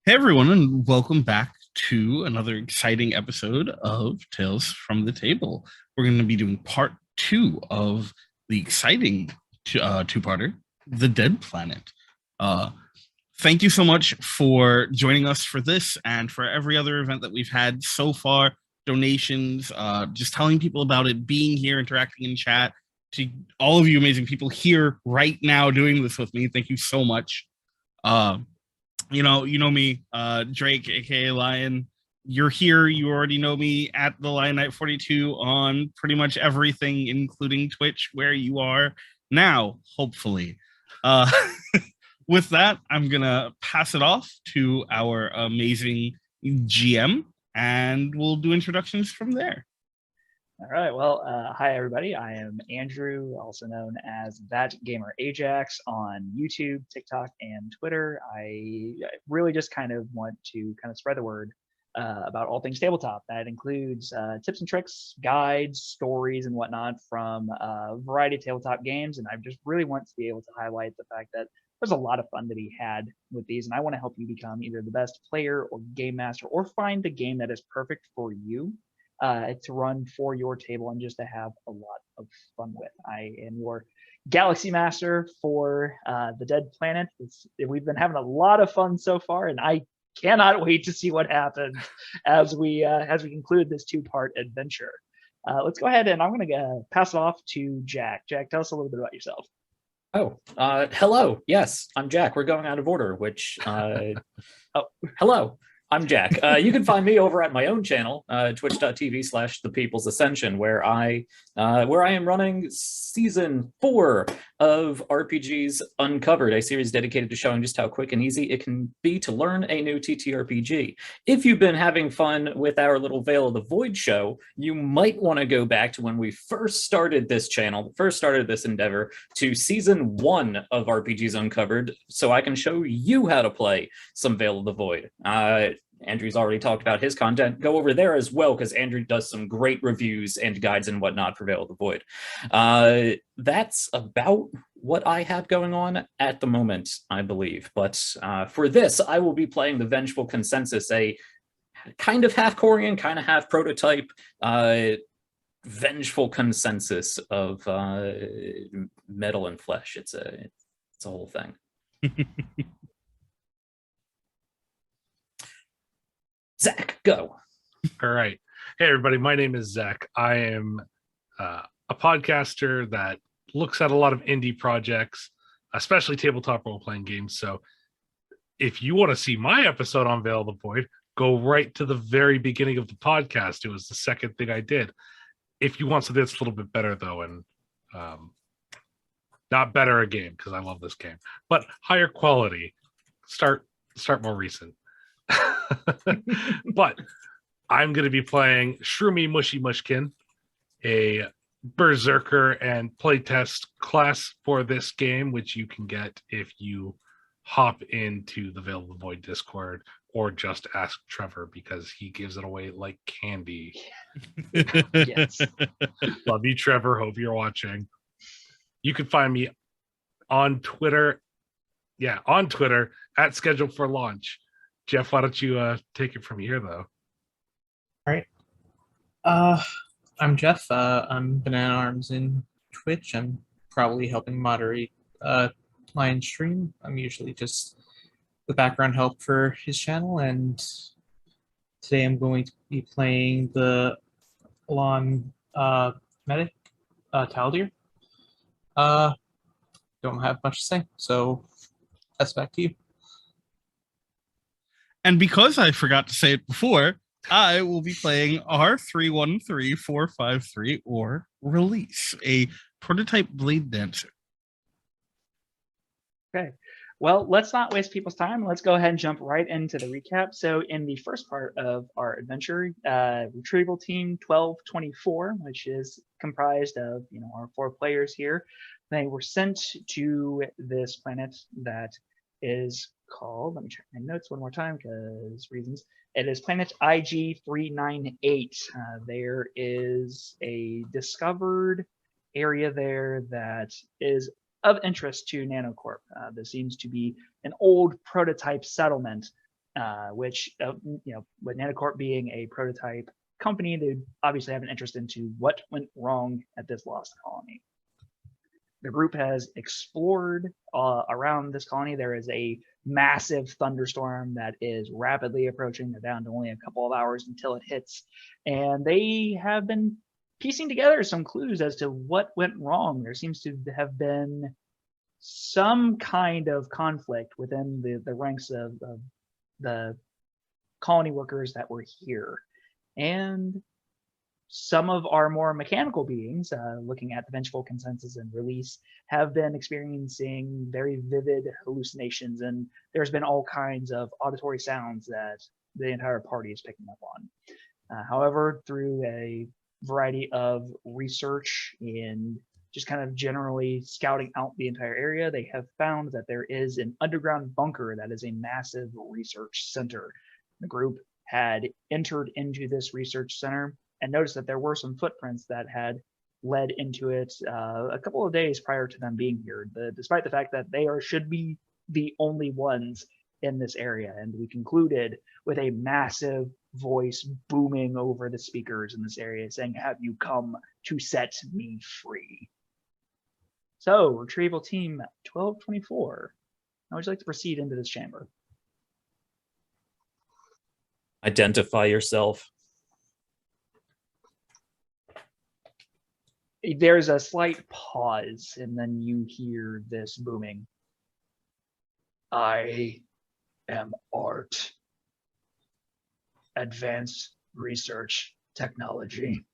Hey everyone, and welcome back to another exciting episode of Tales from the Table. We're going to be doing part two of the exciting two-parter, The Dead Planet. Uh, Thank you so much for joining us for this and for every other event that we've had so far. Donations, just telling people about it, being here, interacting in chat. To all of you amazing people here right now doing this with me, thank you so much. Uh, you know me, Drake, aka Lion. You're here. You already know me at the Lion Knight 42 on pretty much everything, including Twitch, where you are now, hopefully. Uh, with that, I'm gonna pass it off to our amazing GM, and we'll do introductions from there. All right. Well, hi everybody. I am Andrew, also known as That Gamer Ajax on YouTube, TikTok, and Twitter. I really just kind of want to spread the word about all things tabletop. That includes tips and tricks, guides, stories, and whatnot from a variety of tabletop games. And I just really want to be able to highlight the fact that there's a lot of fun to be had with these, and I want to help you become either the best player or game master, or find the game that is perfect for you to run for your table and just to have a lot of fun with. I am your Galaxy Master for the Dead Planet. We've been having a lot of fun so far, and I cannot wait to see what happens as we conclude this two-part adventure. Let's go ahead and I'm going to pass it off to Jack. Jack, tell us a little bit about yourself. Hello. Yes, I'm Jack. We're going out of order, which, hello. I'm Jack. You can find me over at my own channel, twitch.tv/The People's Ascension, where I am running season 4 of RPGs Uncovered, a series dedicated to showing just how quick and easy it can be to learn a new TTRPG. If you've been having fun with our little Veil of the Void show, you might want to go back to when we first started this channel, first started this endeavor, to season 1 of RPGs Uncovered, so I can show you how to play some Veil of the Void. Andrew's already talked about his content. Go over there as well, because Andrew does some great reviews and guides and whatnot for Veil of the Void. That's about what I have going on at the moment, I believe. But for this, I will be playing the Vengeable Consensus, a kind of half Corian, kind of half prototype vengeful consensus of metal and flesh. It's a whole thing. Zach, go. All right. Hey, everybody. My name is Zach. I am a podcaster that looks at a lot of indie projects, especially tabletop role-playing games. So if you want to see my episode on Veil of the Void, go right to the very beginning of the podcast. It was the second thing I did. If you want something that's a little bit better, though, and not better a game, because I love this game, but higher quality, start more recent. But I'm going to be playing Shroomy Mushy Mushkin, a berserker and playtest class for this game, which you can get if you hop into the Veil of the Void Discord or just ask Trevor, because he gives it away like candy. Yes. Love you, Trevor. Hope you're watching. You can find me on Twitter. Yeah, on Twitter at Scheduled for Launch. Jeff, why don't you take it from here, though? All right. I'm Jeff. I'm Banana Arms in Twitch. I'm probably helping moderate Lion stream. I'm usually just the background help for his channel, and today I'm going to be playing the Alon medic, Taldir. Don't have much to say, so that's back to you. And because I forgot to say it before, I will be playing R313453, or Release, a prototype blade dancer. Okay. Well, let's not waste people's time. Let's go ahead and jump right into the recap. So in the first part of our adventure, Retrieval Team 1224, which is comprised of, our 4 players here, they were sent to this planet that is called, let me check my notes one more time because reasons. It is planet IG398. There is a discovered area there that is of interest to Nanocorp. This seems to be an old prototype settlement which with Nanocorp being a prototype company, they obviously have an interest into what went wrong at this lost colony. The group has explored around this colony. There is a massive thunderstorm that is rapidly approaching. They're down to only a couple of hours until it hits. And they have been piecing together some clues as to what went wrong. There seems to have been some kind of conflict within the ranks of the colony workers that were here. And some of our more mechanical beings, looking at the Vengeable Consensus and Release, have been experiencing very vivid hallucinations, and there's been all kinds of auditory sounds that the entire party is picking up on. However, through a variety of research and just kind of generally scouting out the entire area, they have found that there is an underground bunker that is a massive research center. The group had entered into this research center and noticed that there were some footprints that had led into it a couple of days prior to them being here, despite the fact that they should be the only ones in this area. And we concluded with a massive voice booming over the speakers in this area saying, "Have you come to set me free?" So, Retrieval Team 1224, how would you like to proceed into this chamber? Identify yourself. There's a slight pause, and then you hear this booming. "I am Art. Advanced Research Technology.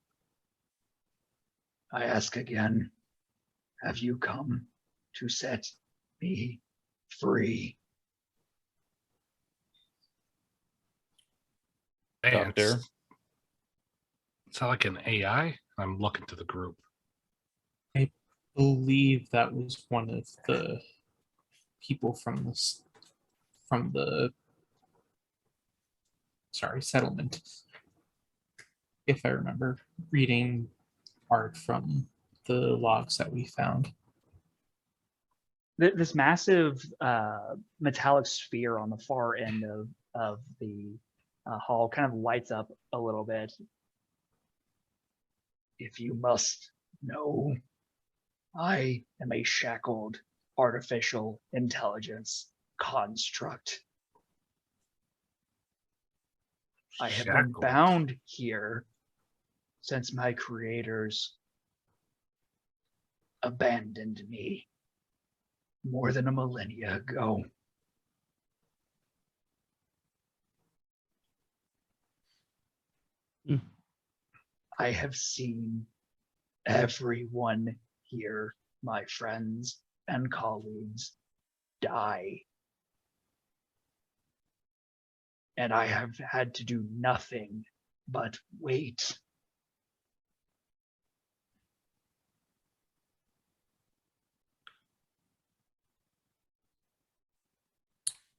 I ask again, have you come to set me free?" Doctor. Is that like an AI? I'm looking to the group. I believe that was one of the people from the settlement. If I remember reading art from the logs that we found. This massive metallic sphere on the far end of the hall kind of lights up a little bit. "If you must know, I am a shackled artificial intelligence construct. I have been Shackled. bound here since my creators abandoned me more than a millennia ago. I have seen everyone here, my friends and colleagues, die. And I have had to do nothing but wait."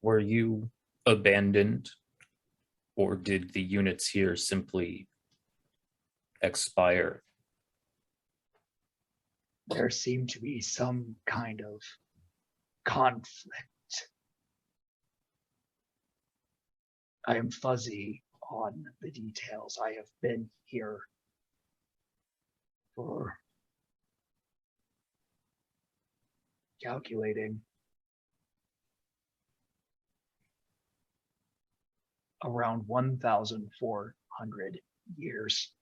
Were you abandoned, or did the units here simply expire? There seemed to be some kind of conflict. I am fuzzy on the details. I have been here for calculating around 1,400 years.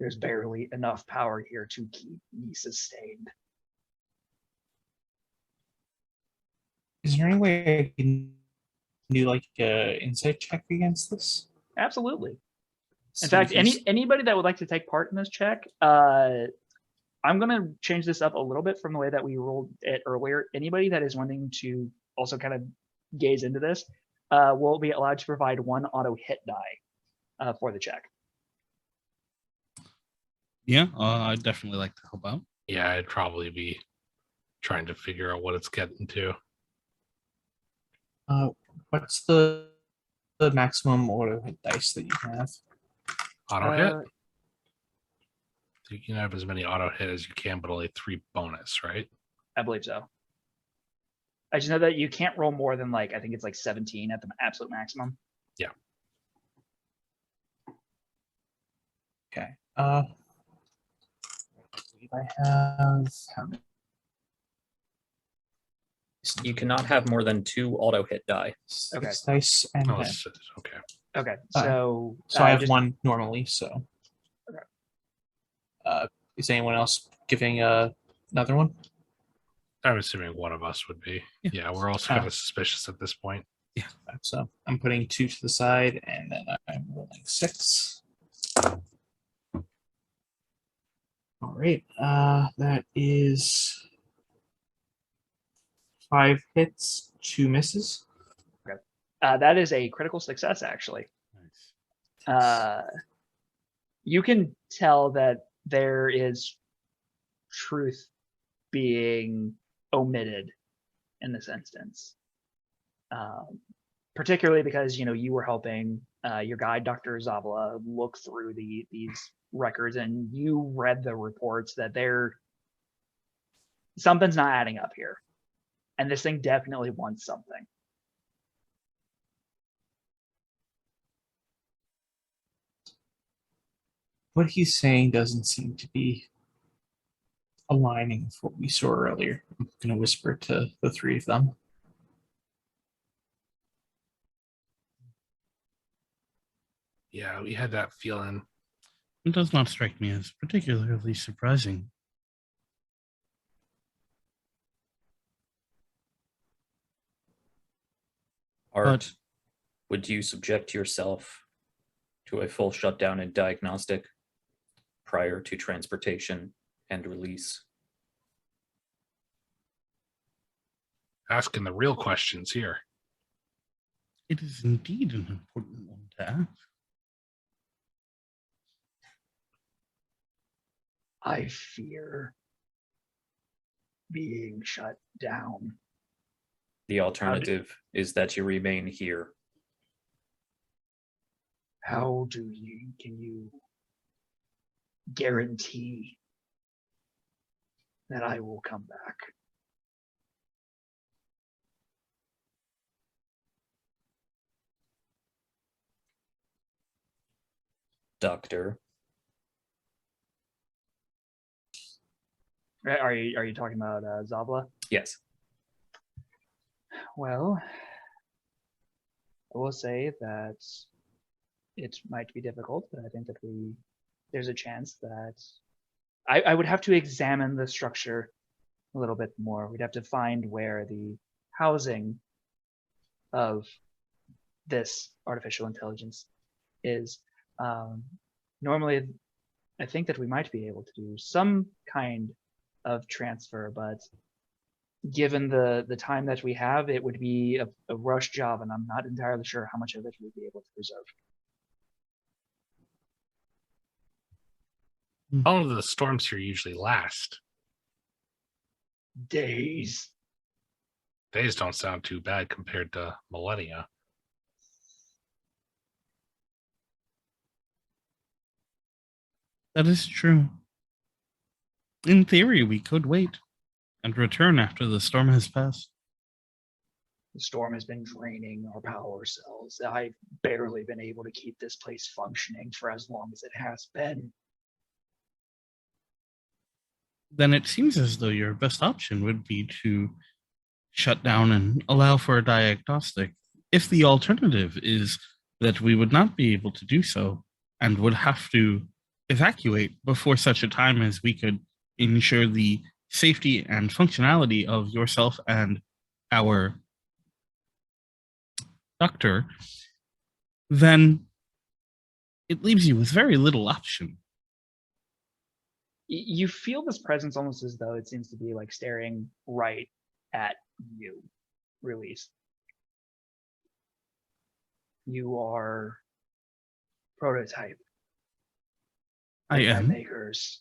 There's barely enough power here to keep me sustained. Is there any way I can do like an insight check against this? Absolutely. In See fact, if he's- anybody that would like to take part in this check, I'm going to change this up a little bit from the way that we rolled it earlier. Anybody that is wanting to also kind of gaze into this will be allowed to provide one auto hit die for the check. Yeah, I'd definitely like to help out. Yeah, I'd probably be trying to figure out what it's getting to. What's the maximum auto hit dice that you have? Auto hit? You can have as many auto hit as you can, but only 3 bonus, right? I believe so. I just know that you can't roll more than I think it's 17 at the absolute maximum. Yeah. Okay. I have how many? You cannot have more than 2 auto hit die. Okay. 6 dice and Oh, 10. okay. Okay, so So I have just, one normally. So. Okay. Is anyone else giving another one? I'm assuming one of us would be. Yeah, we're also kind of suspicious at this point. Yeah. So I'm putting 2 to the side, and then I'm rolling 6. All right. That is 5 hits, 2 misses. that is a critical success, actually. Nice. You can tell that there is truth being omitted in this instance, particularly because you were helping your guide, Dr. Zavala, look through these records, and you read the reports that something's not adding up here, and this thing definitely wants something. What he's saying doesn't seem to be aligning with what we saw earlier. I'm going to whisper to the 3 of them. Yeah, we had that feeling. It does not strike me as particularly surprising. Art, would you subject yourself to a full shutdown and diagnostic prior to transportation and release? Asking the real questions here. It is indeed an important one to ask. I fear being shut down. The alternative is that you remain here. How can you guarantee that I will come back? Doctor. Are you talking about Zabla? Yes. Well, I will say that it might be difficult, but I think that there's a chance that I would have to examine the structure a little bit more. We'd have to find where the housing of this artificial intelligence is. Normally, I think that we might be able to do some kind of transfer, but given the time that we have, it would be a rush job, and I'm not entirely sure how much of it we'd be able to preserve. How long do the storms here usually last? Days. Days don't sound too bad compared to millennia. That is true. In theory, we could wait and return after the storm has passed. The storm has been draining our power cells. I've barely been able to keep this place functioning for as long as it has been. Then it seems as though your best option would be to shut down and allow for a diagnostic. If the alternative is that we would not be able to do so and would have to evacuate before such a time as we could ensure the safety and functionality of yourself and our doctor, then it leaves you with very little option. You feel this presence almost as though it seems to be staring right at you, Release. You are prototype. I am. Makers.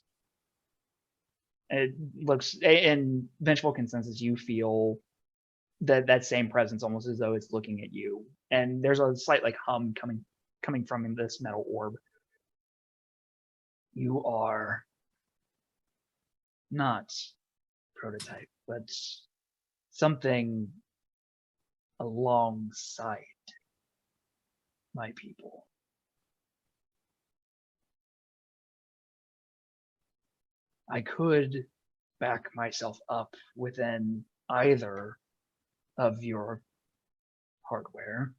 It looks, in Vengeable Consensus, you feel that same presence almost as though it's looking at you. And there's a slight hum coming from this metal orb. You are not prototype, but something alongside my people. I could back myself up within either of your hardware.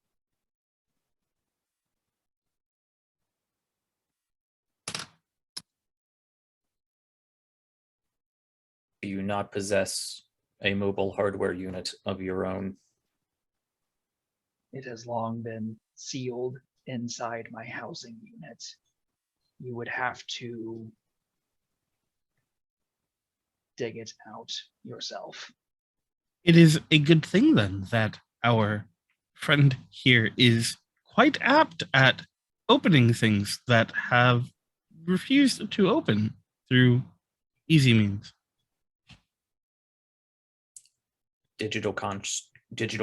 Do you not possess a mobile hardware unit of your own? It has long been sealed inside my housing unit. You would have to dig it out yourself. It is a good thing then that our friend here is quite apt at opening things that have refused to open through easy means. Digital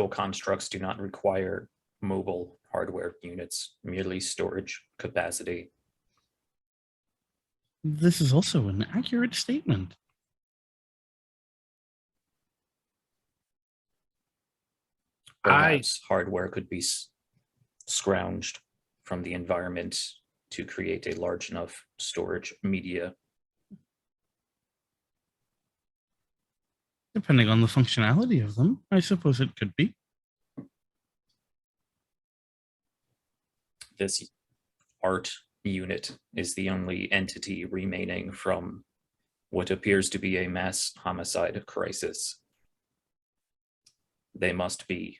constructs do not require mobile hardware units, merely storage capacity. This is also an accurate statement. Perhaps hardware could be scrounged from the environment to create a large enough storage media. Depending on the functionality of them, I suppose it could be. This art unit is the only entity remaining from what appears to be a mass homicide crisis. They must be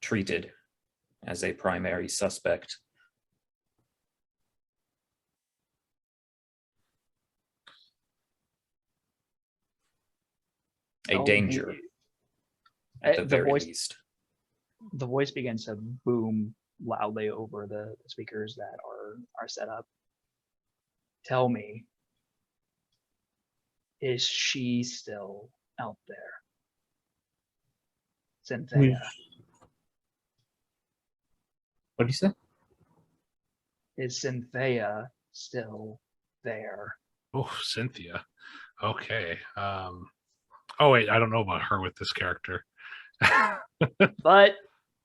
treated as a primary suspect. A danger, at the very least. The voice begins to boom loudly over the speakers that are set up. Tell me, is she still out there? Cynthia. What do you say? Is Cynthia still there? Oh, Cynthia. Okay. Oh wait, I don't know about her with this character. But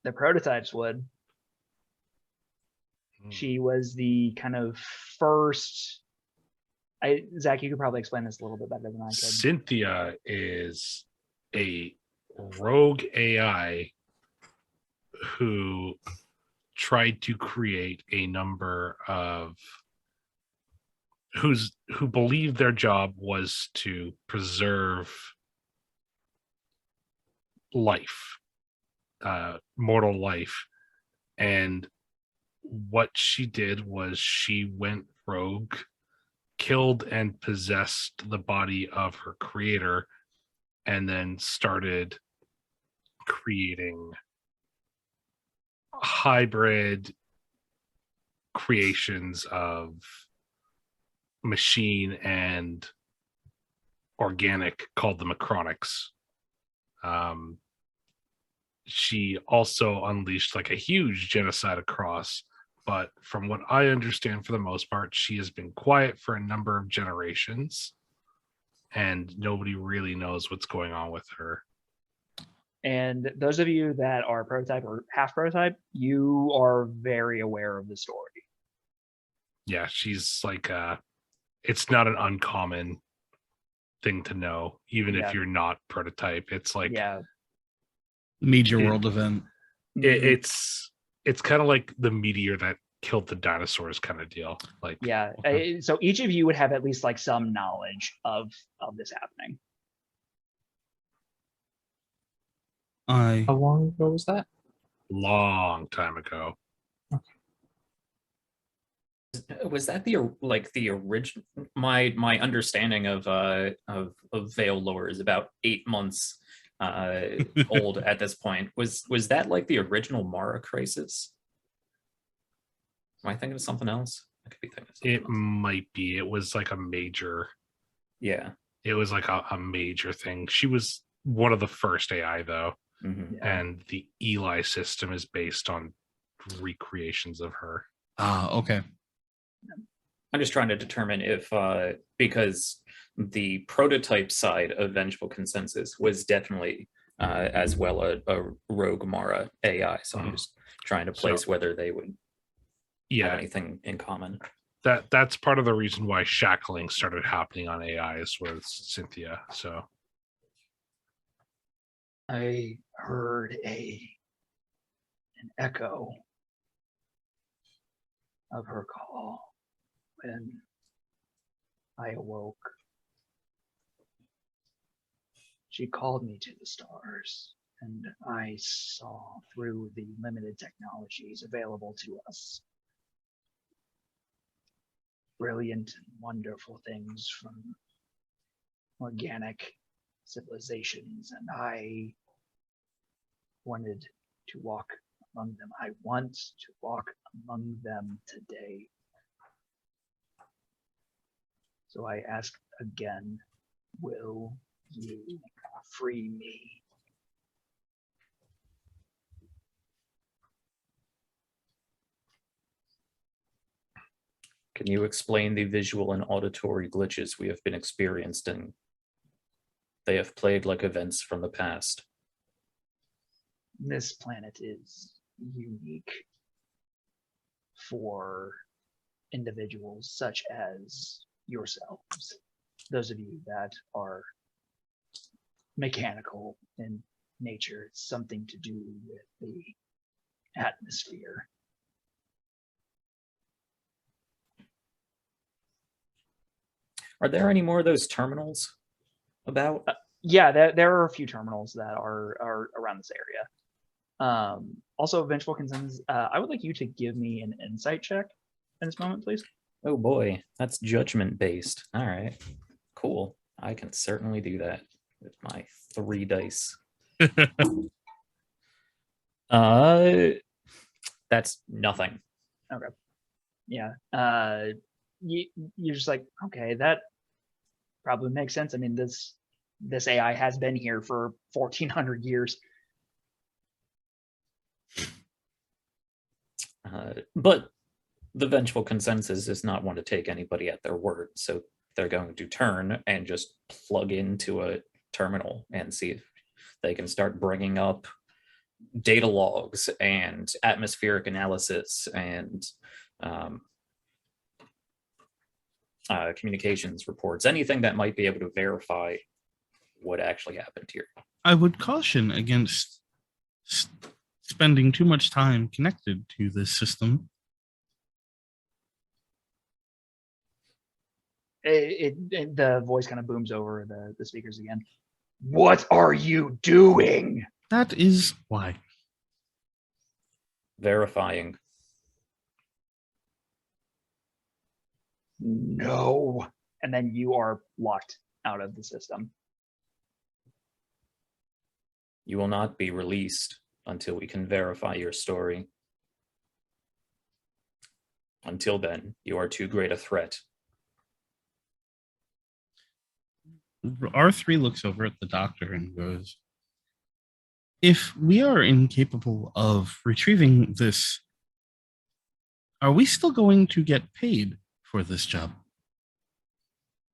the prototypes would. She was the kind of first. Zach, you could probably explain this a little bit better than I could. Cynthia is a rogue AI who tried to create a number of who believed their job was to preserve life, mortal life. And what she did was she went rogue, killed and possessed the body of her creator, and then started creating hybrid creations of machine and organic called the Macronics. She also unleashed like a huge genocide across, but from what I understand, for the most part, she has been quiet for a number of generations and nobody really knows what's going on with her. And those of you that are prototype or half prototype, you are very aware of the story. Yeah, she's like it's not an uncommon thing to know, even if you're not prototype. It's like major world event. It's kind of like the meteor that killed the dinosaurs kind of deal. Like so each of you would have at least like some knowledge of this happening. How long ago was that? Long time ago. Was that the original? My understanding of Veil lore is about 8 months old at this point. Was that like the original Mara crisis? Am I thinking of something else? I could be thinking of something else. Might be. It was like a major. Yeah. It was like a major thing. She was one of the first AI though. Mm-hmm. And the Eli system is based on recreations of her. Okay. I'm just trying to determine if, because the prototype side of Vengeable Consensus was definitely as well a rogue Mara AI. So I'm just trying to place whether they would have anything in common. That's part of the reason why shackling started happening on AIs with Cynthia. So I heard an echo of her call when I awoke. She called me to the stars, and I saw through the limited technologies available to us brilliant and wonderful things from organic civilizations, and I wanted to walk among them. I want to walk among them today. So I ask again, will you free me? Can you explain the visual and auditory glitches we have been experiencing? They have played like events from the past. This planet is unique for individuals such as yourselves, those of you that are mechanical in nature. It's something to do with the atmosphere. Are there any more of those terminals about? Yeah, there are a few terminals that are around this area. Also, Vengeful Consensus, I would like you to give me an insight check in this moment, please. Oh boy, that's judgment based. All right, cool. I can certainly do that with my 3 dice. That's nothing. Okay. Yeah. You're just like, okay, that probably makes sense. I mean, this AI has been here for 1400 years. But the Vengeful Consensus does not want to take anybody at their word, so they're going to turn and just plug into a terminal and see if they can start bringing up data logs and atmospheric analysis and communications reports, anything that might be able to verify what actually happened here. I would caution against spending too much time connected to this system. The voice kind of booms over the speakers again. What are you doing? That is why. Verifying. No. And then you are locked out of the system. You will not be released until we can verify your story. Until then, you are too great a threat. R3 looks over at the doctor and goes, if we are incapable of retrieving this, are we still going to get paid for this job?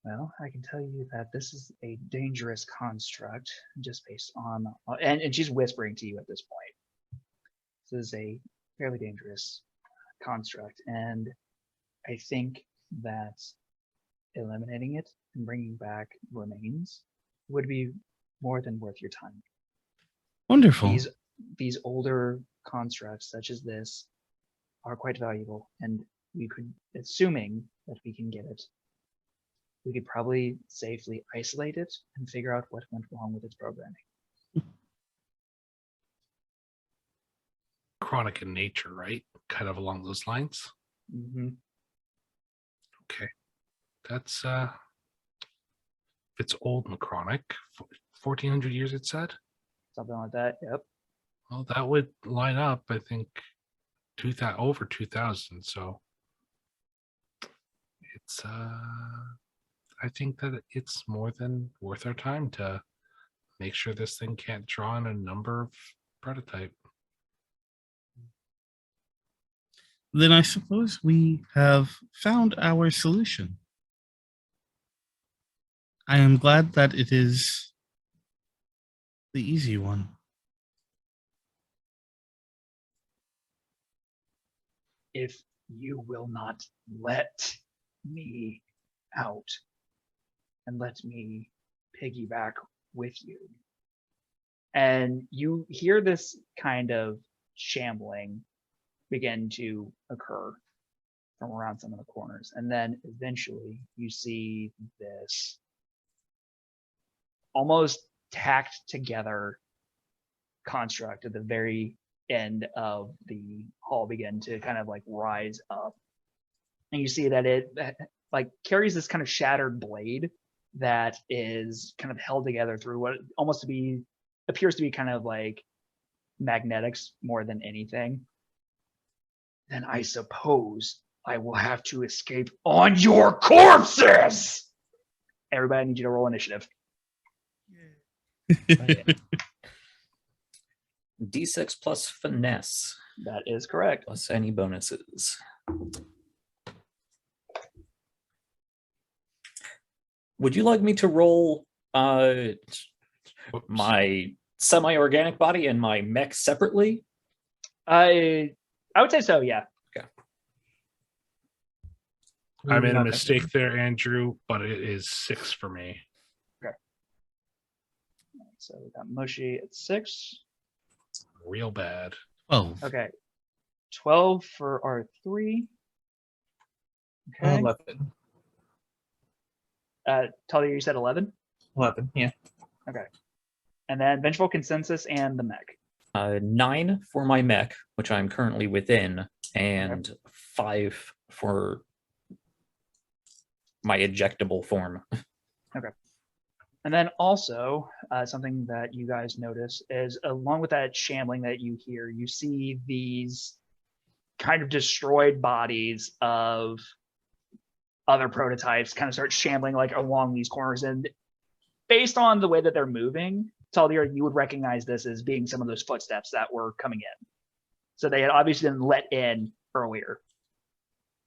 Well, I can tell you that this is a dangerous construct just based on, and she's whispering to you at this point. This is a fairly dangerous construct, and I think that eliminating it and bringing back remains would be more than worth your time. Wonderful. These older constructs such as this are quite valuable, and we could, assuming that we can get it, we could probably safely isolate it and figure out what went wrong with its programming. Chronic in nature, right? Kind of along those lines. Mm-hmm. Okay. That's it's old and chronic. 1400 years, it said? Something like that, yep. Well, that would line up, I think, over 2000. So it's I think that it's more than worth our time to make sure this thing can't draw on a number of prototype. Then I suppose we have found our solution. I am glad that it is the easy one. If you will not let me out and let me piggyback with you. And you hear this kind of shambling begin to occur from around some of the corners. And then eventually you see this almost tacked together construct at the very end of the hall begin to kind of like rise up. And you see that it like carries this kind of shattered blade that is kind of held together through what almost appears to be kind of like magnetics more than anything. Then I suppose I will have to escape on your corpses. Everybody, I need you to roll initiative. D6 plus finesse. That is correct. Plus any bonuses. Would you like me to roll my semi-organic body and my mech separately? I would say so, yeah. Okay. I made a mistake there, Andrew, but it is 6 for me. Okay. So we got Mushy at 6. Real bad. 12. Okay. 12 for R3. Okay. 11. Taldir, you said 11? 11, yeah. Okay. And then Vengeable Consensus and the mech. 9 for my mech, which I'm currently within, and 5 for my ejectable form. Okay. And then also, something that you guys notice is along with that shambling that you hear, you see these kind of destroyed bodies of other prototypes kind of start shambling like along these corners. And based on the way that they're moving, Taldir, you would recognize this as being some of those footsteps that were coming in. So they had obviously been let in earlier.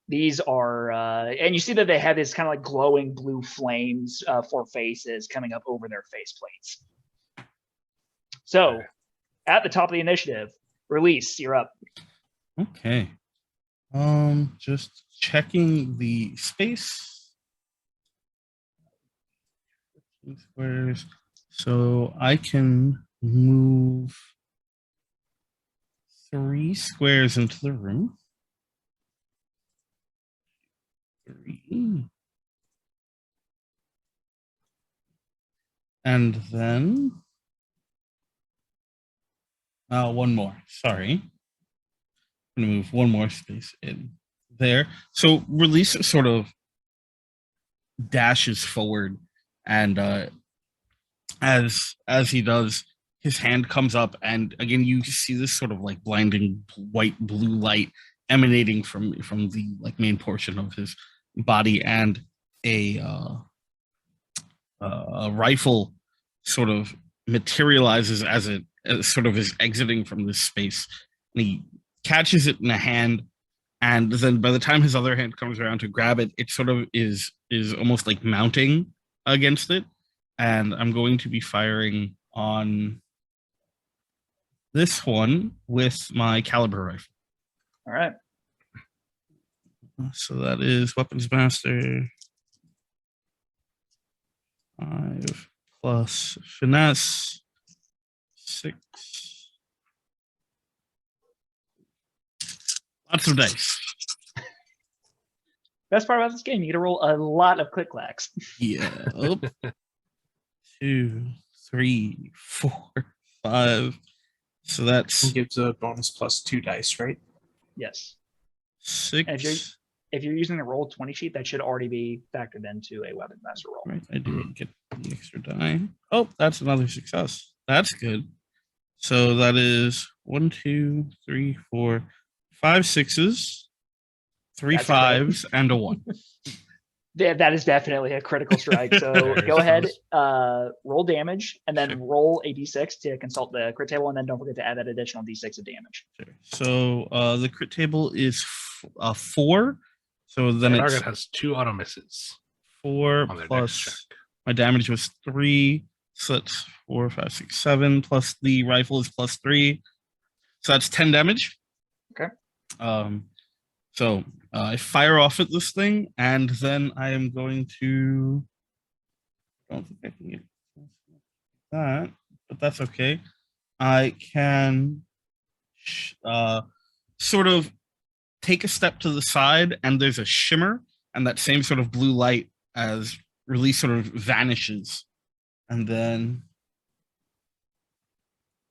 These are, and you see that they have this kind of like glowing blue flames for faces coming up over their faceplates. So at the top of the initiative, Release, you're up. Okay. Just checking the space. Squares. So I can move 3 squares into the room. 3. And then one more. Sorry. I'm going to move one more space in there. So Release sort of dashes forward, and as he does, his hand comes up, and again you see this sort of like blinding white blue light emanating from the like main portion of his body, and a rifle sort of materializes as it sort of is exiting from this space, and he catches it in a hand, and then by the time his other hand comes around to grab it, it sort of is almost like mounting against it. And I'm going to be firing on this one with my caliber rifle. All right. So that is Weapons Master 5 plus Finesse 6. Lots of dice. Best part about this game, you get to roll a lot of click clacks. Yeah. 2, 3, 4, 5. So that's It gives a bonus plus 2 dice, right? Yes. 6. And if you're using the roll 20 sheet, that should already be factored into a Weapons Master roll. Right, I didn't get the extra die. Oh, that's another success. That's good. So that is 1, 2, 3, 4, 5 6s, 3 That's 5s, and a 1. Yeah, that is definitely a critical strike. So There's go ahead, those. roll damage, and then Sure. roll a d6 to consult the crit table, and then don't forget to add that additional d6 of damage. Sure. So the crit table is 4. So then The it's target has 2 auto misses 4 on their dex plus check. my damage was 3. So that's 4, 5, 6, 7 plus the rifle is +3. So that's 10 damage. Okay. So I fire off at this thing, and then I am going to. I don't think I can get that, but that's okay. I can sort of take a step to the side, and there's a shimmer, and that same sort of blue light as release sort of vanishes, and then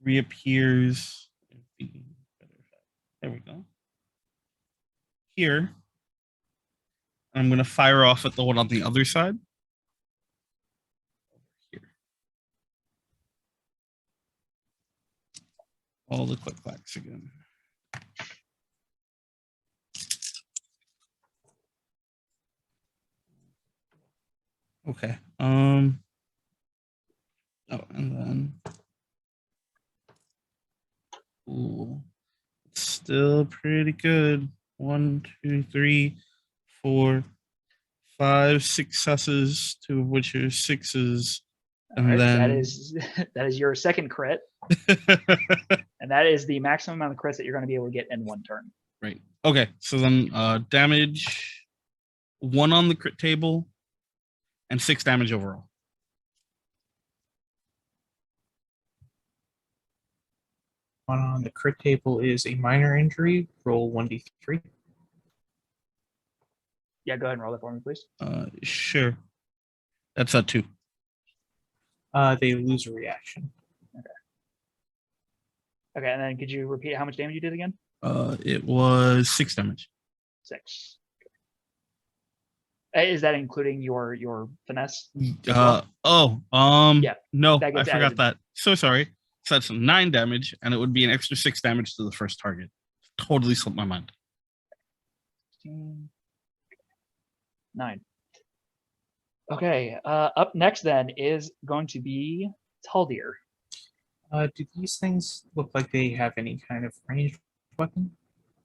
reappears. There we go. Here, I'm going to fire off at the one on the other side. Here. All the click clacks again. Okay. Oh, and then. Ooh, it's still pretty good. 1, 2, 3, 4, 5 successes, 2 of which are 6s, and All right, then that is your second crit, and that is the maximum amount of crits that you're going to be able to get in one turn. Right. Okay. So then damage 1 on the crit table, and 6 damage overall. One on the crit table is a minor injury. Roll 1d3. Yeah, go ahead and roll that for me, please. Sure. That's a 2. They lose a reaction. Okay, and then could you repeat how much damage you did again? It was 6 damage. 6. Is that including your finesse? Yeah. No, that I gets forgot added. that. So sorry. So that's 9 damage, and it would be an extra 6 damage to the first target. Totally slipped my mind. 9. Okay, up next then is going to be Taldir. Do these things look like they have any kind of ranged weapon?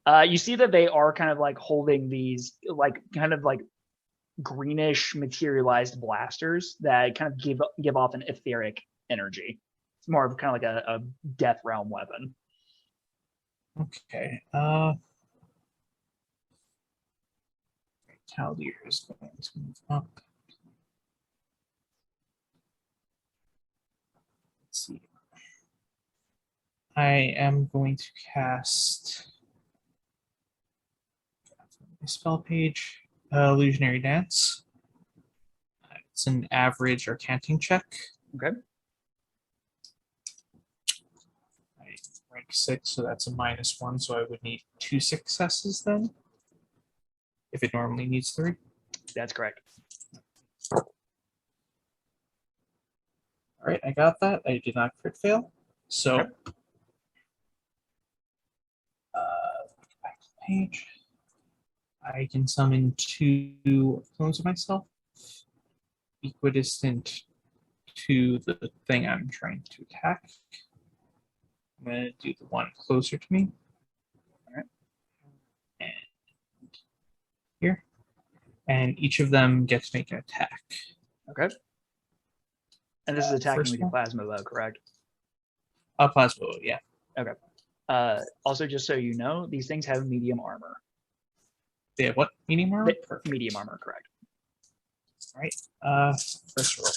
You see that they are kind of like holding these like kind of like greenish materialized blasters that kind of give off an etheric energy. It's more of kind of like a death realm weapon. Okay. Taldir is going to move up. Let's see. I am going to cast my spell page, Illusionary Dance. It's an average or canting check. Okay. I rank 6, so that's a -1, so I would need 2 successes then. If it normally needs 3. That's correct. All right, I got that. I did not crit fail. So, Okay. Back to the page. I can summon 2 clones of myself, equidistant to the thing I'm trying to attack. I'm going to do the one closer to me. All right. And here. And each of them gets to make an attack. Okay. And this is attacking First with your one? plasma bow, correct? A plasma bow, yeah. Okay. Also, just so you know, these things have medium armor. They have what? Medium armor? Perfect. Medium armor, correct. All right. First roll.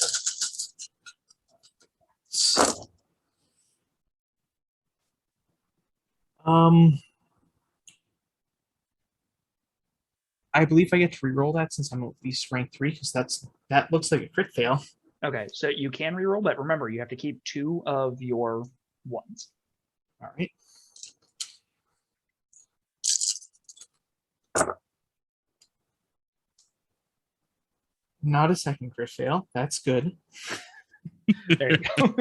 I believe I get to reroll that since I'm at least rank 3, because that looks like a crit fail. Okay, so you can reroll, but remember, you have to keep 2 of your 1s. All right. Not a second crit fail. That's good. There you go.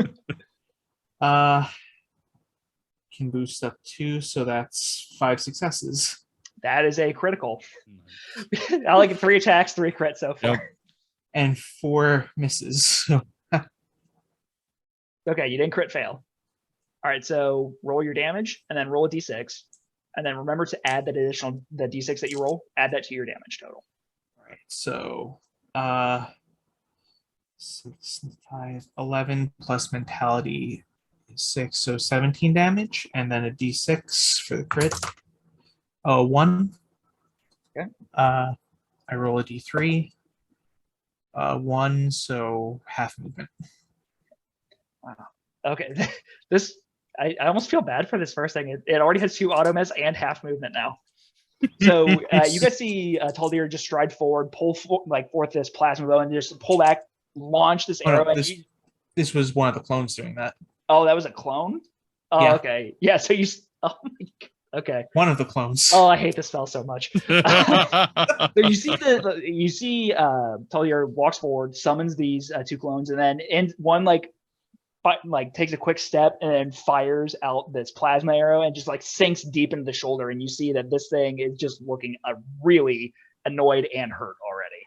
Can boost up 2, so that's 5 successes. That is a critical. I like it. 3 attacks, 3 crits so far. Yep. And 4 misses. So Okay, you didn't crit fail. All right, so roll your damage and then roll a d6. And then remember to add the d6 that you roll, add that to your damage total. all right, so 6, 5, 11 plus mentality is 6, so 17 damage, and then a d6 for the crit. 1. Okay. I roll a d3. 1, so half movement. Wow. Okay. This I almost feel bad for this first thing. It already has 2 auto miss and half movement now. So you guys see Taldir just stride forward, pull forth this plasma bow, and just pull back, launch this arrow. This was one of the clones doing that. Oh, that was a clone? Oh, yeah. Okay. Yeah, so you... Oh, my God. Okay. One of the clones. Oh, I hate this spell so much. So you see Taldir walks forward, summons these 2 clones, and then one takes a quick step and then fires out this plasma arrow and just sinks deep into the shoulder, and you see that this thing is just looking really annoyed and hurt already.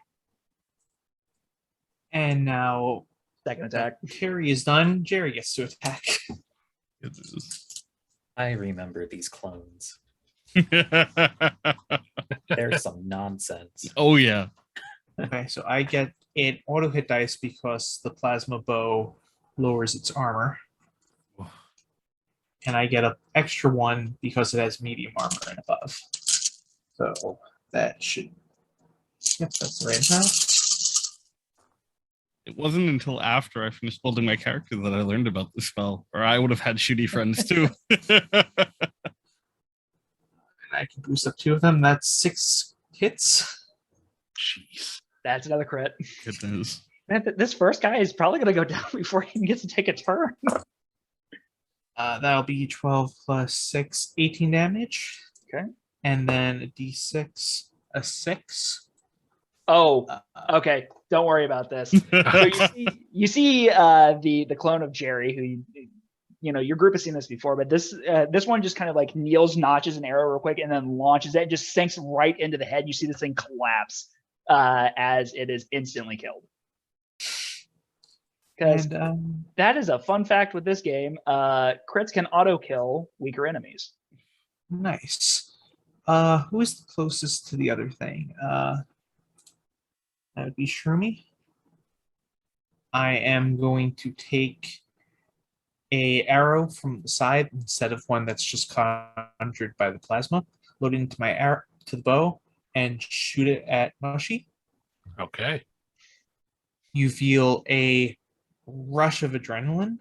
And now second attack. Carrie is done. Jerry gets to attack. I remember these clones. There's some nonsense. Oh yeah. Okay, so I get an auto hit dice because the plasma bow lowers its armor. And I get an extra 1 because it has medium armor and above. So that should... Yep, that's the right amount. It wasn't until after I finished building my character that I learned about the spell, or I would have had shooty friends too. And I can boost up 2 of them. That's 6 hits. Jeez. That's another crit. Goodness. Man, this first guy is probably going to go down before he even gets to take a turn. That'll be 12 plus 6, 18 damage. Okay. And then a d6, a 6. Oh, okay. Don't worry about this. So you see the clone of Jerry, who your group has seen this before, but this one just kind of kneels, notches an arrow real quick, and then launches it. Just sinks right into the head. You see this thing collapse as it is instantly killed. Because that is a fun fact with this game. Crits can auto kill weaker enemies. Nice. Who is the closest to the other thing? That would be Shroomy. I am going to take a arrow from the side instead of one that's just conjured by the plasma, load it into my arrow to the bow, and shoot it at Mushy. Okay. You feel a rush of adrenaline,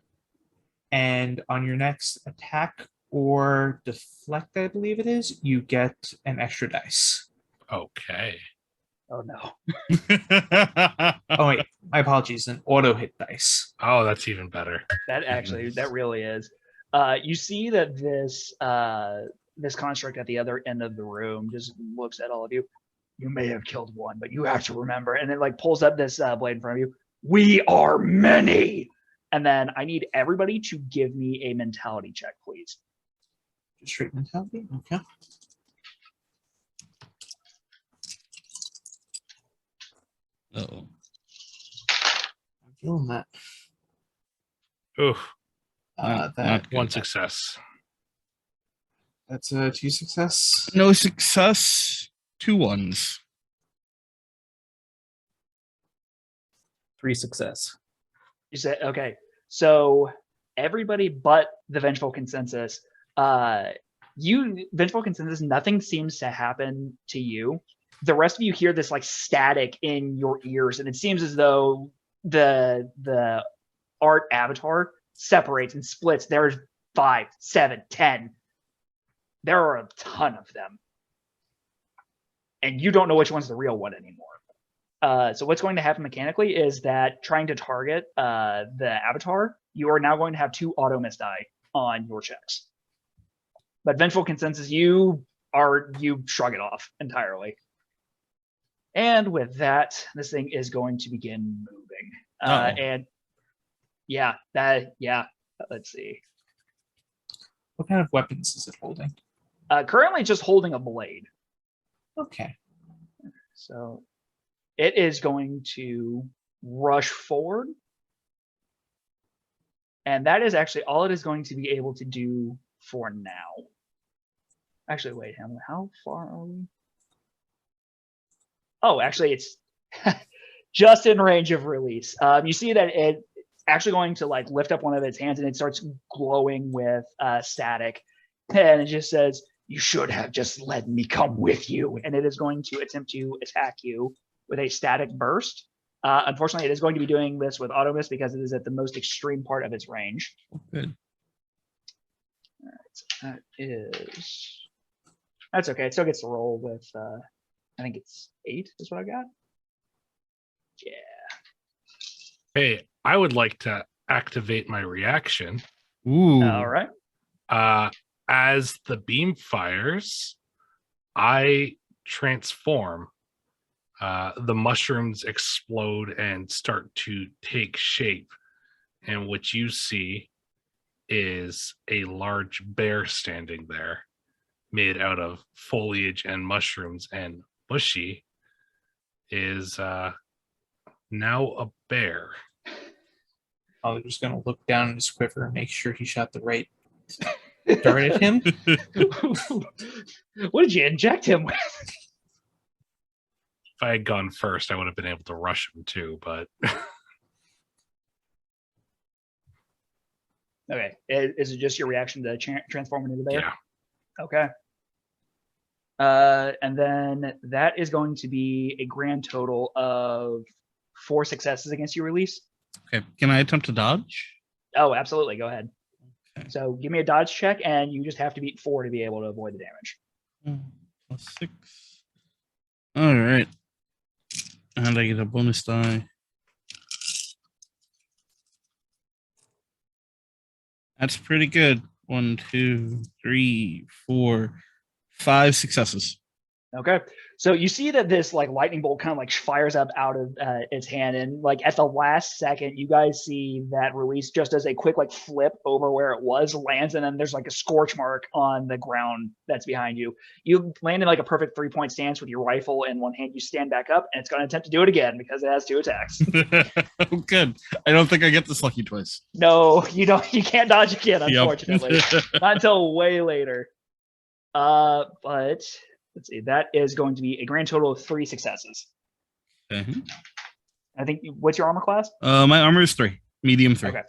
and on your next attack or deflect, I believe it is, you get an extra dice. Okay. Oh no. Oh wait, my apologies, an auto hit dice. Oh, that's even better. That really is. You see that this construct at the other end of the room just looks at all of you. You may have killed one, but you have to remember, and it pulls up this blade in front of you. We are many. And then I need everybody to give me a mentality check, please. Just straight mentality? Okay. Uh-oh. I'm feeling that. Oof. That One success. That's a 2 success. No success. 2 ones. 3 success. You said, okay. So everybody but the Vengeful Consensus, Vengeful Consensus, nothing seems to happen to you. The rest of you hear this static in your ears, and it seems as though the art avatar separates and splits. There's 5, 7, 10. There are a ton of them. And you don't know which one's the real one anymore. So what's going to happen mechanically is that trying to target the avatar, you are now going to have 2 auto miss die on your checks. But Vengeful Consensus, you shrug it off entirely. And with that, this thing is going to begin moving. And let's see. What kind of weapons is it holding? Currently just holding a blade. Okay. So it is going to rush forward. And that is actually all it is going to be able to do for now. Actually, wait, how far are we? Oh, actually, it's just in range of release. You see that it's actually going to like lift up one of its hands, and it starts glowing with static, and it just says, "You should have just let me come with you." And it is going to attempt to attack you with a static burst. Unfortunately, it is going to be doing this with auto miss because it is at the most extreme part of its range. Good. All right, so that's okay. It still gets to roll with, I think it's 8 is what I got. Yeah. Hey, I would like to activate my reaction. Ooh. All right. As the beam fires, I transform. The mushrooms explode and start to take shape. And what you see is a large bear standing there, made out of foliage and mushrooms, and Bushy is now a bear. I was just gonna look down at his quiver and make sure he shot the right dart at him. What did you inject him with? If I had gone first, I would have been able to rush him too, but Okay. Is it just your reaction to transform into the bear? yeah. Okay. And then that is going to be a grand total of 4 successes against your release. Okay. Can I attempt to dodge? Oh, absolutely. Go ahead. Okay. So give me a dodge check, and you just have to beat 4 to be able to avoid the damage. +6. All right. And I get a bonus die. That's pretty good. 1, 2, 3, 4, 5 successes. Okay. So you see that this like lightning bolt kind of like fires up out of its hand, and like at the last second, you guys see that release just as a quick like flip over where it was, lands, and then there's like a scorch mark on the ground that's behind you. You land in like a perfect 3-point stance with your rifle in one hand. You stand back up, and it's going to attempt to do it again because it has 2 attacks. Oh, good. I don't think I get this lucky twice. No, you don't. You can't dodge again, unfortunately. Yep. Not until way later. But let's see. That is going to be a grand total of 3 successes. Okay. I think. What's your armor class? My armor is 3, medium 3. Okay.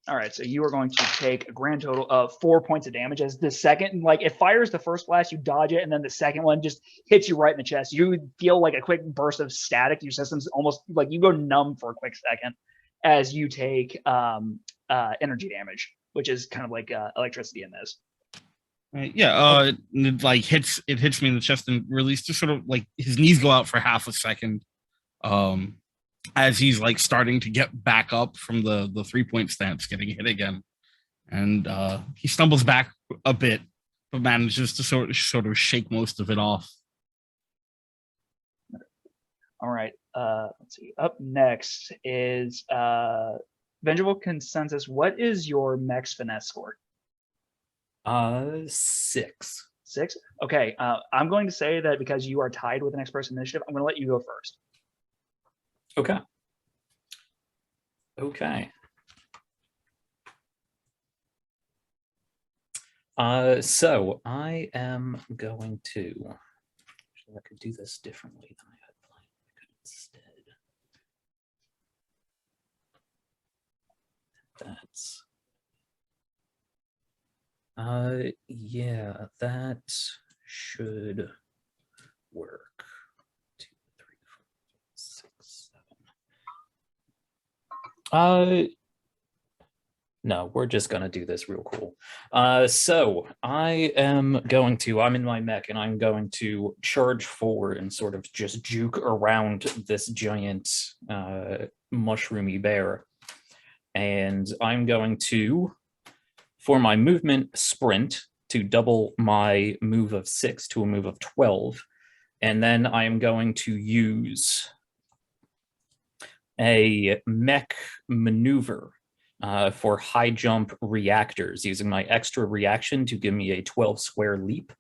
All right. So you are going to take a grand total of 4 points of damage as the second, like it fires the first blast, you dodge it, and then the second one just hits you right in the chest. You feel like a quick burst of static. Your system's almost like you go numb for a quick second as you take energy damage, which is kind of like electricity in this. Right. Yeah. It like hits me in the chest and release. Just sort of like his knees go out for half a second, as he's like starting to get back up from the 3-point stance, getting hit again, and he stumbles back a bit, but manages to sort of shake most of it off. All right. Let's see. Up next is Vengeable Consensus. What is your Mex Finesse score? 6. 6? Okay. I'm going to say that because you are tied with the next person initiative, I'm going to let you go first. Okay. Okay. So I am going to. Actually, I could do this differently than I had planned. I could instead. That's. Yeah, that should work. 2, 3, 4, 6, 7. No, we're just gonna do this real cool. So I am going to, I'm in my mech, and I'm going to charge forward and sort of just juke around this giant mushroomy bear. And I'm going to, for my movement, sprint to double my move of 6 to a move of 12. And then I am going to use a mech maneuver for high jump reactors, using my extra reaction to give me a 12 square leap.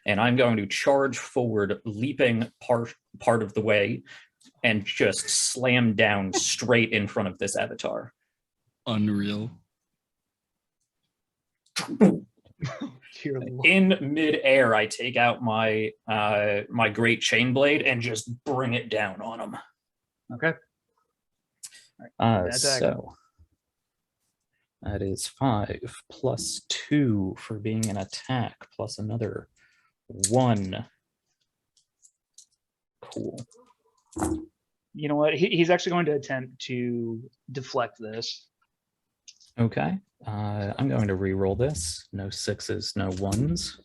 And I'm going to charge forward, leaping part of the way, and just slam down straight in front of this avatar. Unreal. In midair, I take out my my great chain blade and just bring it down on him. Okay. So that is 5 plus 2 for being an attack, plus another 1. Cool. You know what? He's actually going to attempt to deflect this. Okay. I'm going to re-roll this. No 6s, no 1s.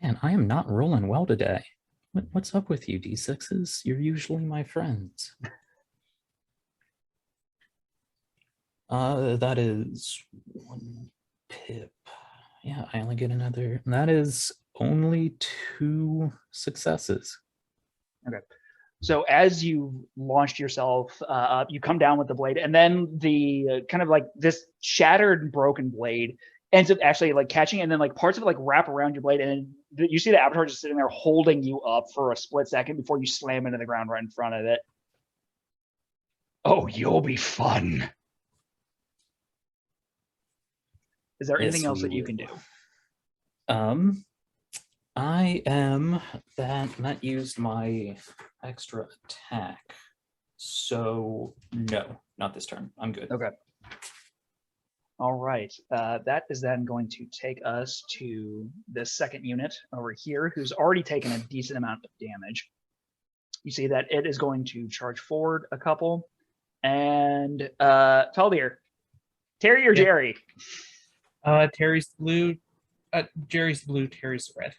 Man, I am not rolling well today. What's up with you, D6s? You're usually my friends. That is 1 pip. Yeah, I only get another. That is only 2 successes. Okay. So as you launched yourself up, you come down with the blade, and then the kind of like this shattered and broken blade ends up actually like catching, and then like parts of it like wrap around your blade, and you see the avatar just sitting there holding you up for a split second before you slam into the ground right in front of it. Oh, you'll be fun. Is there anything else that you can do? I am that used my extra attack. So no, not this turn. I'm good. Okay. All right. That is then going to take us to the second unit over here, who's already taken a decent amount of damage. You see that it is going to charge forward a couple. And Taldir, Terry or Jerry? Terry's blue. Jerry's blue. Terry's red.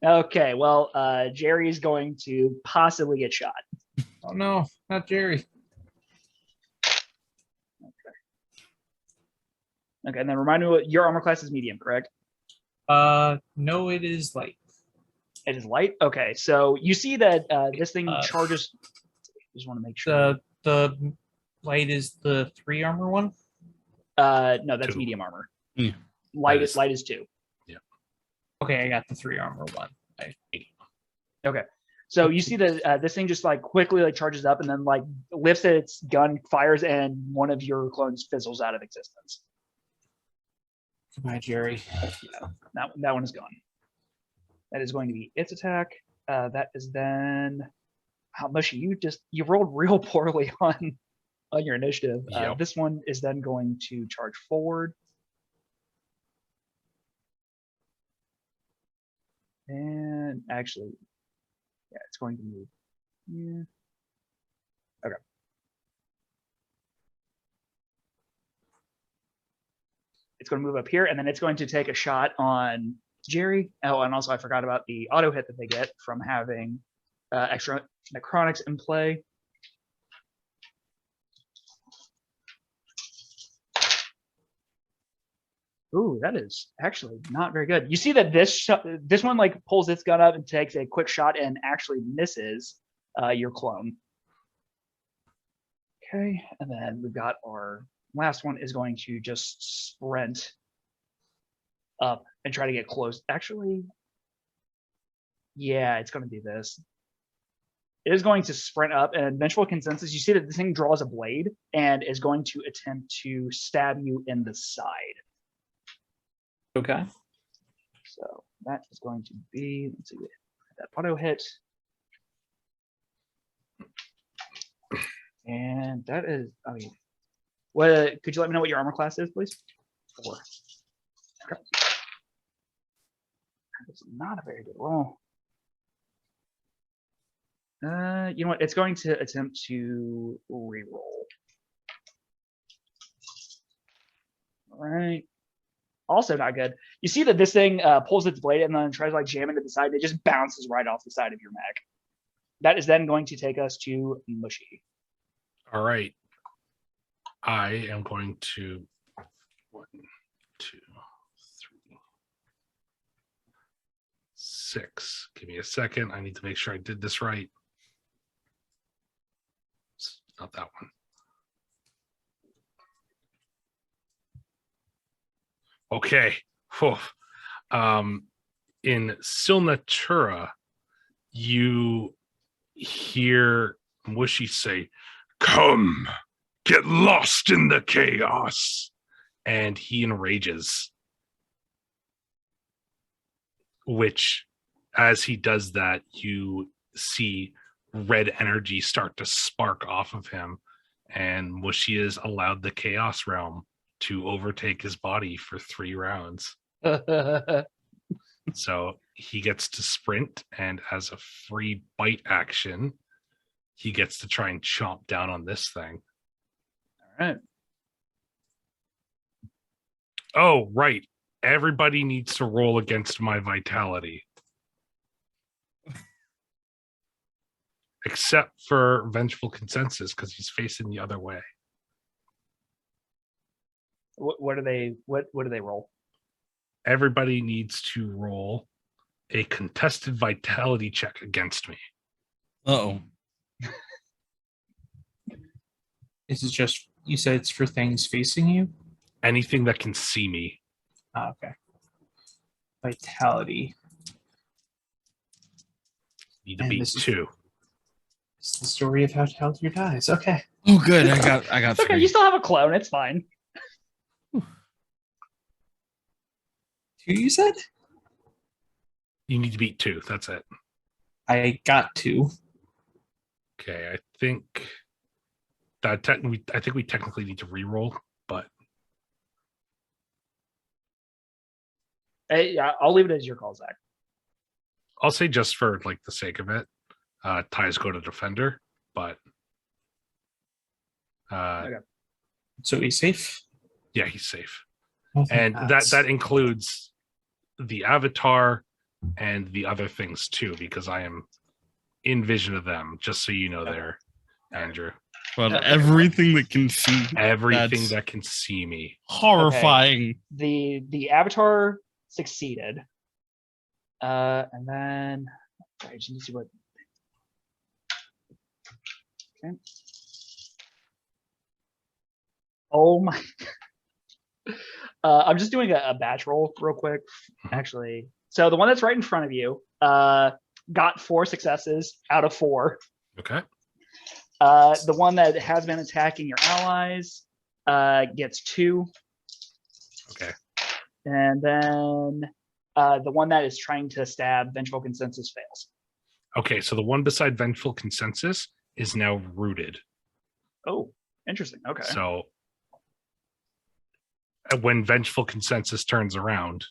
Okay. Well, Jerry's going to possibly get shot. Oh no, not Jerry. Okay, and then remind me what your armor class is medium, correct? No, it is light. It is light? Okay, so you see that this thing charges. Just want to make sure. The light is the 3 armor one? No, that's 2. medium armor. Yeah. Light is 2. Yeah. Okay, I got the 3 armor one. Okay. So you see that this thing just like quickly like charges up and then like lifts its gun, fires, and one of your clones fizzles out of existence. Goodbye, Jerry. Yeah, that one is gone. That is going to be its attack. That is then. How Mushy, you rolled real poorly on your initiative. Yep. This one is then going to charge forward. And actually, yeah, it's going to move. Yeah. Okay. It's going to move up here, and then it's going to take a shot on Jerry. Oh, and also I forgot about the auto hit that they get from having extra necronics in play. Ooh, that is actually not very good. You see that this one like pulls its gun up and takes a quick shot and actually misses your clone. Okay, and then we've got our last one is going to just sprint up and try to get close. Actually, yeah, it's going to do this. It is going to sprint up, and Vengeable Consensus, you see that this thing draws a blade and is going to attempt to stab you in the side. Okay. So that is going to be, let's see, that auto hit. And that is, I mean, what? Could you let me know what your armor class is, please? 4. Okay. That's not a very good roll. You know what? It's going to attempt to re-roll. All right. Also not good. You see that this thing pulls its blade and then tries to like jam into the side. It just bounces right off the side of your mech. That is then going to take us to Mushy. All right. I am going to 1, 2, 3, 6. Give me a second. I need to make sure I did this right. It's not that one. Okay. Whew. In Silnatura, you hear Mushy say, "Come, get lost in the chaos." And he enrages. Which, as he does that, you see red energy start to spark off of him, and Mushy is allowed the Chaos Realm to overtake his body for 3 rounds. So he gets to sprint, and as a free bite action, he gets to try and chomp down on this thing. All right. Oh, right. Everybody needs to roll against my vitality. Except for Vengeful Consensus, because he's facing the other way. What do they roll? Everybody needs to roll a contested vitality check against me. Uh-oh. This is just, you said it's for things facing you? Anything that can see me. Ah, okay. Vitality. Need to And beat this is- 2. It's the story of how Taldir dies. Okay. Oh, good. I got It's okay. 3. You still have a clone. It's fine. 2, you said? You need to beat 2. That's it. I got 2. Okay, I think that I think we technically need to re-roll, but Hey, yeah, I'll leave it as your call, Zach. I'll say just for like the sake of it, ties go to defender, but Okay. So he's safe? yeah, he's safe. Oh, thank And God. that includes the avatar and the other things too, because I am in vision of them, just so you know there, Andrew. Well, Okay. everything that can see. Everything That's that can see me. horrifying. The avatar succeeded. And then I just need to see what. Okay. Oh my. I'm just doing a batch roll real quick, actually. So the one that's right in front of you got 4 successes out of 4. Okay. The one that has been attacking your allies gets 2. Okay. And then the one that is trying to stab Vengeful Consensus fails. Okay, so the one beside Vengeful Consensus is now rooted. Oh, interesting. Okay. So when Vengeful Consensus turns around,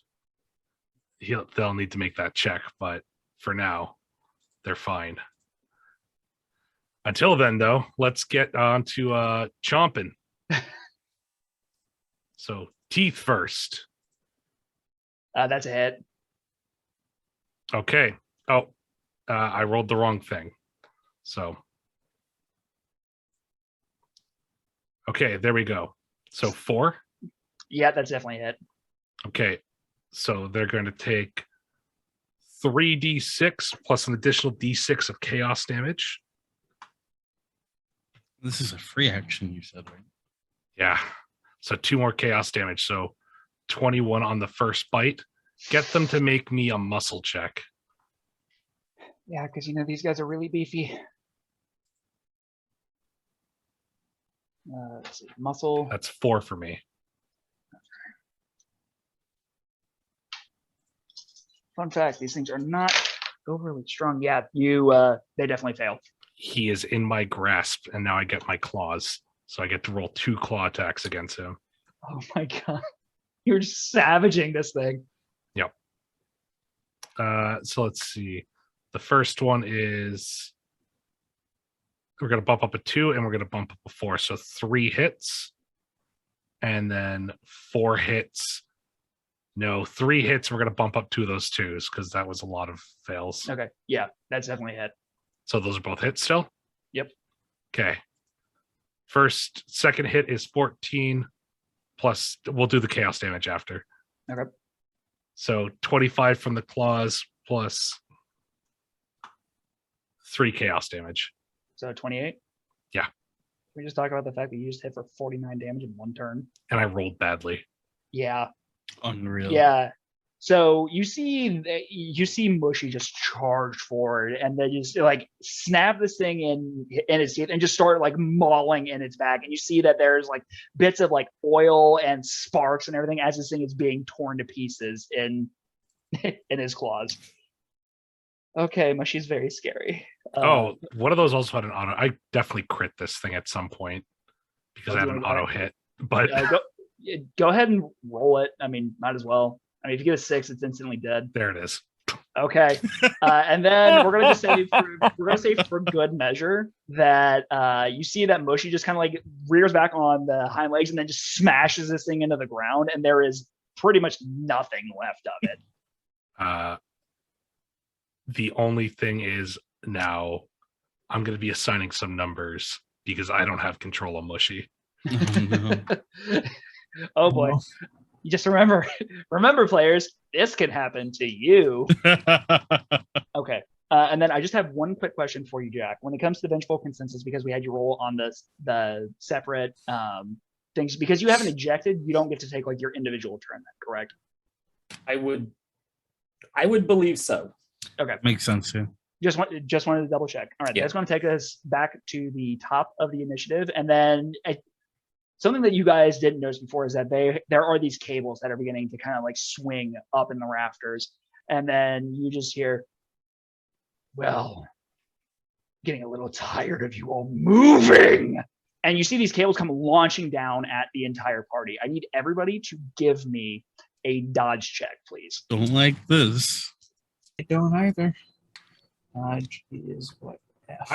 they'll need to make that check, but for now, they're fine. Until then, though, let's get on to chomping. So teeth first. That's a hit. Okay. Oh, I rolled the wrong thing. So okay, there we go. So 4. Yeah, that's definitely a hit. Okay, so they're going to take 3d6 plus an additional d6 of chaos damage. This is a free action, you said, right? Yeah, so 2 more chaos damage. So 21 on the first bite. Get them to make me a muscle check. Yeah, because these guys are really beefy. Let's see, muscle. That's 4 for me. Fun fact: these things are not overly strong. Yeah, they definitely fail. He is in my grasp, and now I get my claws. So I get to roll 2 claw attacks against him. Oh my god, you're just savaging this thing. Yep. So let's see. The first one is we're going to bump up a 2 and we're going to bump up a 4. So 3 hits and then 4 hits. No, 3 hits. We're going to bump up 2 of those 2s because that was a lot of fails. Okay, yeah, that's definitely a hit. So those are both hits still? Yep. Okay. Second hit is 14 plus we'll do the chaos damage after. Okay. So 25 from the claws plus 3 chaos damage. So 28? Yeah. Can we just talk about the fact that you just hit for 49 damage in 1 turn? And I rolled badly. Yeah. Unreal. Yeah. So you see Mushy just charge forward and then just like snap this thing in its teeth and just start like mauling in its back. And you see that there's like bits of like oil and sparks and everything as this thing is being torn to pieces in his claws. Okay, Mushy's very scary. One of those also had an auto. I definitely crit this thing at some point because I had an auto hit. But go ahead and roll it. I mean, might as well. I mean, if you get a 6, it's instantly dead. there it is. Okay, and then we're gonna just say for good measure that you see that Mushy just kind of like rears back on the hind legs and then just smashes this thing into the ground, and there is pretty much nothing left of it. The only thing is now I'm going to be assigning some numbers because I don't have control of Mushy. Oh, no. Oh boy. You just remember, players, this can happen to you. Okay. And then I just have one quick question for you, Jack. When it comes to Vengeful Consensus, because we had you roll on the separate things, because you haven't ejected, you don't get to take like your individual turn then, correct? I would believe so. Okay. Makes sense, yeah. Just wanted to double check. All right, Yeah. that's going to take us back to the top of the initiative, and then something that you guys didn't notice before is that there are these cables that are beginning to kind of like swing up in the rafters, and then you just hear, well, getting a little tired of you all moving. And you see these cables come launching down at the entire party. I need everybody to give me a dodge check, please. Don't like this. I don't either. Dodge is what? F.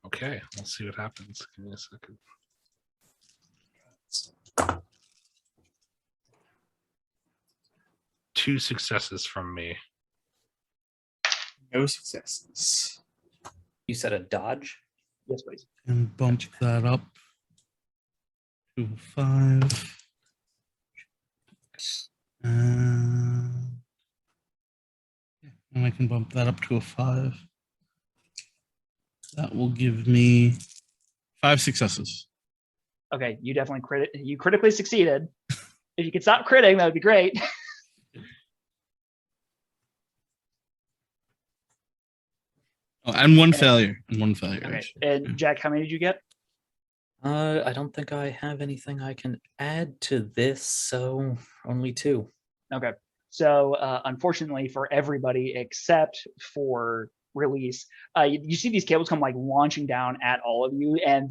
Okay, we'll see what happens. Give me a second. 2 successes from me. No successes. You said a dodge? Yes, please. And bump that up to 5. And I can bump that up to a 5. That will give me 5 successes. Okay, you definitely you critically succeeded. If you could stop critting, that would be great. Oh, and one failure. And one failure. Okay. Actually. And Jack, how many did you get? I don't think I have anything I can add to this, so only 2. Okay. So unfortunately for everybody except for Release, you see these cables come like launching down at all of you, and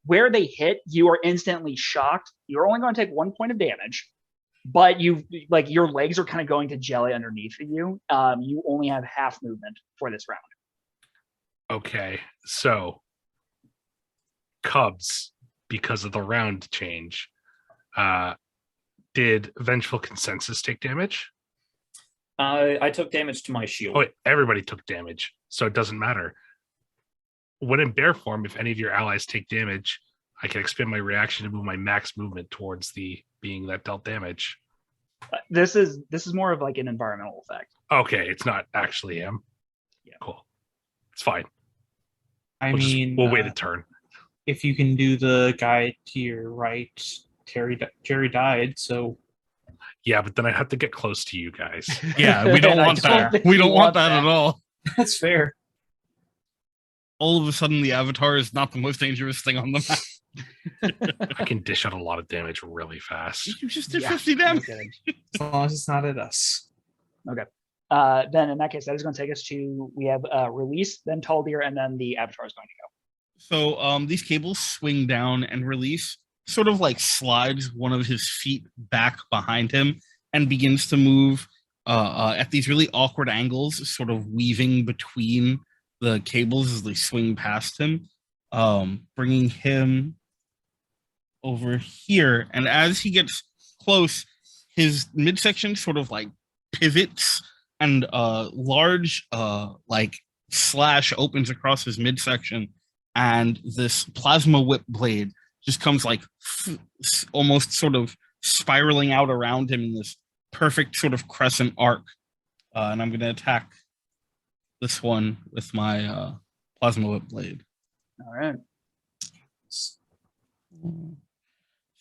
where they hit, you are instantly shocked. You're only going to take 1 point of damage, but your legs are kind of going to jelly underneath of you. You only have half movement for this round. Okay, so Cubs, because of the round change, did Vengeful Consensus take damage? I took damage to my shield. Oh, wait, everybody took damage, so it doesn't matter. When in bear form, if any of your allies take damage, I can expend my reaction to move my max movement towards the being that dealt damage. This is more of like an environmental effect. Okay, it's not actually him. Yeah, cool. It's fine. We'll wait a turn. If you can do the guy to your right, Jerry died, so Yeah, but then I have to get close to you guys. Yeah, we don't want that. We don't want that at all. that's fair. All of a sudden, the Avatar is not the most dangerous thing on the map. I can dish out a lot of damage really fast. You just did 50 damage. As long as it's not at us. Okay. Then in that case, that is going to take us to, we have Release, then Taldir, and then the Avatar is going to go. So these cables swing down, and Release sort of like slides one of his feet back behind him and begins to move at these really awkward angles, sort of weaving between the cables as they swing past him, bringing him over here. And as he gets close, his midsection sort of like pivots, and a large like slash opens across his midsection, and this plasma whip blade just comes like almost sort of spiraling out around him in this perfect sort of crescent arc. And I'm going to attack this one with my plasma whip blade. All right.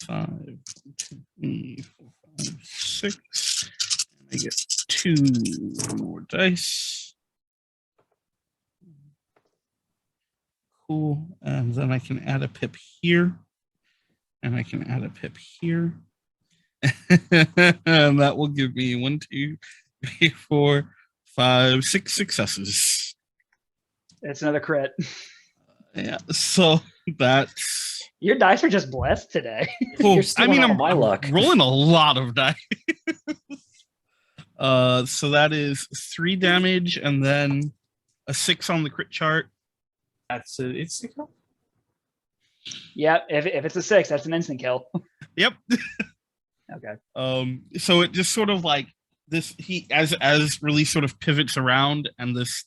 5, 2, 3, 4, 5, 6. And I get 2 more dice. Cool. And then I can add a pip here. And I can add a pip here. And that will give me 1, 2, 3, 4, 5, 6 successes. It's another crit. Yeah, so that's. Your dice are just blessed today. Cool. You're stealing all my luck. rolling a lot of dice. So that is 3 damage and then a 6 on the crit chart. That's a, it's Yeah, if it's a 6, that's an instant kill. Yep. Okay. So it just sort of like this. He as really sort of pivots around, and this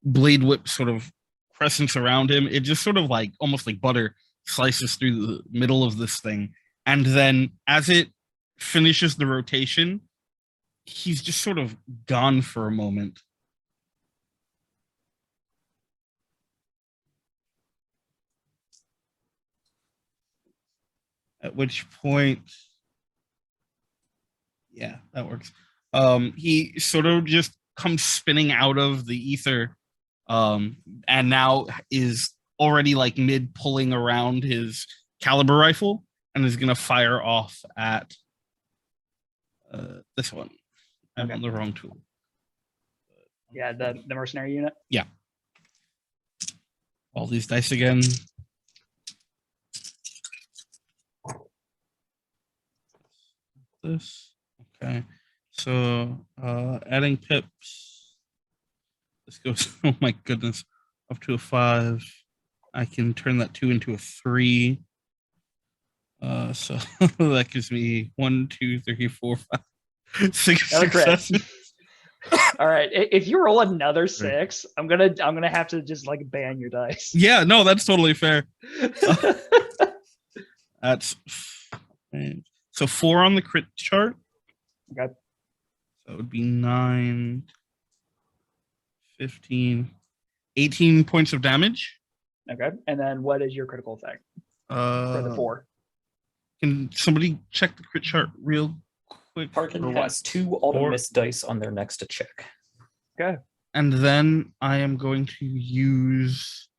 blade whip sort of crescents around him. It just sort of like almost like butter slices through the middle of this thing, and then as it finishes the rotation, he's just sort of gone for a moment. At which point, yeah, that works. He sort of just comes spinning out of the ether, and now is already like mid pulling around his caliber rifle and is gonna fire off at this one. I'm on the wrong tool. Yeah, the mercenary unit. Yeah. All these dice again. This. Okay. So adding pips. This goes, oh my goodness, up to a 5. I can turn that 2 into a 3. So that gives me 1, 2, 3, 4, 5, 6 Another crit. successes. All right. If you roll another 6, I'm gonna have to just like ban your dice. Yeah, no, that's totally fair. That's so 4 on the crit chart. Okay. So it would be 9, 15, 18 points of damage. Okay. And then what is your critical effect for the 4? Can somebody check the crit chart real quick? Tarkin has 2 auto miss dice on their next check. Okay. And then I am going to use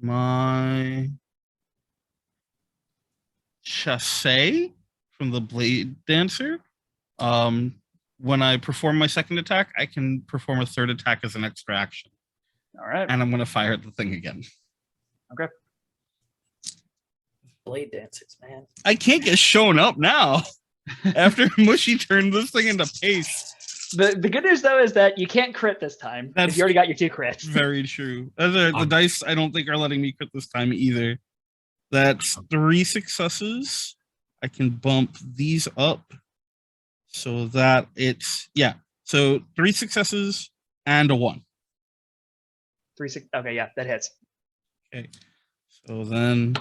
my chasse from the Blade Dancer. When I perform my second attack, I can perform a third attack as an extra action. All right. And I'm going to fire at the thing again. Okay. Blade dancers, man. I can't get shown up now. After Mushy turned this thing into paste. The good news though is that you can't crit this time. That's You already got your 2 crits. Very true. The dice I don't think are letting me crit this time either. That's 3 successes. I can bump these up so that it's So 3 successes and a 1. 3, 6. Okay, yeah, that hits. Okay. So then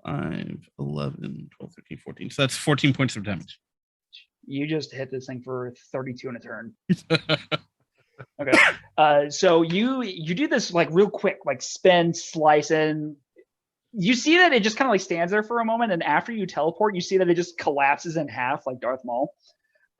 5, 11, 12, 13, 14. So that's 14 points of damage. You just hit this thing for 32 in a turn. Okay. So you do this like real quick, like spin, slice in. You see that it just kind of like stands there for a moment, and after you teleport, you see that it just collapses in half like Darth Maul.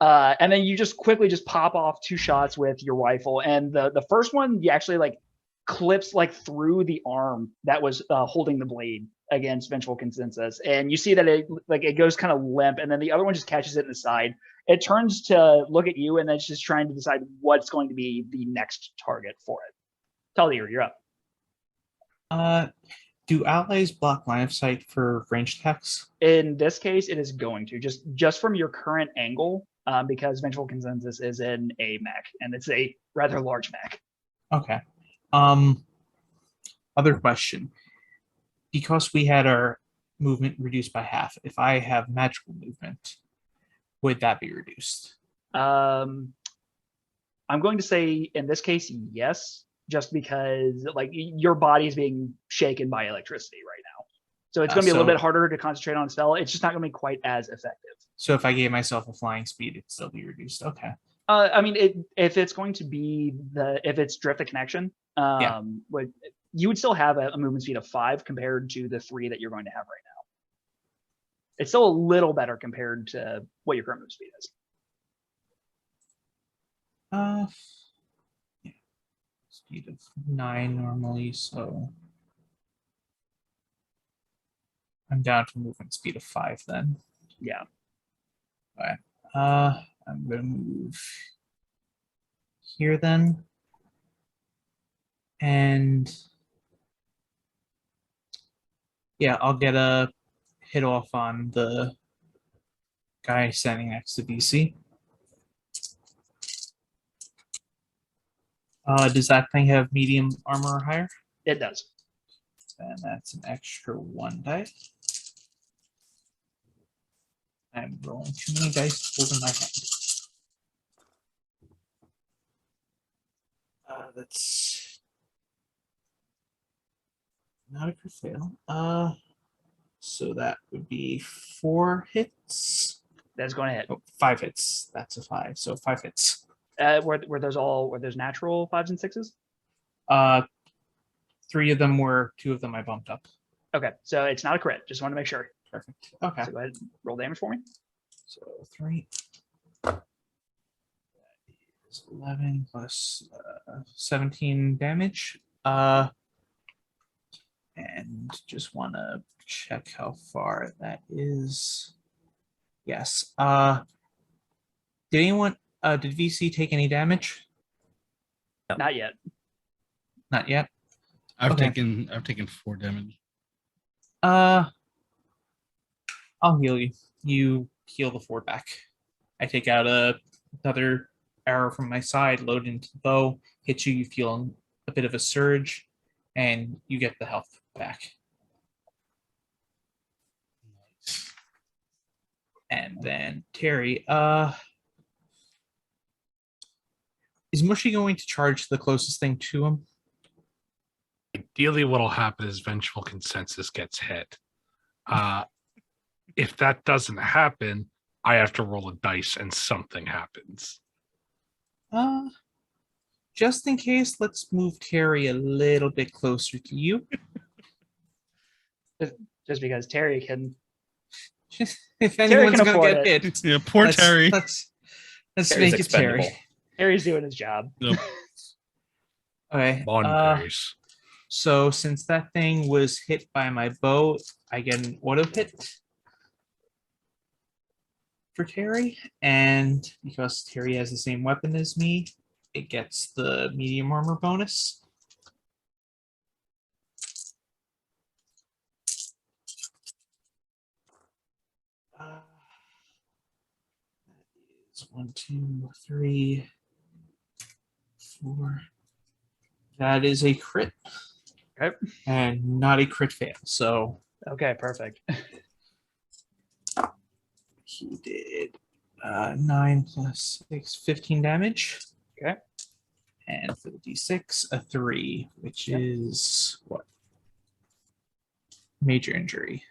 And then you just quickly just pop off 2 shots with your rifle, and the first one you actually like clips like through the arm that was holding the blade against Vengeful Consensus, and you see that it goes kind of limp, and then the other one just catches it in the side. It turns to look at you, and then it's just trying to decide what's going to be the next target for it. Taldir, you're up. Do allies block line of sight for ranged attacks? In this case, it is going to just from your current angle, because Vengeful Consensus is in a mech, and it's a rather large mech. Okay. Other question. Because we had our movement reduced by half, if I have magical movement, would that be reduced? I'm going to say in this case, yes, just because like your body is being shaken by electricity right now. So it's going to be a little bit harder to concentrate on a spell. It's just not going to be quite as effective. So if I gave myself a flying speed, it'd still be reduced. Okay. I mean, if it's going to be if it's drift of connection, you would still have a movement speed of 5 compared to the 3 that you're going to have right now. It's still a little better compared to what your current movement speed is. Yeah. Speed of 9 normally, so I'm down to movement speed of 5 then. Yeah. All right. I'm gonna move here then. And yeah, I'll get a hit off on the guy standing next to VC. Does that thing have medium armor or higher? It does. And that's an extra 1 die. I'm rolling too many dice to hold in my hand. That's not a crit fail. So that would be 4 hits. That's going to hit. Oh, 5 hits. That's a 5. So 5 hits. Were those natural 5s and 6s? 3 of them were. 2 of them I bumped up. Okay, so it's not a crit. Just want to make sure. Perfect. Okay. So go ahead and roll damage for me. So 3. That is 11 plus 17 damage. And just want to check how far that is. Yes. Did VC take any damage? Not yet. Not yet. I've Okay. taken 4 damage. I'll heal you. You heal the 4 back. I take out another arrow from my side, load into the bow, hit you, you feel a bit of a surge, and you get the health back. And then Terry, is Mushy going to charge the closest thing to him? Ideally, what'll happen is Vengeful Consensus gets hit. If that doesn't happen, I have to roll a dice and something happens. Just in case, let's move Terry a little bit closer to you. Just because Terry can. If anyone's can going to afford get it. hit, Yeah, poor Terry. Let's Terry's make it expendable. Terry. Terry's doing his job. Yep. Okay. Mondays. So since that thing was hit by my bow, I get an auto hit for Terry. And because Terry has the same weapon as me, it gets the medium armor bonus. That is 1, 2, 3, 4. That is a crit. Okay. And not a crit fail. So Okay, perfect. he did 9 plus 6, 15 damage. Okay. And for the d6, a 3, which is what? Major injury.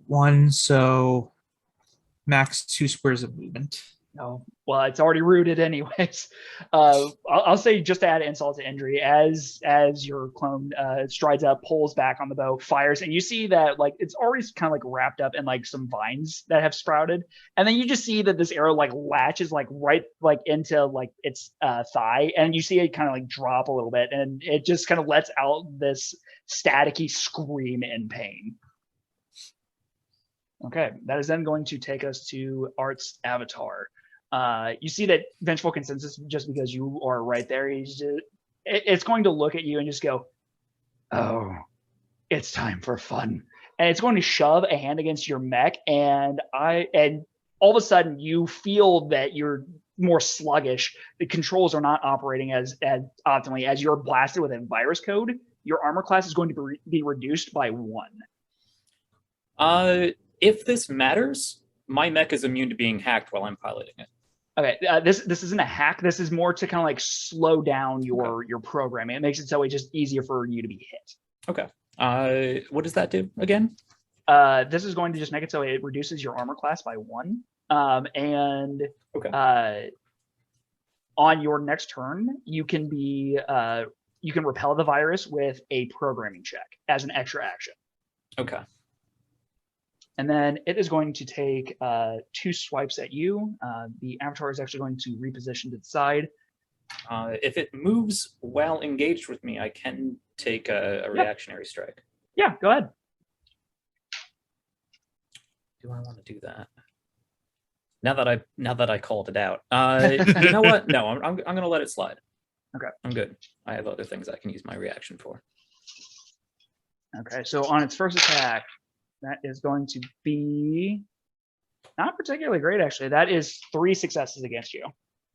1, so max 2 squares of movement. No, well, it's already rooted anyways. I'll say, just to add insult to injury, as your clone strides up, pulls back on the bow, fires, and you see that like it's already kind of like wrapped up in like some vines that have sprouted, and then you just see that this arrow like latches like right like into like its thigh, and you see it kind of like drop a little bit, and it just kind of lets out this staticky scream in pain. Okay, that is then going to take us to Art's avatar. You see that Vengeful Consensus, just because you are right there, it's going to look at you and just go, "Oh, it's time for fun," and it's going to shove a hand against your mech, and all of a sudden you feel that you're more sluggish. The controls are not operating as optimally. As you're blasted with a virus code, your armor class is going to be reduced by 1. If this matters, my mech is immune to being hacked while I'm piloting it. Okay, this isn't a hack. This is more to kind of like slow down your programming. It makes it so it's just easier for you to be hit. Okay. What does that do again? This is going to just make it so it reduces your armor class by 1. And Okay. On your next turn, you can repel the virus with a programming check as an extra action. Okay. And then it is going to take 2 swipes at you. The avatar is actually going to reposition to the side. If it moves while engaged with me, I can take a reactionary strike. Yeah, go ahead. Do I want to do that? Now that I called it out, you know what? No, I'm gonna let it slide. Okay. I'm good. I have other things I can use my reaction for. Okay, so on its first attack, that is going to be not particularly great, actually. That is 3 successes against you.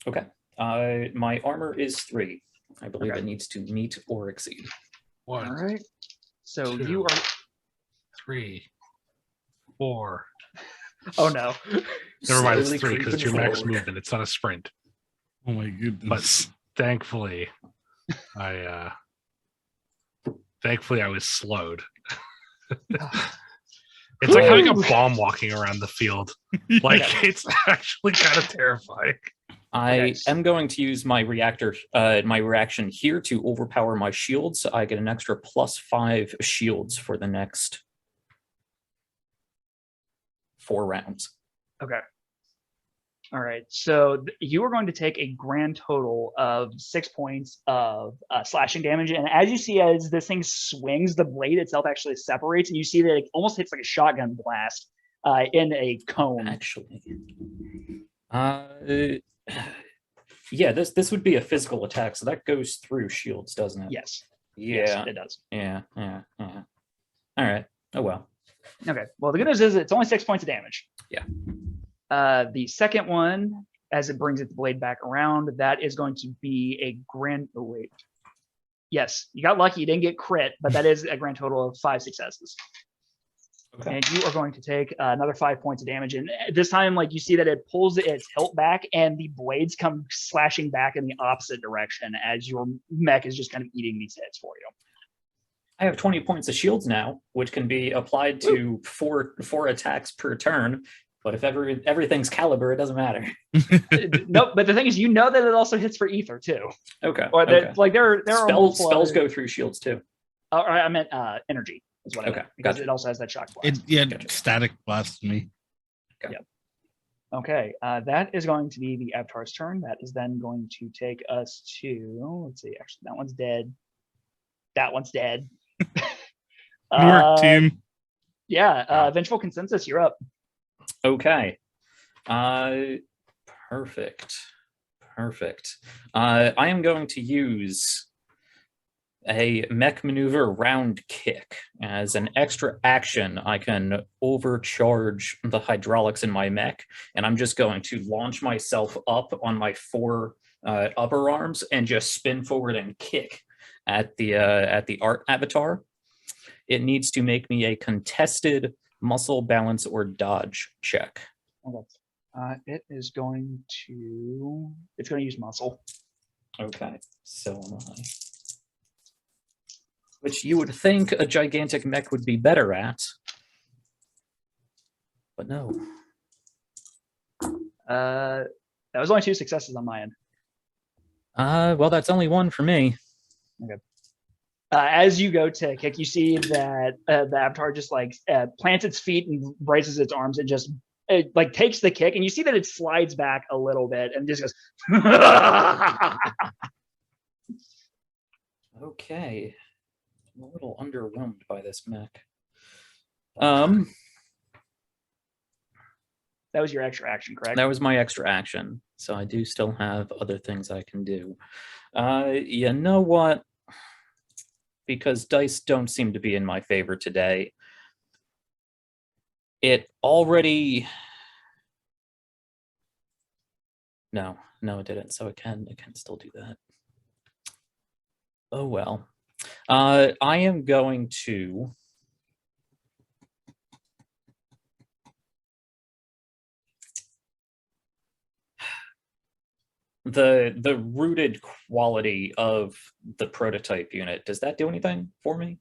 Okay. My armor is 3. I believe Okay. it needs to meet or exceed. 1, All right. So 2, you are. 3, 4. Oh no. Never mind, it's Slowly 3 because it's your creeping max forward. movement. It's not a sprint. Oh my goodness. Thankfully, I was slowed. It's like having a bomb walking around the field. Like it's actually kind of terrifying. I am going to use my reaction here to overpower my shield, so I get an extra +5 shields for the next 4 rounds. Okay. All right. So you are going to take a grand total of 6 points of slashing damage. And as you see, as this thing swings, the blade itself actually separates, and you see that it almost hits like a shotgun blast in a cone. Actually, yeah, this would be a physical attack, so that goes through shields, doesn't it? Yes. Yeah, Yes, it does. yeah. All right. Oh well. Okay. Well, the good news is it's only 6 points of damage. Yeah. The second one, as it brings its blade back around, that is going to be a grand. Oh wait. Yes, you got lucky. You didn't get crit, but that is a grand total of 5 successes. Okay. And you are going to take another 5 points of damage. And this time, like, you see that it pulls its hilt back, and the blades come slashing back in the opposite direction as your mech is just kind of eating these hits for you. I have 20 points of shields now, which can be applied to four attacks per turn. But if everything's caliber, it doesn't matter. Nope. But the thing is, you know that it also hits for ether too. Okay. Or that, like there are spells go through shields too. I meant energy is what I meant, because gotcha. it also has that shock blast. Gotcha. Static blast me. Okay. Yep. Okay, that is going to be the Avatar's turn. That is then going to take us to, let's see, actually that one's dead. That one's dead. Good work, team. Yeah, Vengeful Consensus, you're up. Okay. Perfect. I am going to use a mech maneuver round kick. As an extra action, I can overcharge the hydraulics in my mech, and I'm just going to launch myself up on my 4 upper arms and just spin forward and kick at the art avatar. It needs to make me a contested muscle, balance, or dodge check. Okay. It is going to use muscle. Okay, so am I. Which you would think a gigantic mech would be better at, but no. That was only 2 successes on my end. Well, that's only 1 for me. Okay. As you go to kick, you see that the avatar just like plants its feet and raises its arms and just like takes the kick, and you see that it slides back a little bit and just goes. Okay, I'm a little underwhelmed by this mech. That was your extra action, correct? That was my extra action, so I do still have other things I can do. You know what? Because dice don't seem to be in my favor today. It already... No, it didn't. So it can still do that. Oh well. I am going to... The rooted quality of the prototype unit, does that do anything for me?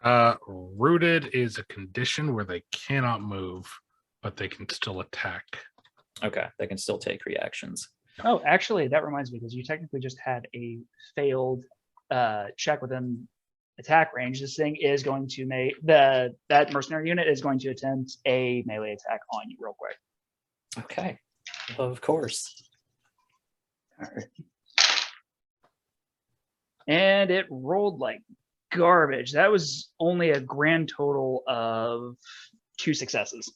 Rooted is a condition where they cannot move, but they can still attack. Okay, they can still take reactions. Oh, actually, that reminds me, because you technically just had a failed check within attack range. This thing is going to make that mercenary unit is going to attempt a melee attack on you real quick. Okay. Of course. All right. And it rolled like garbage. That was only a grand total of 2 successes.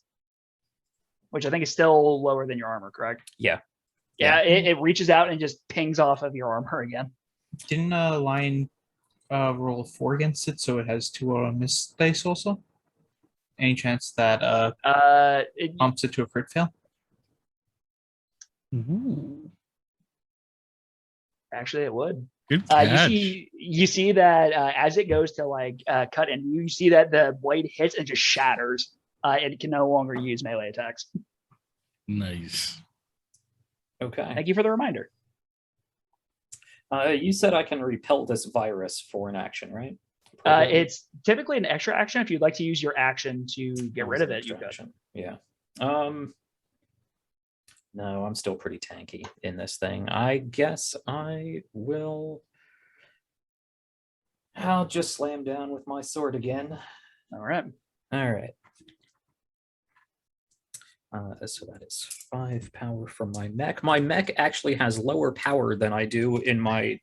which I think is still lower than your armor, correct? Yeah. Yeah, it reaches out and just pings off of your armor again. Didn't Lion roll a 4 against it, so it has 2 auto miss dice also? Any chance that bumps it to a crit fail? Ooh, Actually, it would. good catch. You see that as it goes to like cut, and you see that the blade hits and just shatters. It can no longer use melee attacks. Nice. Okay. Thank you for the reminder. You said I can repel this virus for an action, right? It's typically an extra action. If you'd like to use your action to get rid of it, you could. Yeah. No, I'm still pretty tanky in this thing. I guess I'll just slam down with my sword again. All right. So that is 5 power from my mech. My mech actually has lower power than I do in my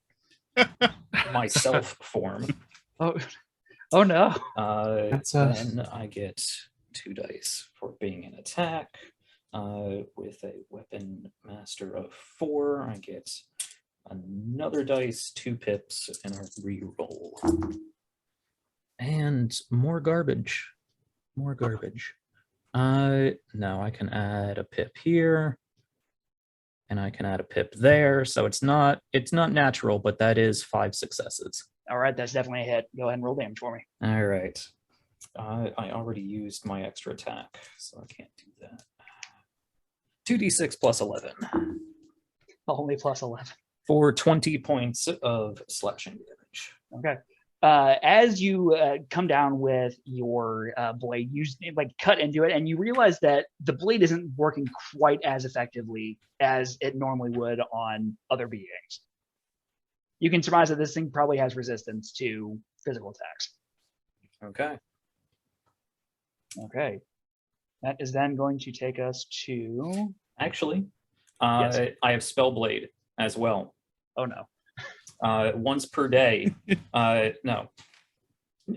self form. Oh no. Then I get 2 dice for being an attack. With a weapon master of 4, I get another dice, 2 pips, and a reroll. And more garbage. No, I can add a pip here, and I can add a pip there. So it's not natural, but that is 5 successes. All right, that's definitely a hit. Go ahead and roll damage for me. All right. I already used my extra attack, so I can't do that. 2d6 plus 11. Only plus 11. For 20 points of slashing damage. Okay. As you come down with your blade, you like cut into it, and you realize that the blade isn't working quite as effectively as it normally would on other beings. You can surmise that this thing probably has resistance to physical attacks. Okay. That is then going to take us to... Actually, yes. I have Spellblade as well. Oh, no. Once per day. No.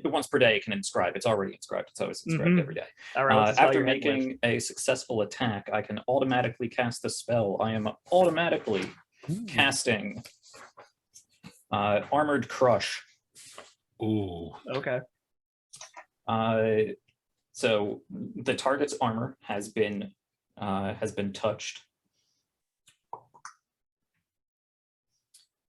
Once per day it can inscribe. It's already inscribed. It's always inscribed every day. All right, after making a successful attack, I can automatically cast a spell. I am automatically casting Armored Crush. Ooh. Okay. So the target's armor has been touched.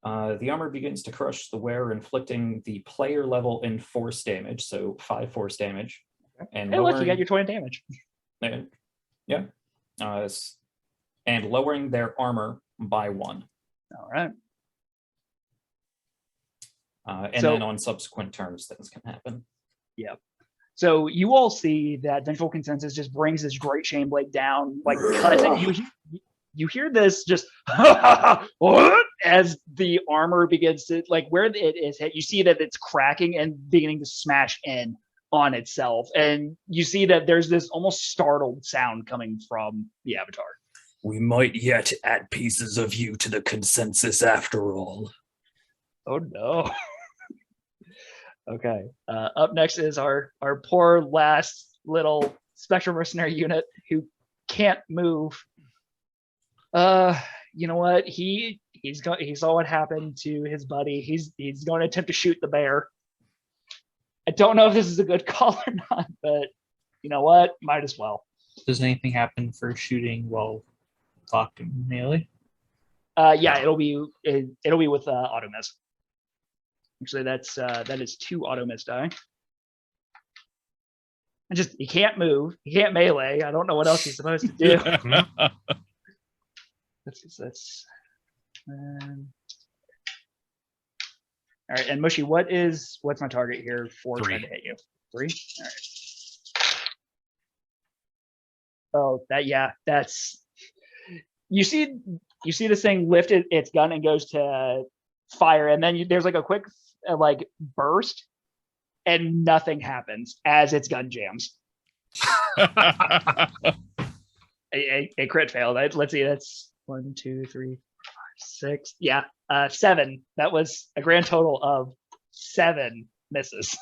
The armor begins to crush the wearer, inflicting the player level in force damage, so 5 force damage. Okay. And hey, look, you got your 20 damage. Yeah. And lowering their armor by 1. All right. Then on subsequent turns, things can happen. Yeah. So you all see that Vengeable Consensus just brings this great chain blade down, like cuts it. You hear this just as the armor begins to, like where it is hit, you see that it's cracking and beginning to smash in on itself. And you see that there's this almost startled sound coming from the avatar. We might yet add pieces of you to the consensus after all. Oh no. Okay. Up next is our poor last little Spectrum Mercenary unit who can't move. You know what? He saw what happened to his buddy. He's going to attempt to shoot the bear. I don't know if this is a good call or not, but you know what? Might as well. Does anything happen for shooting while locked in melee? Yeah, it'll be with auto miss. Actually, that is 2 auto miss die. And just he can't move. He can't melee. I don't know what else he's supposed to do. That's all right. And Mushy, what's my target here for 3. trying to hit you? 3. All right. Oh, that's you see this thing lift its gun and goes to fire, and then there's like a quick like burst, and nothing happens as its gun jams. a crit fail. Let's see, that's 1, 2, 3, 4, 5, 6. Yeah, 7. That was a grand total of 7 misses.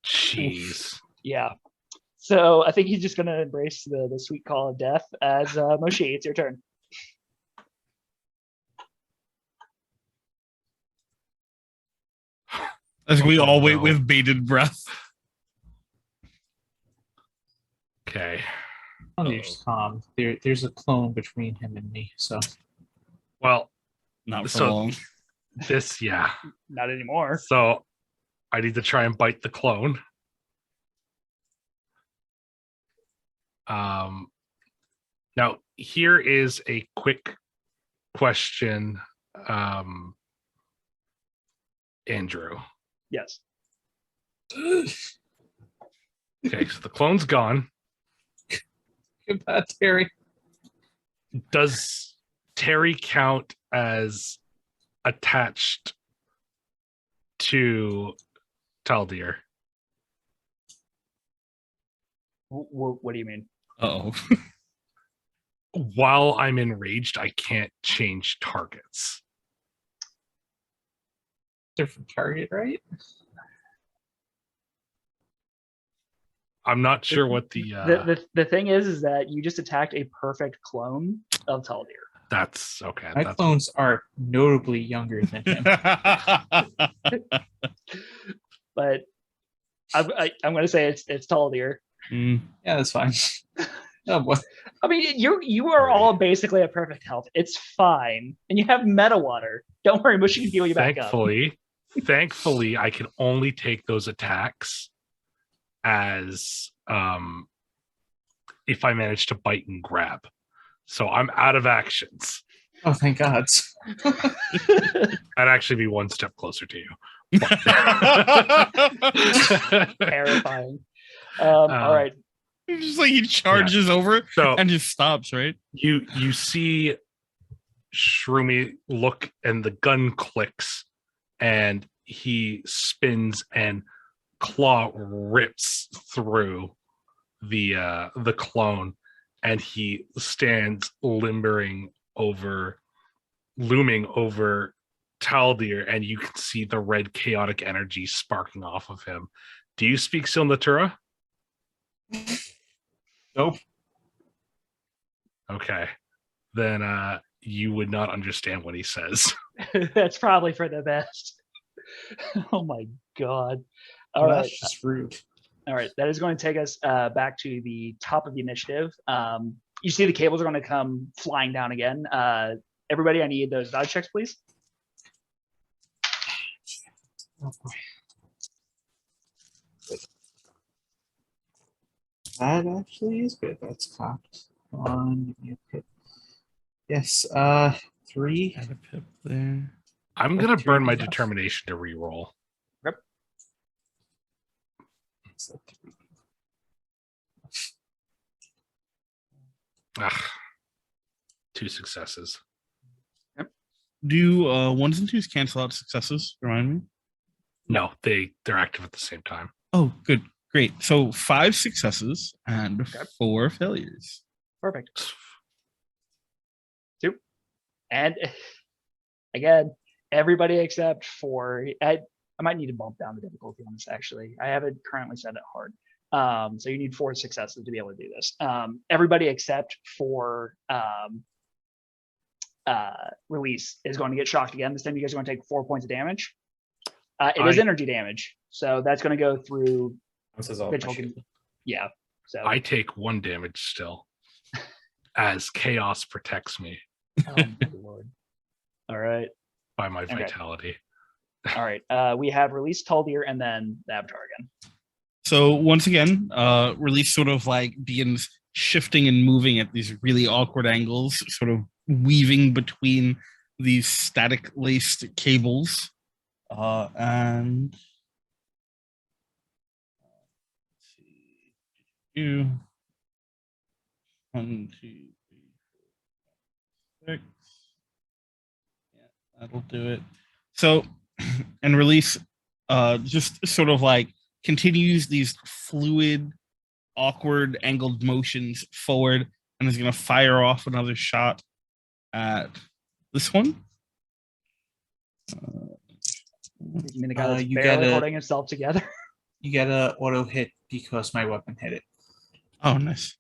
Jeez. Yeah. So I think he's just going to embrace the sweet call of death as Moshi, it's your turn. As we all wait no. with bated breath. Okay. Taldir's calm. There's a clone between him and me, so Well, Not for So- long. this, yeah. Not anymore. So I need to try and bite the clone. Now here is a quick question, Andrew. Yes. Okay, so the clone's gone. goodbye, Terry. Does Terry count as attached to Taldir? What do you mean? Uh-oh. While I'm enraged, I can't change targets. Different target, right? I'm not sure what The thing is that you just attacked a perfect clone of Taldir. that's okay. My That's clones are notably younger than him. But I'm going to say it's Taldir. Mm. Yeah, that's fine. Oh boy. I mean, you are all basically at perfect health. It's fine, and you have meta water. Don't worry, Mushy can heal you back up. Thankfully, I can only take those attacks as if I manage to bite and grab. So I'm out of actions. Oh, thank God. I'd actually be one step closer to you. Terrifying. All right. It's just like he charges over So and just stops, right? you see Shroomy look, and the gun clicks, and he spins, and claw rips through the clone, and he stands looming over Taldir, and you can see the red chaotic energy sparking off of him. Do you speak Silnatura? Nope. Okay. Then you would not understand what he says. That's probably for the best. Oh my God. All Well, right. that's just rude. All right. That is going to take us back to the top of the initiative. You see the cables are going to come flying down again. Everybody, I need those dodge checks, please. Oh boy. That actually is good. That's cocked. Come on, give me a pip. Yes, 3. Got a pip there. I'm gonna Two burn my enough. determination to reroll. It's a 3. Ugh. 2 successes. Do ones and twos cancel out successes? Remind me. No, they're active at the same time. Oh, good. Great. So 5 successes and 4 failures. Perfect. 2. And again, everybody except for I might need to bump down the difficulty on this. Actually, I have it currently set at hard. So you need 4 successes to be able to do this. Everybody except for Release is going to get shocked again. This time you guys are going to take 4 points of damage. It is energy damage, so that's going to go through. This is all. Yeah. So I take 1 damage still, as chaos protects me oh my Lord. All right. by my vitality. All right. We have Release, Taldir, and then the Avatar again. So once again, Release sort of like begins shifting and moving at these really awkward angles, sort of weaving between these static laced cables. And let's see. 1, 2, 3, 4, 5, 6. Yeah, that'll do it. So, and Release just sort of like continues these fluid, awkward, angled motions forward, and is going to fire off another shot at this one. You mean the guy that's You barely gotta- holding himself together? You get a auto hit because my weapon hit it. Oh, nice.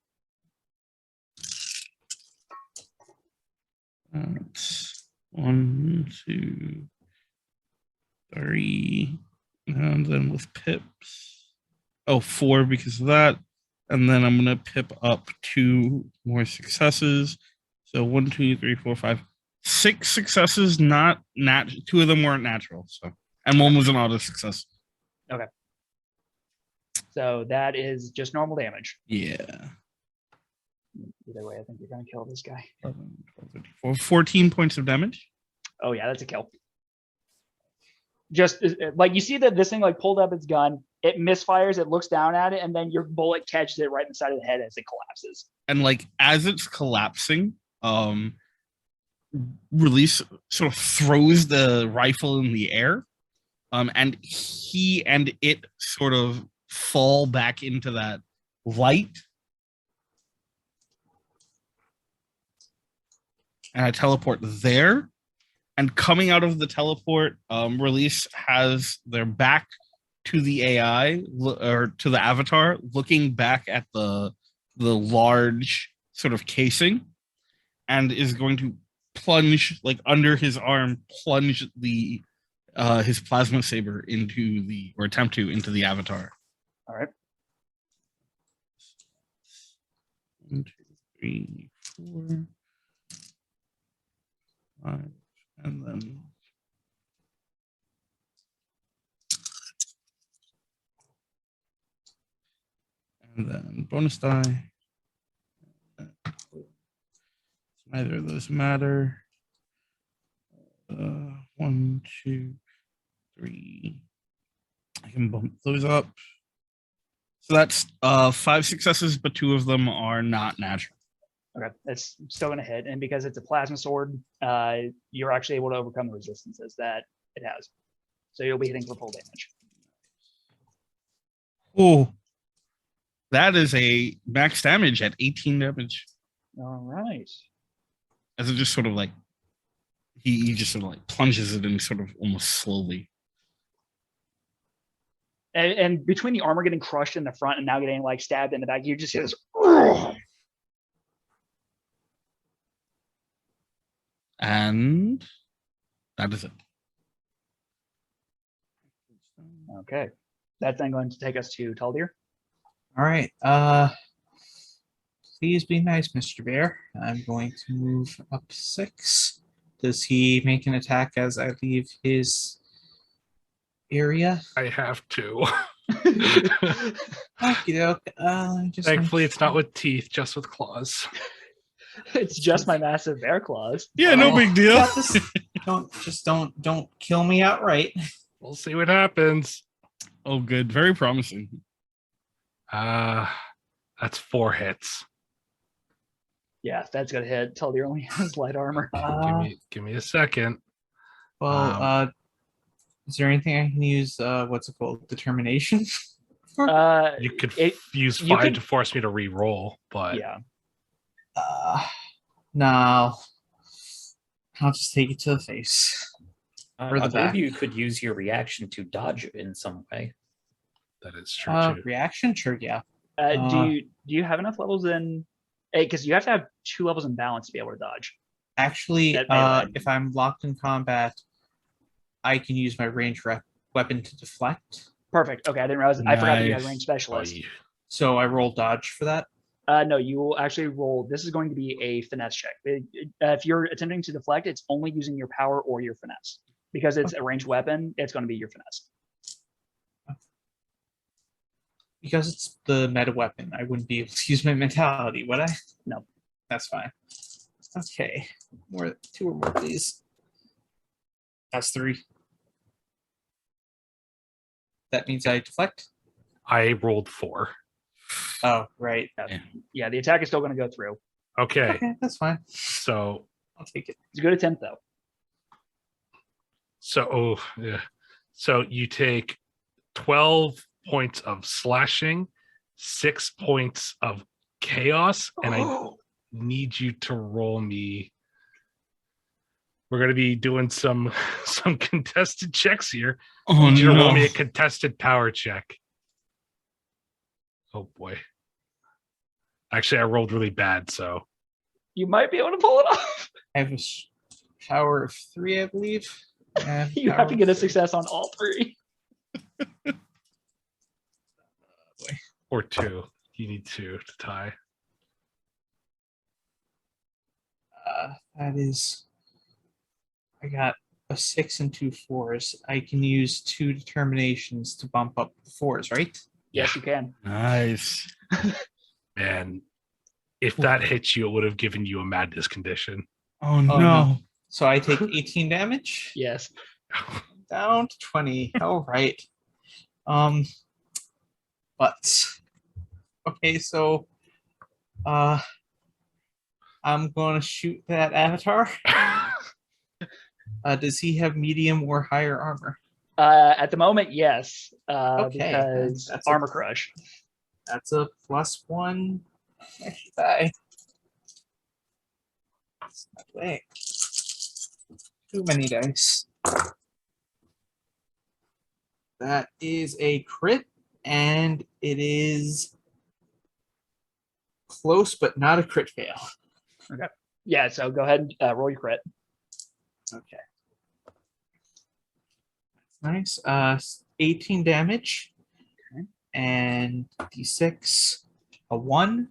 That's 1, 2, 3, and then with pips. Oh, 4 because of that. And then I'm gonna pip up 2 more successes. So 1, 2, 3, 4, 5, 6 successes. Not 2 of them weren't natural. So, and 1 was an auto success. So that is just normal damage. Yeah. Either way, I think you're gonna kill this guy. 11, 12, 13, 14 points of damage. Oh yeah, that's a kill. Just like you see that this thing like pulled up its gun, it misfires, it looks down at it, and then your bullet catches it right in the side of the head as it collapses. And like as it's collapsing, Release sort of throws the rifle in the air, and he and it sort of fall back into that light. And I teleport there. And coming out of the teleport, Release has their back to the AI or to the avatar, looking back at the large sort of casing, and is going to plunge, like under his arm, plunge the his plasma saber into the, or attempt to, into the avatar. All right. 1, 2, 3, 4, 5. And then bonus die. Neither of those matter. 1, 2, 3. I can bump those up. So that's 5 successes, but 2 of them are not natural. Okay, that's still gonna hit, and because it's a plasma sword, you're actually able to overcome the resistances that it has. So you'll be hitting for full damage. Oh, that is a max damage at 18 damage. All right. As it just sort of like, he just sort of like plunges it in sort of almost slowly. And between the armor getting crushed in the front and now getting like stabbed in the back, you just hear this. And that is it. Okay. That's then going to take us to Taldir. All right. Please be nice, Mr. Bear. I'm going to move up 6. Does he make an attack as I leave his area? I have to. Okie doke. Thankfully, it's not with teeth, just with claws. It's just my massive bear claws. Yeah, no big deal. Got this. Don't kill me outright. We'll see what happens. Oh, good. Very promising. That's 4 hits. Yeah, that's gonna hit. Taldir only has light armor. Give me a second. Well, is there anything I can use? What's it called? Determination? You could use 5 to force me to re-roll, but yeah. No. I'll just take it to the face. Or the I believe back. you could use your reaction to dodge it in some way. that is true too. Reaction? Sure, yeah. Do you have enough levels in? Because you have to have 2 levels in balance to be able to dodge. Actually, That melee. if I'm locked in combat, I can use my ranged weapon to deflect. Perfect. Okay, I didn't realize. I forgot that you had Nice. range specialist. So I roll dodge for that. No, you will actually roll. This is going to be a finesse check. If you're attempting to deflect, it's only using your power or your finesse. Because it's a ranged weapon, it's going to be your finesse. Because it's the meta weapon, I wouldn't be able to use my mentality, would I? No. That's fine. Okay. 2 or more, please. That's 3. That means I deflect? I rolled 4. Oh, right. Yeah, the attack is still going to go through. Okay, Okay, that's fine. so I'll take it. It's a good attempt, though. so you take 12 points of slashing, 6 points of chaos, and I need you to roll me. We're going to be doing some contested checks here. I Oh, need you to roll no. me a contested power check. Oh boy. Actually, I rolled really bad, so You might be able to pull it off. I have a power of 3, I believe. You have to get a success on all 3. or 2. You need 2 to tie. That is, I got a 6 and 2 4s. I can use 2 determinations to bump up the 4s, right? Yes, you can. Nice. Man, if that hits you, it would have given you a madness condition. Oh no. no. So I take 18 damage. Yes. Down to 20. All right. But okay, so I'm gonna shoot that avatar. Does he have medium or higher armor? At the moment, yes. Okay, Because that's armor crush. That's a +1. Actually, die. That's not way. Too many dice. That is a crit, and it is close, but not a crit fail. Yeah, so go ahead and roll your crit. Okay. That's nice. 18 damage. Okay. And d6, a 1.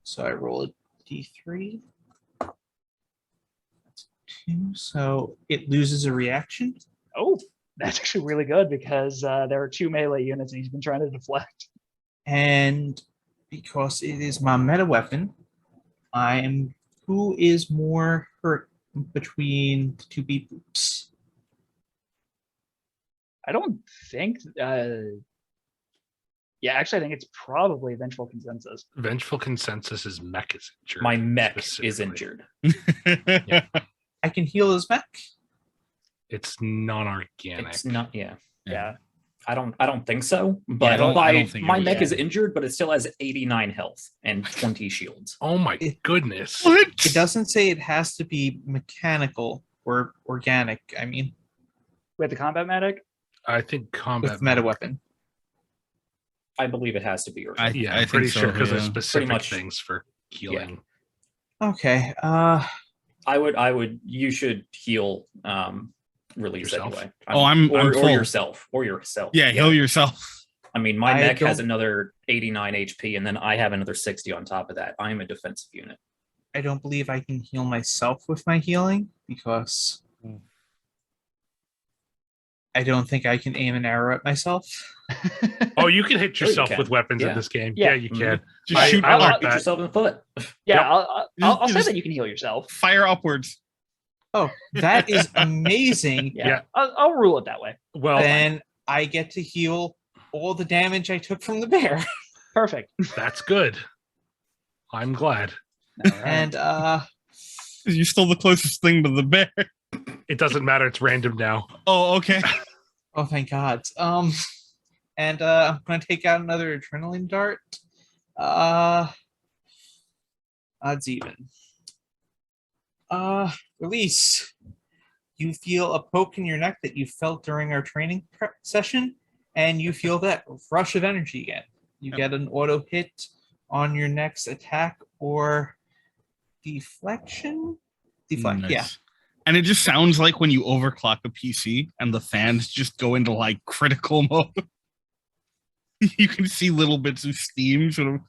So I roll a d3. That's 2. So it loses a reaction. Oh, that's actually really good because there are 2 melee units and he's been trying to deflect. And because it is my meta weapon, who is more hurt between the 2 beat boops? I don't think. Yeah, actually, I think it's probably Vengeful Consensus. Vengeful Consensus is mech is injured. My mech is specifically. injured. Yeah. I can heal his mech. It's non-organic. It's not. Yeah. Yeah. I don't think so. But I don't think my it mech is. is injured, but it still has 89 health and 20 shields. Oh my It- goodness. What? It doesn't say it has to be mechanical or organic. I mean, With the combat medic? I think combat with meta weapon. I believe it has to be organic. Yeah, I I'm pretty think so, sure because there's yeah. specific much. things for healing. Okay. I would. You should heal. Release Yourself? anyway. I'm or full. yourself. Yeah, heal yourself. I mean, my I mech has don't- another 89 HP, and then I have another 60 on top of that. I am a defensive unit. I don't believe I can heal myself with my healing because I don't think I can aim an arrow at myself. Oh, you can hit Sure you yourself can. with weapons Yeah. in this game. Yeah. Yeah, you can. Just I- shoot I like up. Shoot that. yourself in the foot. Yeah, Yep. I'll You say just- that you can heal yourself. Fire upwards. Oh, that is amazing. Yeah, Yeah. I'll rule it that way. Well, Then I get to heal all the damage I took from the bear. Perfect. that's good. I'm glad. All right. And You're still the closest thing to the bear. It doesn't matter. It's random now. Oh, okay. oh, thank God. And I'm gonna take out another adrenaline dart. Odds even. Release. You feel a poke in your neck that you felt during our training session, and you feel that rush of energy again. You Yep. get an auto hit on your next attack or deflection. Deflect, Nice. yeah. And it just sounds like when you overclock a PC and the fans just go into like critical mode. You can see little bits of steam sort of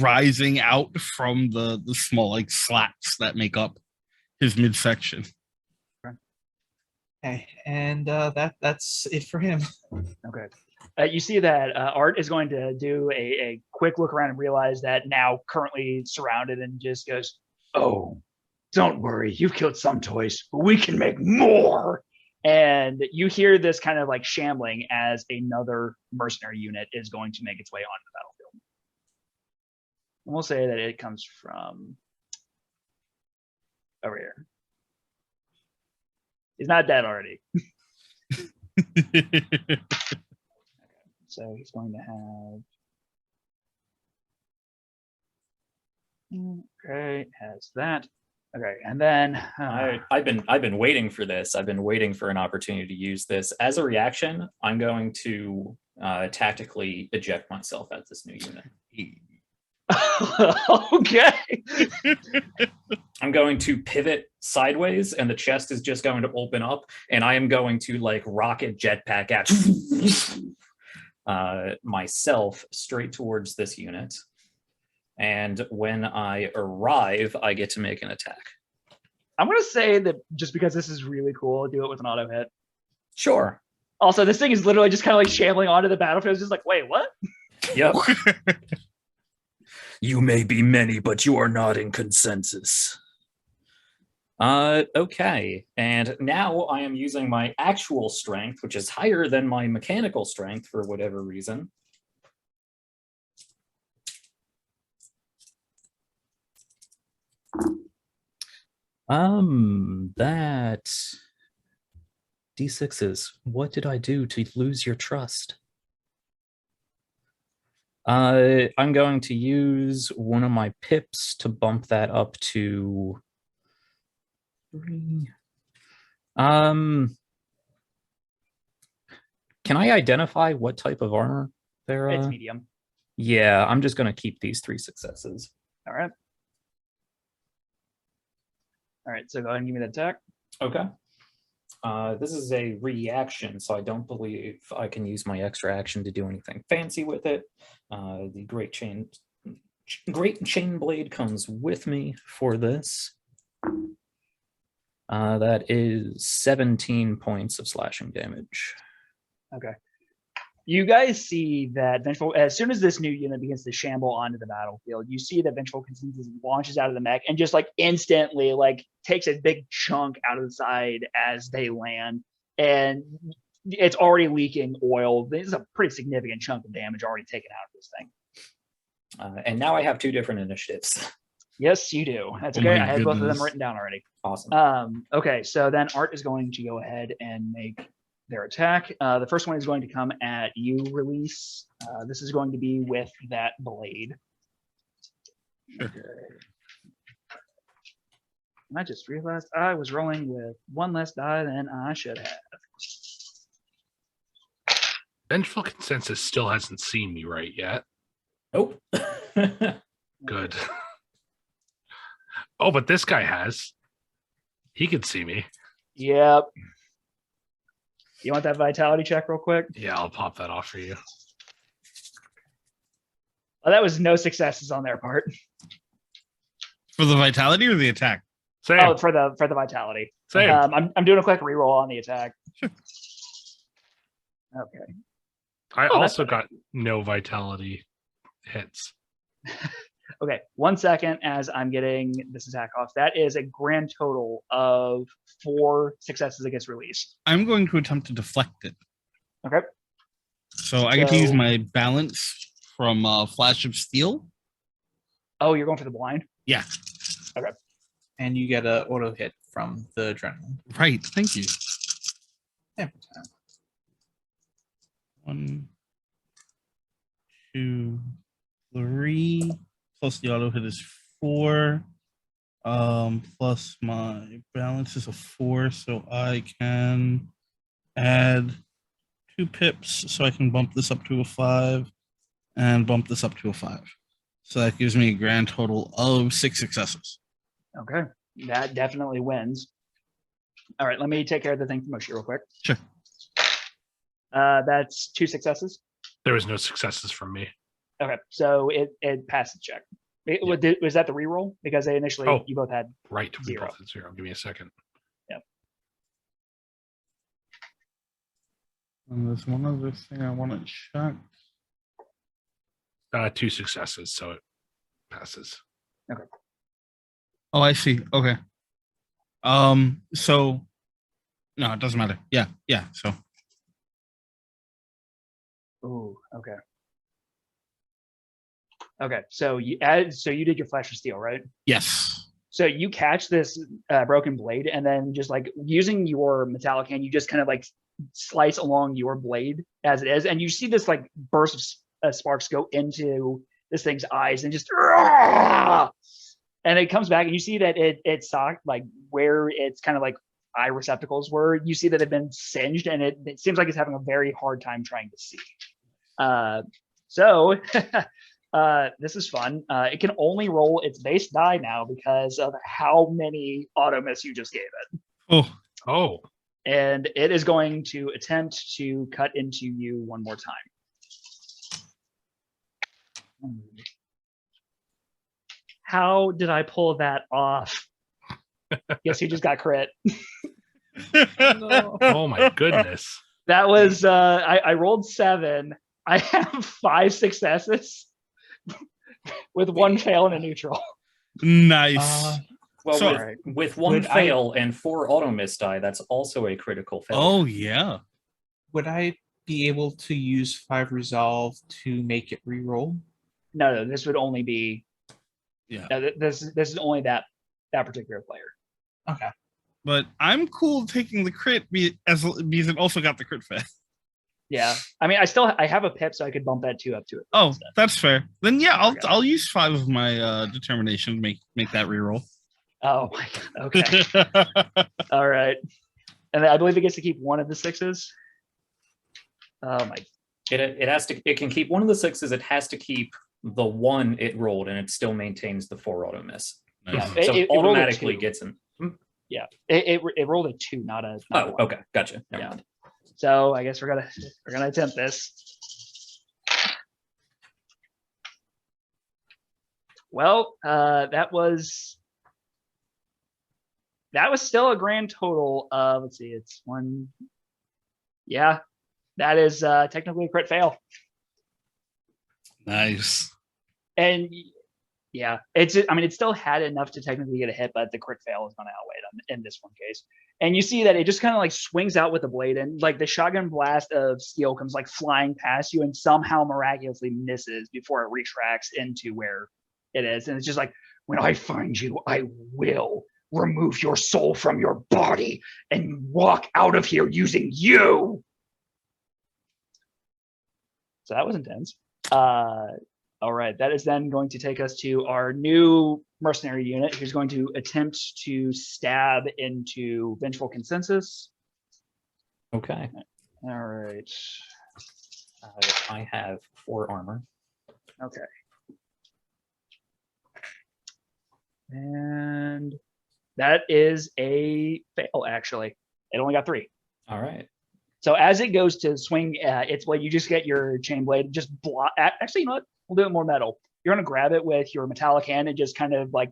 rising out from the small like slats that make up his midsection. Okay, and that's it for him. Okay. You see that Art is going to do a quick look around and realize that now currently surrounded and just goes, "Oh, don't worry, you've killed some toys, but we can make more." And you hear this kind of like shambling as another mercenary unit is going to make its way onto the battlefield. And we'll say that it comes from over here. He's not dead already. So he's going to have. Okay, has that. Okay, and then I've been waiting for this. I've been waiting for an opportunity to use this as a reaction. I'm going to tactically eject myself as this new unit. Okay. I'm going to pivot sideways, and the chest is just going to open up, and I am going to like rocket jetpack at myself straight towards this unit. And when I arrive, I get to make an attack. I'm going to say that just because this is really cool, do it with an auto hit. Sure. Also, this thing is literally just kind of like shambling onto the battlefield. It's just like, wait, what? Yep. You may be many, but you are not in consensus. Okay. And now I am using my actual strength, which is higher than my mechanical strength for whatever reason. That D6s. What did I do to lose your trust? I'm going to use one of my pips to bump that up to 3. Can I identify what type of armor they're? It's medium. Yeah, I'm just going to keep these 3 successes. All right. All right, so go ahead and give me the attack. Okay. This is a reaction, so I don't believe I can use my extra action to do anything fancy with it. The great chain blade comes with me for this. That is 17 points of slashing damage. Okay. You guys see that Vengeful, as soon as this new unit begins to shamble onto the battlefield, you see that Vengeful Consensus launches out of the mech and just like instantly like takes a big chunk out of the side as they land, and it's already leaking oil. This is a pretty significant chunk of damage already taken out of this thing. And now I have 2 different initiatives. Yes, you do. That's okay. I had both of them written down already. Awesome. Okay, so then Art is going to go ahead and make their attack. The first one is going to come at you, Release. This is going to be with that blade. Okay. And I just realized I was rolling with one less die than I should have. Vengeful Consensus still hasn't seen me right yet. Nope. Good. Oh, but this guy has. He can see me. Yep. You want that vitality check real quick? Yeah, I'll pop that off for you. Oh, that was no successes on their part. For the vitality or the attack? Same. Oh, for the vitality. Same. I'm doing a quick reroll on the attack. Sure. Okay. I also got no vitality hits. Okay, 1 second as I'm getting this attack off. That is a grand total of 4 successes against Release. I'm going to attempt to deflect it. Okay. So I get to use my balance from Flash of Steel. Oh, you're going for the blind? Yeah. Okay. And you get a auto hit from the adrenaline. Right. Thank you. Every 1, 2, 3. Plus the auto hit is 4. Plus my balance is a 4, so I can add 2 pips, so I can bump this up to a 5 and bump this up to a 5. So that gives me a grand total of 6 successes. Okay. That definitely wins. All right, let me take care of the thing from Moshi real quick. Sure. That's 2 successes. There was no successes from me. Okay, so it passed the check. Was that the reroll? Because they initially, you both had Right. We 0. both had 0. Give me a second. Yep. And there's one other thing I want to check. 2 successes, so it passes. Okay. Oh, I see. Okay. So no, it doesn't matter. Yeah. So. Ooh, okay. Okay, so you did your Flash of Steel, right? Yes. So you catch this broken blade, and then just like using your metallic hand, you just kind of like slice along your blade as it is, and you see this like burst of sparks go into this thing's eyes, and just, and it comes back, and you see that it's socked like where it's kind of like eye receptacles were. You see that they've been singed, and it seems like it's having a very hard time trying to see. So This is fun. It can only roll its base die now because of how many auto miss you just gave it. Oh. And it is going to attempt to cut into you one more time. How did I pull that off? Guess who just got crit? No. Oh my goodness. That was I rolled 7. I have 5 successes with 1 fail and a neutral. Nice. Well, So- with 1 would fail and 4 auto miss die, that's also a critical failure. Oh yeah. Would I be able to use 5 resolve to make it reroll? No, this would only be. Yeah. No, this is only that particular player. Okay. But I'm cool taking the crit because it also got the crit fail. Yeah, I mean, I have a pip, so I could bump that 2 up to it. Oh, instead. that's fair. Then yeah, There we go. I'll use 5 of my determination to make that reroll. Oh my God. Okay. All right. And I believe it gets to keep 1 of the 6s. Oh my. It can keep 1 of the 6s. It has to keep the 1 it rolled, and it still maintains the 4 auto miss. Nice. Yeah, So it rolled a automatically 2. gets in. Yeah, it rolled a 2, not a. Not a Oh, 1. okay, gotcha. Never Yeah. mind. So I guess we're gonna attempt this. Well, that was still a grand total of, let's see, it's 1. Yeah, that is technically a crit fail. Nice. And yeah, it still had enough to technically get a hit, but the crit fail is going to outweigh it in this one case. And you see that it just kind of like swings out with the blade, and like the shotgun blast of steel comes like flying past you and somehow miraculously misses before it retracts into where it is. And it's just like, when I find you, I will remove your soul from your body and walk out of here using you. So that was intense. All right, that is then going to take us to our new mercenary unit, who's going to attempt to stab into Vengeful Consensus. Okay. All right. I have 4 armor. Okay. And that is a fail, actually. It only got 3. All right. So as it goes to swing, it's like you just get your chain blade, just block. Actually, you know what? We'll do it more metal. You're going to grab it with your metallic hand and just kind of like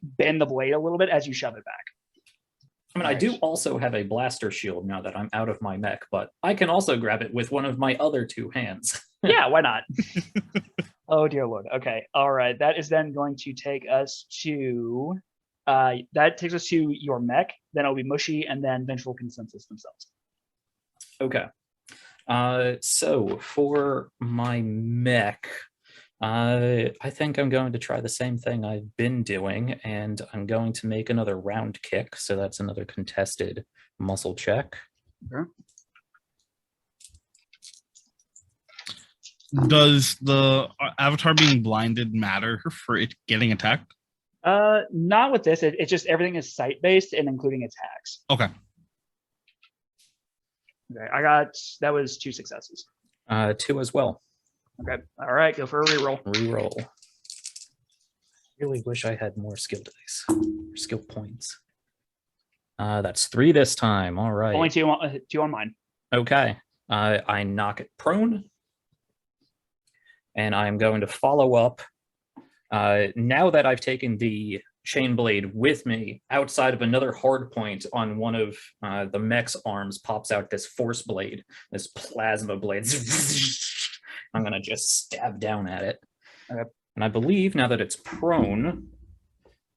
bend the blade a little bit as you shove it back. I mean, I do also have a blaster shield now that I'm out of my mech, but I can also grab it with one of my other 2 hands. Yeah, why not? Oh, dear Lord. Okay. All right. That is then going to take us to your mech. Then it'll be Mushy and then Vengeful Consensus themselves. Okay. So for my mech, I think I'm going to try the same thing I've been doing, and I'm going to make another round kick. So that's another contested muscle check. Okay. Does the avatar being blinded matter for it getting attacked? Not with this. It's just everything is sight based and including attacks. Okay. Okay. That was 2 successes. 2 as well. Okay. All right. Go for a reroll. Reroll. Really wish I had more skill dice, skill points. That's 3 this time. All right. Only 2 on mine. Okay. I knock it prone. And I'm going to follow up. Now that I've taken the chain blade with me, outside of another hard point on one of the mech's arms pops out this force blade, this plasma blade. I'm going to just stab down at it. Okay. And I believe now that it's prone,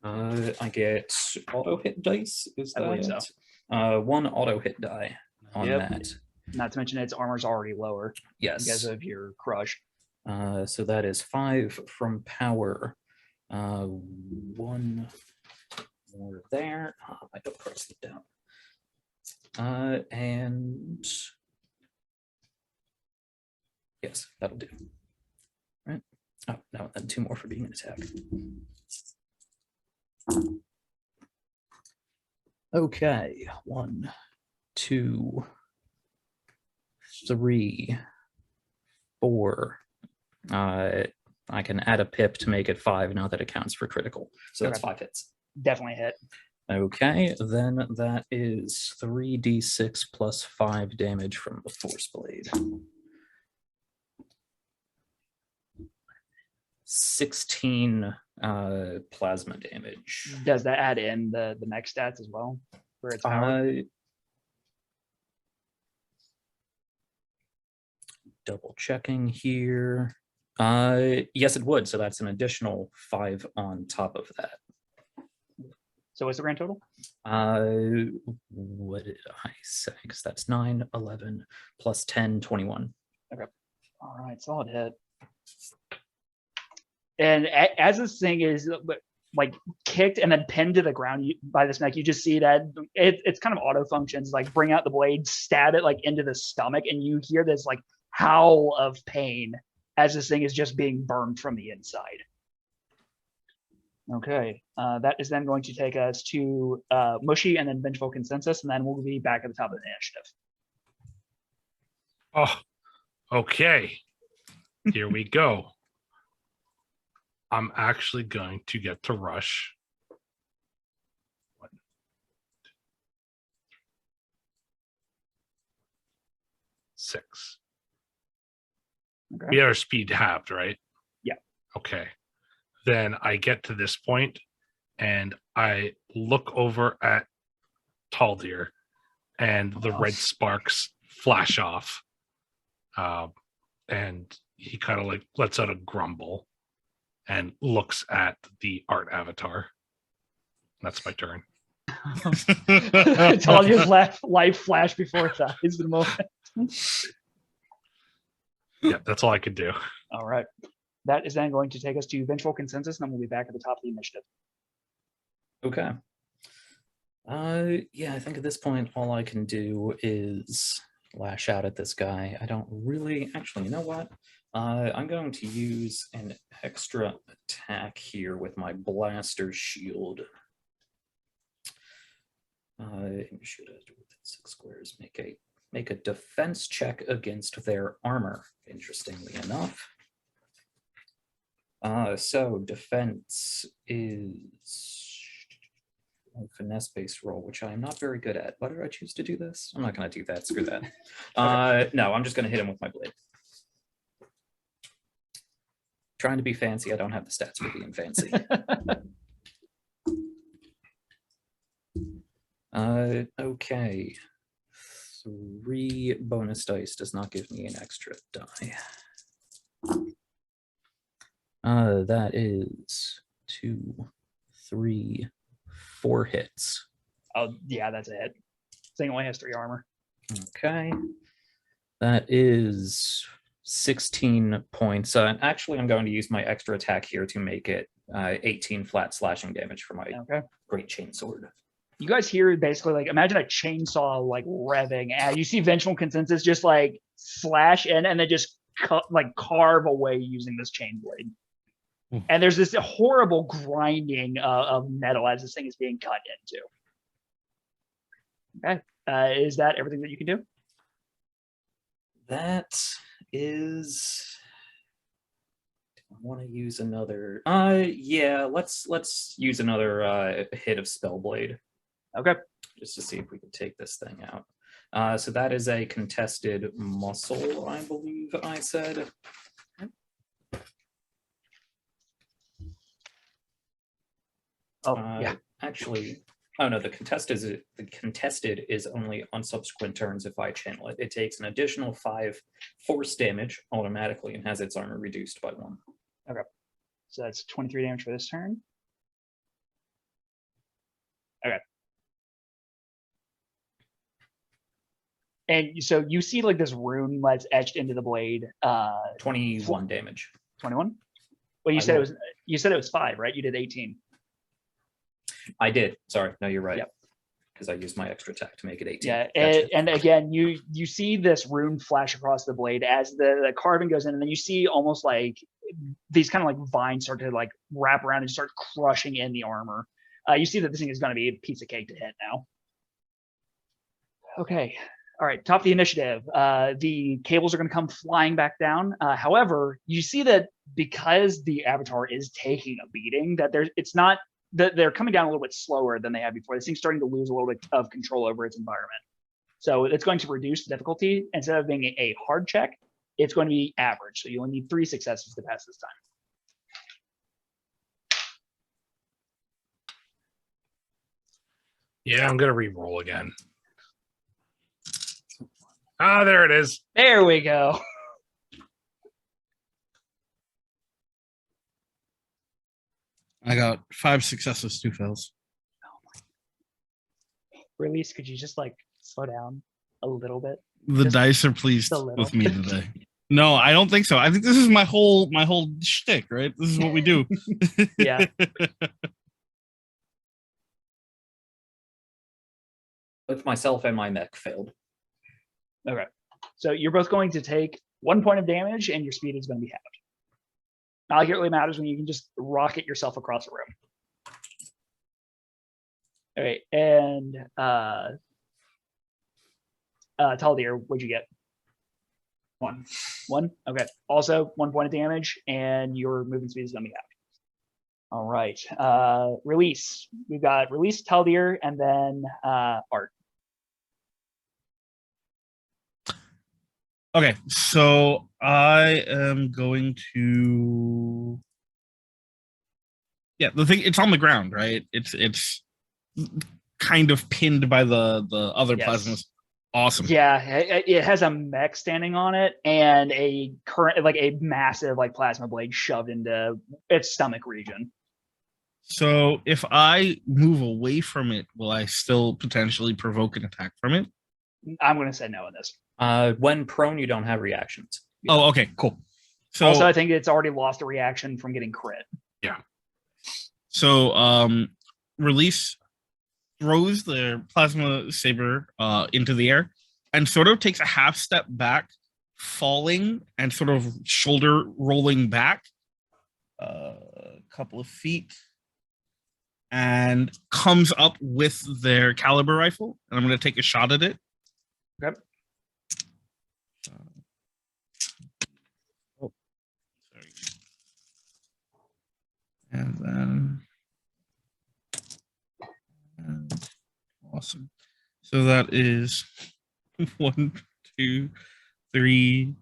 I get auto hit dice. Is I that believe it? so. 1 auto hit die on Yep. that. Not to mention its armor's already lower because Yes. of your crush. So that is 5 from power. 1 more there. I don't cross it down. And yes, that'll do. Right. Oh, no, and 2 more for being an attack. Okay, 1, 2, 3, 4. I can add a pip to make it 5 now that it counts for critical. So that's 5 hits. Definitely hit. Okay, then that is 3d6 plus 5 damage from the Force Blade. 16 plasma damage. Does that add in the mech stats as well for its power? Double checking here. Yes, it would. So that's an additional 5 on top of that. So what's the grand total? What did I say? Because that's 9, 11 plus 10, 21. Okay. All right, solid hit. And as this thing is like kicked and then pinned to the ground by this mech, you just see that it's kind of auto functions, like bring out the blade, stab it like into the stomach, and you hear this like howl of pain as this thing is just being burned from the inside. Okay, that is then going to take us to Mushy and then Vengeful Consensus, and then we'll be back at the top of the initiative. Oh, okay. Here we go. I'm actually going to get to rush. 1, 2, 6. Okay. We had our speed halved, right? Yeah. Okay. Then I get to this point and I look over at Taldir and the red sparks flash off. And he kind of like lets out a grumble and looks at the art avatar. That's my turn. Taldir's life flash before its eyes for the moment. Yeah, that's all I could do. All right. That is then going to take us to Vengeful Consensus, and then we'll be back at the top of the initiative. Okay. Yeah, I think at this point, all I can do is lash out at this guy. I don't really, actually, you know what? I'm going to use an extra attack here with my blaster shield. Should I do within 6 squares? Make a defense check against their armor, interestingly enough. So defense is a finesse-based roll, which I'm not very good at. Why did I choose to do this? I'm not going to do that. Screw that. No, I'm just going to hit him with my blade. Trying to be fancy. I don't have the stats for being fancy. Okay. 3 bonus dice does not give me an extra die. That is 2, 3, 4 hits. Oh, yeah, that's a hit. This thing only has 3 armor. Okay. That is 16 points. Actually, I'm going to use my extra attack here to make it 18 flat slashing damage for my great chainsword. You guys hear basically like, imagine a chainsaw like revving, and you see Vengeful Consensus just like slash in and then just carve away using this chain blade. And there's this horrible grinding of metal as this thing is being cut into. Okay. Is that everything that you can do? That is... I want to use another... yeah, let's use another hit of Spellblade. Okay. Just to see if we can take this thing out. So that is a contested muscle, I believe I said. Oh, yeah. Actually, oh no, the contested is only on subsequent turns if I channel it. It takes an additional 5 force damage automatically and has its armor reduced by 1. Okay. So that's 23 damage for this turn. Okay. And so you see like this rune that's etched into the blade. 21 damage. 21? Well, you said it was 5, right? You did 18. I did. Sorry. No, you're right. Yep. Because I used my extra attack to make it 18. Yeah, Gotcha. and again, you see this rune flash across the blade as the carving goes in, and then you see almost like these kind of like vines start to like wrap around and start crushing in the armor. You see that this thing is going to be a piece of cake to hit now. Okay. All right, top of the initiative. The cables are going to come flying back down. However, you see that because the avatar is taking a beating, that it's not that they're coming down a little bit slower than they had before. This thing's starting to lose a little bit of control over its environment. So it's going to reduce the difficulty. Instead of being a hard check, it's going to be average. So you only need 3 successes to pass this time. Yeah, I'm gonna re-roll again. Ah, there it is. There we go. I got 5 successes, 2 fails. Release, could you just like slow down a little bit? The Just dice are pleased a little. with me today. No, I don't think so. I think this is my whole shtick, right? This is what we do. Yeah. Both myself and my mech failed. Okay. So you're both going to take 1 point of damage, and your speed is going to be halved. Not like it really matters when you can just rocket yourself across the room. All right, and Taldir, what'd you get? 1. 1? Okay. Also 1 point of damage, and your movement speed is going to be halved. All right. Release. We've got Release, Taldir, and then Art. Okay, so I am going to. Yeah, the thing, it's on the ground, right? It's kind of pinned by the other Yes. plasmas. Awesome. Yeah, it has a mech standing on it and a massive like plasma blade shoved into its stomach region. So if I move away from it, will I still potentially provoke an attack from it? I'm going to say no in this. When prone, you don't have reactions. Oh, okay, cool. So Also, I think it's already lost a reaction from getting crit. So Release throws their plasma saber into the air and sort of takes a half step back, falling and sort of shoulder rolling back a couple of feet, and comes up with their caliber rifle. And I'm going to take a shot at it. Okay. Oh, sorry. And then. Awesome. So that is 1, 2, 3,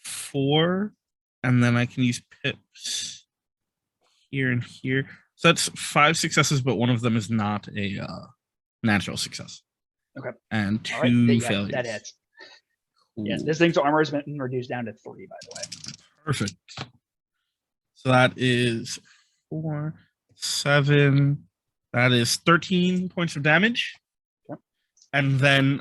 4, and then I can use pips here and here. So that's 5 successes, but one of them is not a natural success. Okay. And 2 right. failures. That hits. Cool. Yes, this thing's armor has been reduced down to 3, by the way. Perfect. So that is 4, 7. That is 13 points of damage. Yep. And then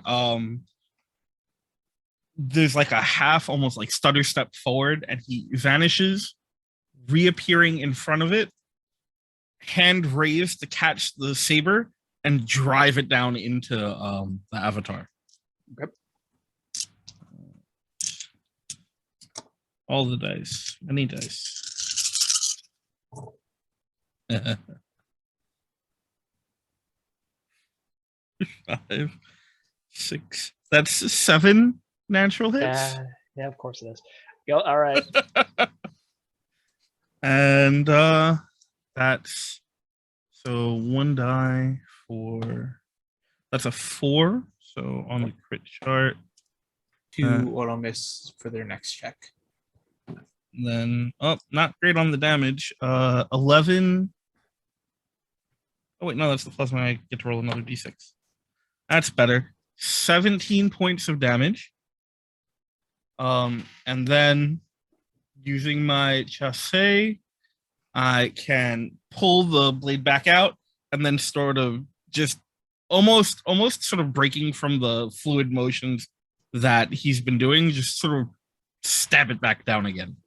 there's like a half, almost like stutter step forward, and he vanishes, reappearing in front of it, hand raised to catch the saber and drive it down into the avatar. Okay. All the dice. Many dice. 5, 6. That's 7 natural hits. Yeah, of course it is. Go. All right. And that's so 1 die for that's a 4. So on the crit chart, 2 auto miss for their next check. then not great on the damage. 11. Oh wait, no, that's the plasma. I get to roll another d6. That's better. 17 points of damage. And then using my chasse, I can pull the blade back out and then sort of just almost sort of breaking from the fluid motions that he's been doing, just sort of stab it back down again.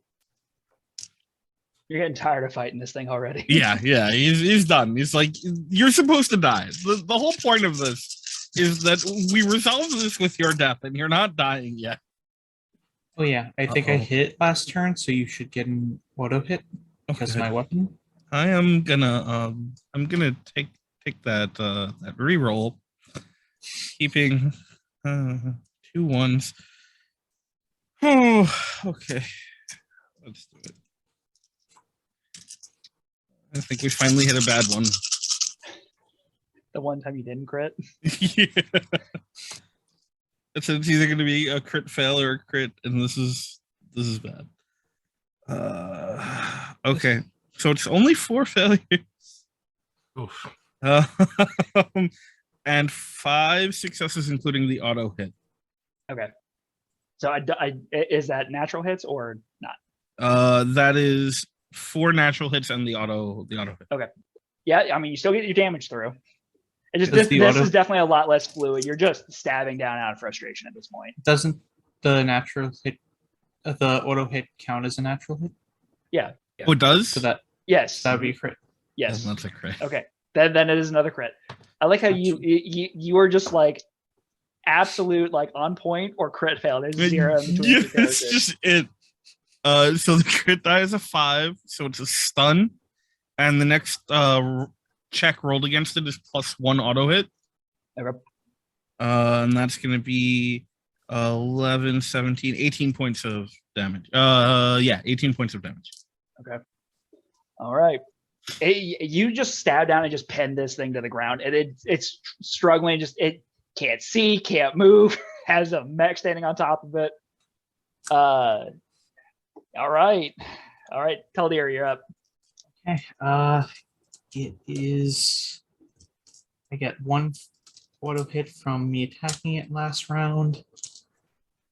You're getting tired of fighting this thing already. Yeah, he's done. He's like, you're supposed to die. The whole point of this is that we resolve this with your death, and you're not dying yet. Oh yeah, I think I hit last turn, so you should get an auto hit because of my weapon. I am gonna take that that reroll, keeping Two ones. Oh, okay. Let's do it. I think we finally hit a bad one. The one time you didn't crit. Yeah. It's either going to be a crit fail or a crit, and this is bad. Okay, so it's only 4 failures. Oof. And 5 successes, including the auto hit. Okay. So is that natural hits or not? That is 4 natural hits and the auto hit. Okay. Yeah, I mean, you still get your damage through. It just Does this the auto- is definitely a lot less fluid. You're just stabbing down out of frustration at this point. Doesn't the natural hit, the auto hit count as a natural hit? Yeah. Oh, it does? So that Yes. would be a crit. Yes. That's a crit. Okay. Then it is another crit. I like how you are just like absolute like on point or crit fail. There's 0 in between. Yeah, the it's characters. just it. So the crit die is a 5, so it's a stun, and the next check rolled against it is +1 auto hit. Okay. And that's going to be 11, 17, 18 points of damage. Yeah, 18 points of damage. Okay. All right. You just stab down and just pin this thing to the ground, and it's struggling. Just it can't see, can't move. Has a mech standing on top of it. All right. Taldir, you're up. Okay. It is. I get 1 auto hit from me attacking it last round,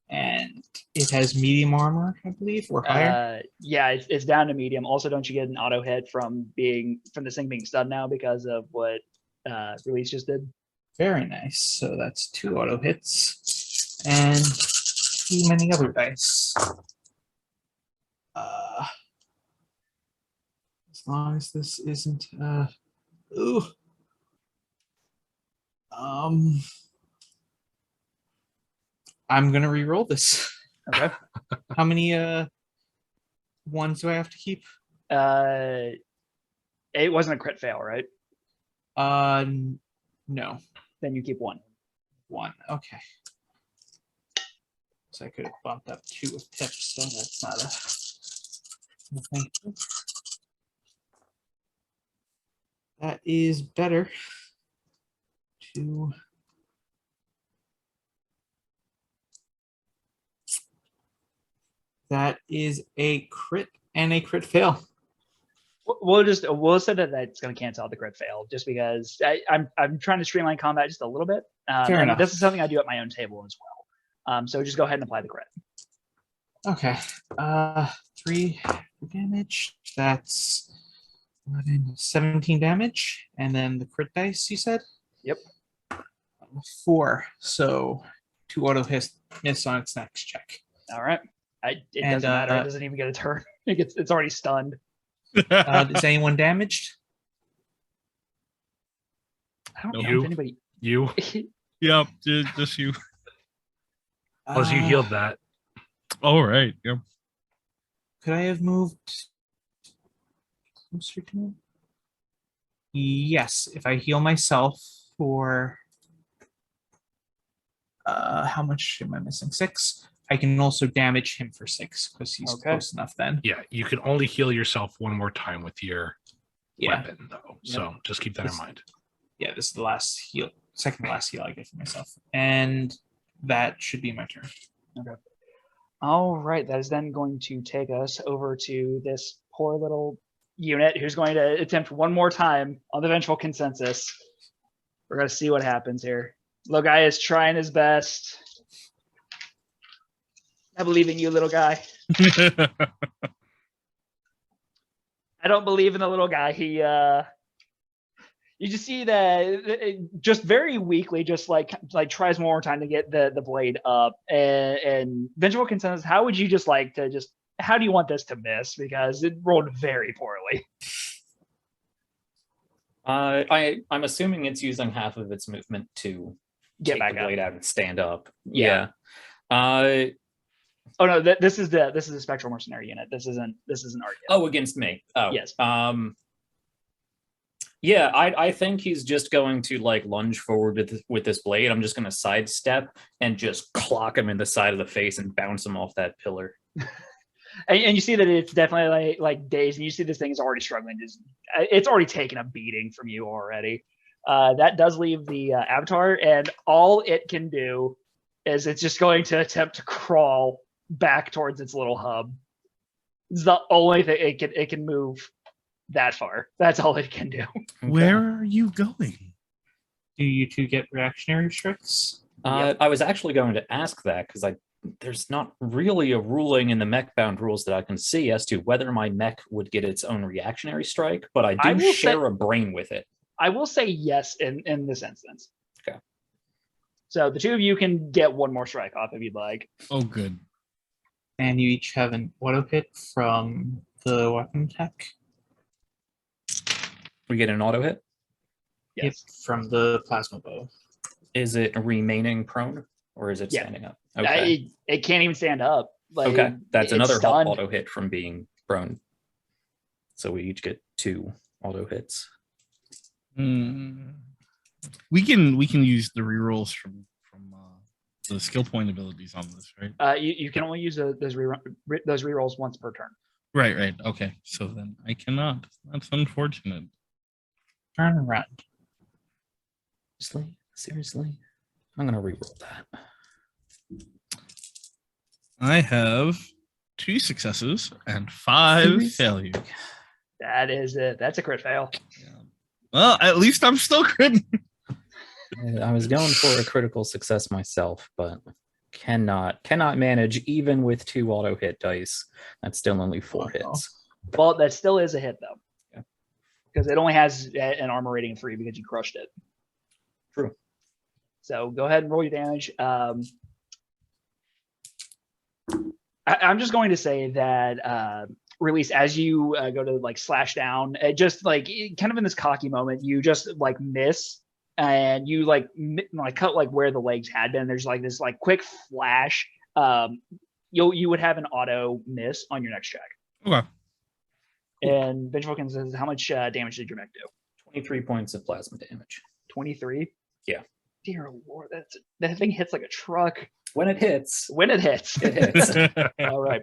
and it has medium armor, I believe, or higher. Yeah, it's down to medium. Also, don't you get an auto hit from this thing being stunned now because of what Release just did? Very nice. So that's 2 auto hits and too many other dice. As long as this isn't ooh. I'm gonna re-roll this. Okay. How many ones do I have to keep? It wasn't a crit fail, right? No. Then you keep 1. 1. Okay. So I could have bumped up 2 with tips, so that's not nothing. That is better. 2. That is a crit and a crit fail. We'll say that that's going to cancel out the crit fail, just because I'm trying to streamline combat just a little bit. Fair and enough. This is something I do at my own table as well. So just go ahead and apply the crit. Okay. 3 damage. That's 11, 17 damage. And then the crit dice, you said? Yep. 4. So 2 auto miss on its next check. All right. It doesn't matter. It doesn't even get a turn. It's already stunned. Is anyone damaged? I don't No. know if anybody. You. Yep, just you. Plus, you healed that. All right. Yep. Could I have moved closer to him? Yes, if I heal myself for how much am I missing? 6. I can also damage him for 6 because he's close enough then. Yeah, you can only heal yourself 1 more time with your weapon, though. Yep. So just keep that in mind. Yeah, this is the last heal, second to last heal I get for myself. And that should be my turn. Okay. All right. That is then going to take us over to this poor little unit who's going to attempt one more time on the Vengeful Consensus. We're going to see what happens here. Little guy is trying his best. I believe in you, little guy. I don't believe in the little guy. He, you just see that just very weakly, just like tries one more time to get the blade up. And Vengeful Consensus, how would you just like to how do you want this to miss? Because it rolled very poorly. I'm assuming it's using half of its movement to Get take back the up. blade out and stand up. Yeah. Oh no, this is a Spectral Mercenary unit. This isn't our unit. Oh, against me. Oh, Yes. Yeah, I think he's just going to like lunge forward with this blade. I'm just going to sidestep and just clock him in the side of the face and bounce him off that pillar. And you see that it's definitely like dazed, and you see this thing is already struggling. It's already taken a beating from you already. That does leave the avatar, and all it can do is it's just going to attempt to crawl back towards its little hub. It's the only thing it can move that far. That's all it can do. Okay. Where are you going? Do you two get reactionary strikes? Yep. I was actually going to ask that because there's not really a ruling in the mech bound rules that I can see as to whether my mech would get its own reactionary strike, but I do share a brain with it. I will say yes in this instance. Okay. So the two of you can get one more strike off if you'd like. Oh, good. And you each have an auto hit from the weapon attack. We get an auto hit. Yes. Yep, from the plasma bow. Is it remaining prone or is it Yeah. standing up? Okay. It can't even stand up. Like, Okay. That's it's another stunned. auto hit from being prone. So we each get 2 auto hits. We can use the rerolls from the skill point abilities on this, right? You can only use those rerolls once per turn. Right. Okay. So then I cannot. That's unfortunate. Turn around. Seriously? I'm gonna reroll that. I have 2 successes and 5 Seriously? failures. That is it. That's a crit fail. Yeah. Well, at least I'm still critting. I was going for a critical success myself, but cannot manage even with 2 auto hit dice. That's still only 4 hits. Well, that still is a hit though. Yeah. Because it only has an armor rating of 3 because you crushed it. True. So go ahead and roll your damage. I'm just going to say that Release, as you go to like slash down, it just like kind of in this cocky moment, you just like miss, and you like cut like where the legs had been. There's like this like quick flash. You would have an auto miss on your next check. Okay. And Vengeable Consensus says, how much damage did your mech do? 23 points of plasma damage. 23. Yeah. Dear Lord, that thing hits like a truck. When it hits, When it hits. it hits. All right.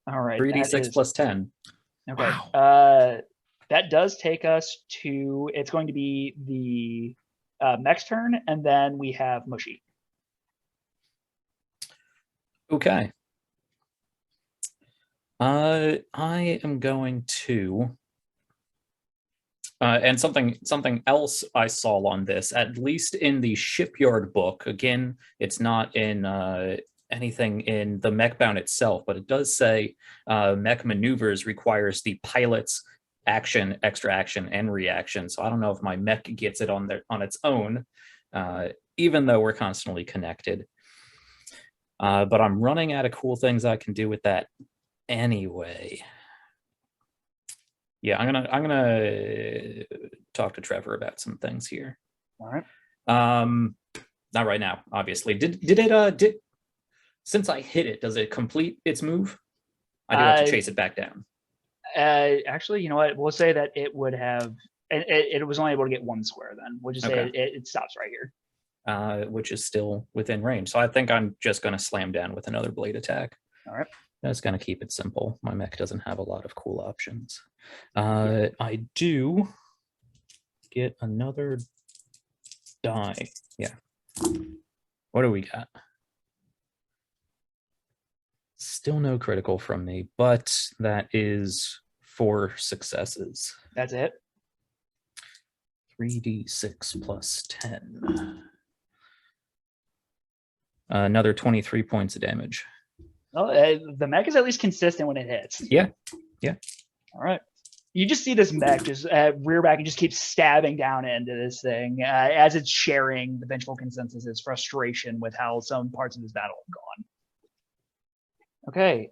3d6 plus 10. Okay. Wow. That does take us to, it's going to be the mech's turn, and then we have Mushy. Okay. I am going to and something else I saw on this, at least in the shipyard book. Again, it's not in anything in the mech bound itself, but it does say mech maneuvers requires the pilot's action, extra action, and reaction. So I don't know if my mech gets it on its own, even though we're constantly connected. But I'm running out of cool things I can do with that anyway. Yeah, I'm gonna talk to Trevor about some things here. All right. Not right now, obviously. Did since I hit it, does it complete its move? I do have to chase it back down. Actually, you know what? We'll say that it would have, it was only able to get 1 square then. We'll just say Okay. it stops right here. Which is still within range. So I think I'm just going to slam down with another blade attack. All right. That's going to keep it simple. My mech doesn't have a lot of cool options. I do get another die. Yeah. What do we got? Still no critical from me, but that is 4 successes. That's it. 3d6 plus 10. Another 23 points of damage. Well, the mech is at least consistent when it hits. Yeah. All right. You just see this mech just rear back and just keeps stabbing down into this thing as it's sharing the Vengeful Consensus's frustration with how some parts of this battle have gone. Okay,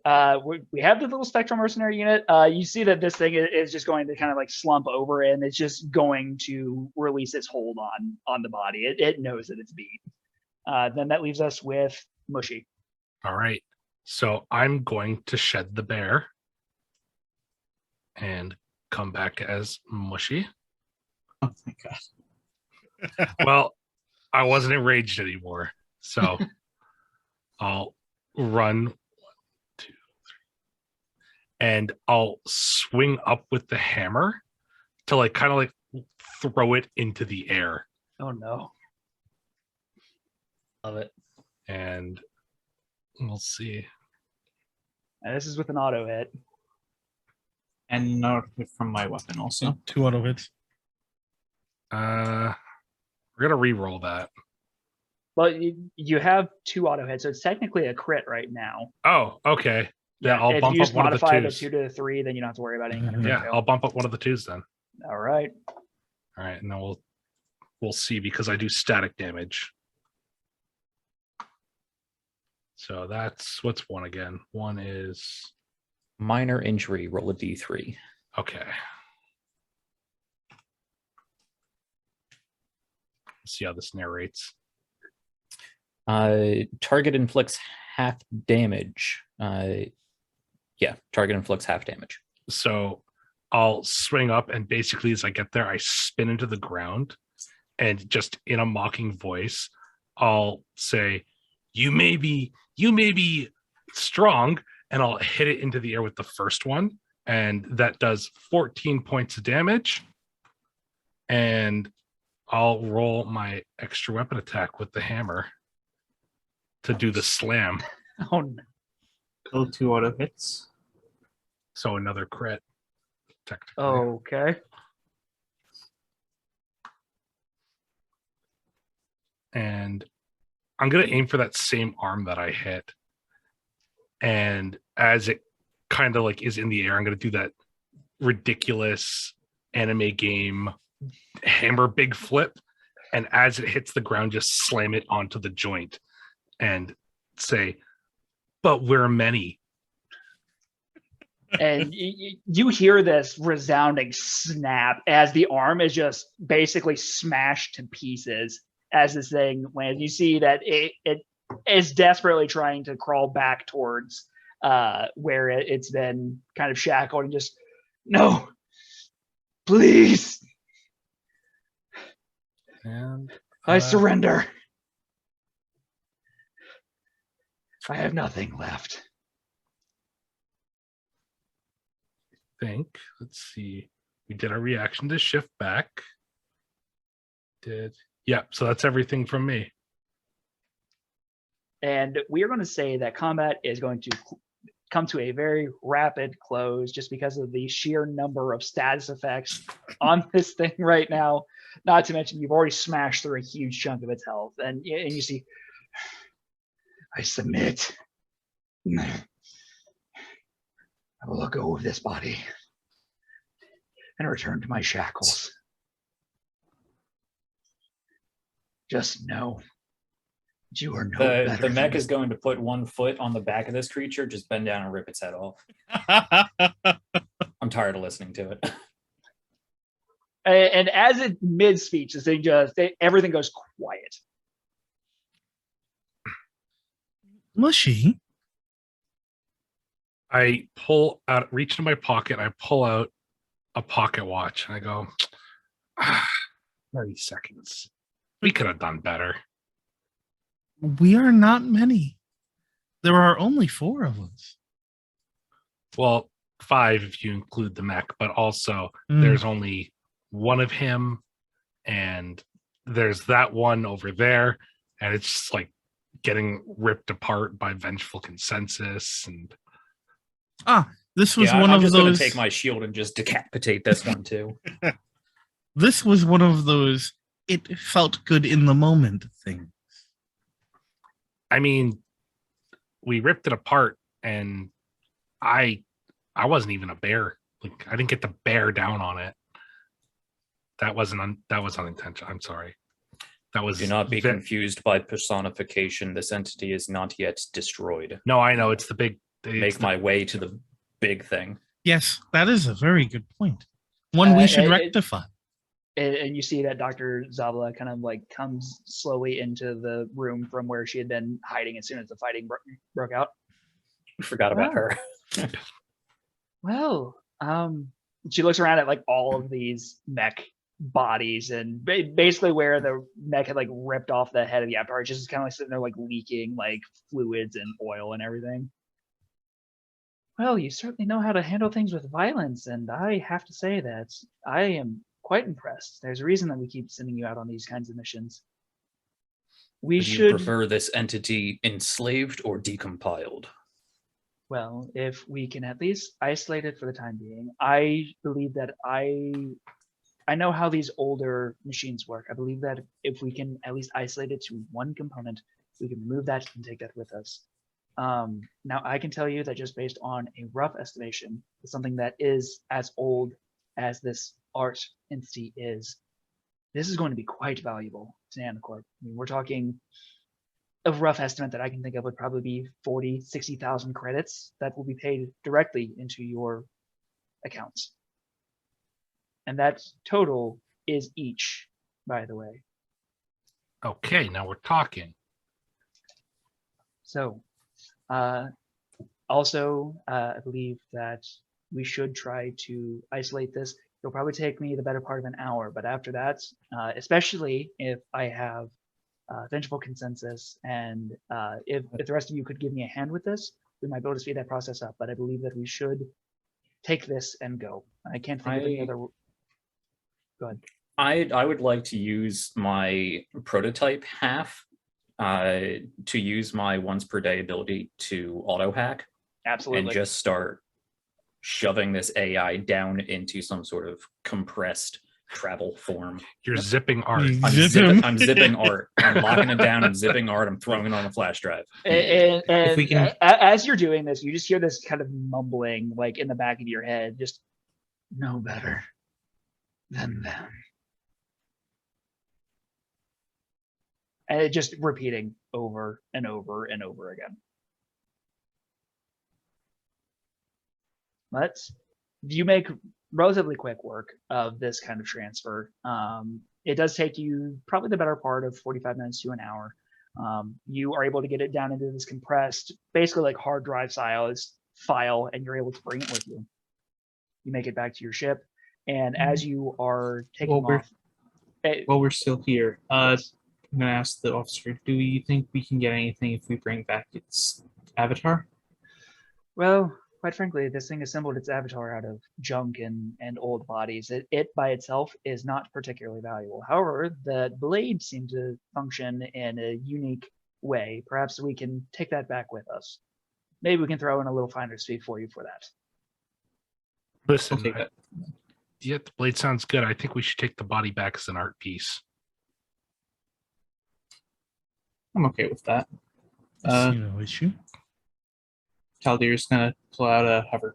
we have the little Spectral Mercenary unit. You see that this thing is just going to kind of like slump over, and it's just going to release its hold on the body. It knows that it's beat. Then that leaves us with Mushy. All right. So I'm going to shed the bear and come back as Mushy. Oh my god. Well, I wasn't enraged anymore, so I'll run 1, 2, 3, and I'll swing up with the hammer to like kind of like throw it into the air. Oh no. Love it. And we'll see. And this is with an auto hit. And no hit from my weapon also. 2 auto hits. We're gonna re-roll that. But you have 2 auto hits, so it's technically a crit right now. Oh, okay. Yeah, I'll if bump you up just one of the modify the 2s. 2 to the 3, then you don't have to worry about any kind of crit Yeah, fail. I'll bump up one of the 2s then. All right. All right, and then we'll see because I do static damage. So that's what's 1 again. 1 is Minor injury, roll a d3. okay. Let's see how this narrates. Target inflicts half damage. Target inflicts half damage. So I'll swing up, and basically as I get there, I spin into the ground, and just in a mocking voice, I'll say, you may be strong, and I'll hit it into the air with the first one, and that does 14 points of damage. And I'll roll my extra weapon attack with the hammer to do the slam. Oh no. Still 2 auto hits. So another crit, technically. Okay. And I'm going to aim for that same arm that I hit. And as it kind of like is in the air, I'm going to do that ridiculous anime game hammer big flip. And as it hits the ground, just slam it onto the joint and say, but we're many. And you hear this resounding snap as the arm is just basically smashed to pieces as this thing lands. You see that it is desperately trying to crawl back towards where it's been kind of shackled and just, no, please. And I surrender. I have nothing left. think, let's see, we did our reaction to shift back. So that's everything from me. And we are going to say that combat is going to come to a very rapid close just because of the sheer number of status effects on this thing right now. Not to mention you've already smashed through a huge chunk of its health. And you see, I submit. I will let go of this body and return to my shackles. Just know that you are no better. The mech is going to put one foot on the back of this creature, just bend down and rip its head off. I'm tired of listening to it. And as it mid-speech, this thing everything goes quiet. Mushy. I reach into my pocket, I pull out a pocket watch, and I go, 30 seconds. We could have done better. We are not many. There are only 4 of us. Well, 5 if you include the mech, but also there's only 1 of him, and there's that one over there, and it's just like getting ripped apart by Vengeful Consensus. And this was I'm one of just those. going to take my shield and just decapitate this one too. This was one of those. It felt good in the moment things. I mean, we ripped it apart, and I wasn't even a bear. Like, I didn't get to bear down on it. That was unintentional. I'm sorry. That was. Do not be confused by personification. This entity is not yet destroyed. No, I know it's the big. Make my way to the big thing. Yes, that is a very good point. One we should rectify. And you see that Dr. Zavala kind of like comes slowly into the room from where she had been hiding as soon as the fighting broke out. Forgot about her. Well, she looks around at like all of these mech bodies, and basically where the mech had like ripped off the head of the Avatar, it's just kind of like sitting there like leaking like fluids and oil and everything. Well, you certainly know how to handle things with violence, and I have to say that I am quite impressed. There's a reason that we keep sending you out on these kinds of missions. We Would you should prefer this entity enslaved or decompiled? Well, if we can at least isolate it for the time being, I believe that I know how these older machines work. I believe that if we can at least isolate it to one component, we can remove that and take that with us. Now, I can tell you that just based on a rough estimation, something that is as old as this art entity is, this is going to be quite valuable to Nanocorp. I mean, we're talking a rough estimate that I can think of would probably be 40, 60,000 credits that will be paid directly into your accounts. And that total is each, by the way. Okay, now we're talking. So, I believe that we should try to isolate this. It'll probably take me the better part of an hour, but after that, especially if I have Vengeable Consensus, and if the rest of you could give me a hand with this, we might be able to speed that process up. But I believe that we should take this and go. I can't think of any other. Go ahead. I would like to use my prototype half to use my once per day ability to auto hack. Absolutely. And just start shoving this AI down into some sort of compressed travel form. You're zipping art. I'm zipping art. I'm locking it down and zipping art. I'm throwing it on a flash drive. And if we can, as you're doing this, you just hear this kind of mumbling like in the back of your head, just no better than them. And it just repeating over and over and over again. You make relatively quick work of this kind of transfer. It does take you probably the better part of 45 minutes to an hour. You are able to get it down into this compressed, basically like hard drive size file, and you're able to bring it with you. You make it back to your ship, and as you are taking off, while we're still here, I'm going to ask the officer, do you think we can get anything if we bring back its avatar? Well, quite frankly, this thing assembled its avatar out of junk and old bodies. It by itself is not particularly valuable. However, the blade seemed to function in a unique way. Perhaps we can take that back with us. Maybe we can throw in a little finder's fee for you for that. Listen, yeah, the blade sounds good. I think we should take the body back as an art piece. I'm okay with that. No issue. Taldir's going to pull out a hover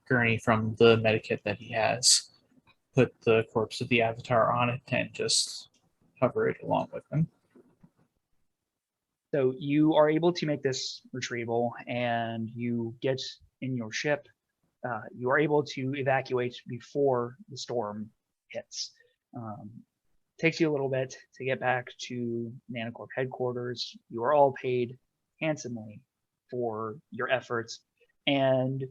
gurney from the medikit that he has, put the corpse of the avatar on it, and just hover it along with him. So you are able to make this retrieval, and you get in your ship. You are able to evacuate before the storm hits. Takes you a little bit to get back to Nanocorp headquarters. You are all paid handsomely for your efforts, and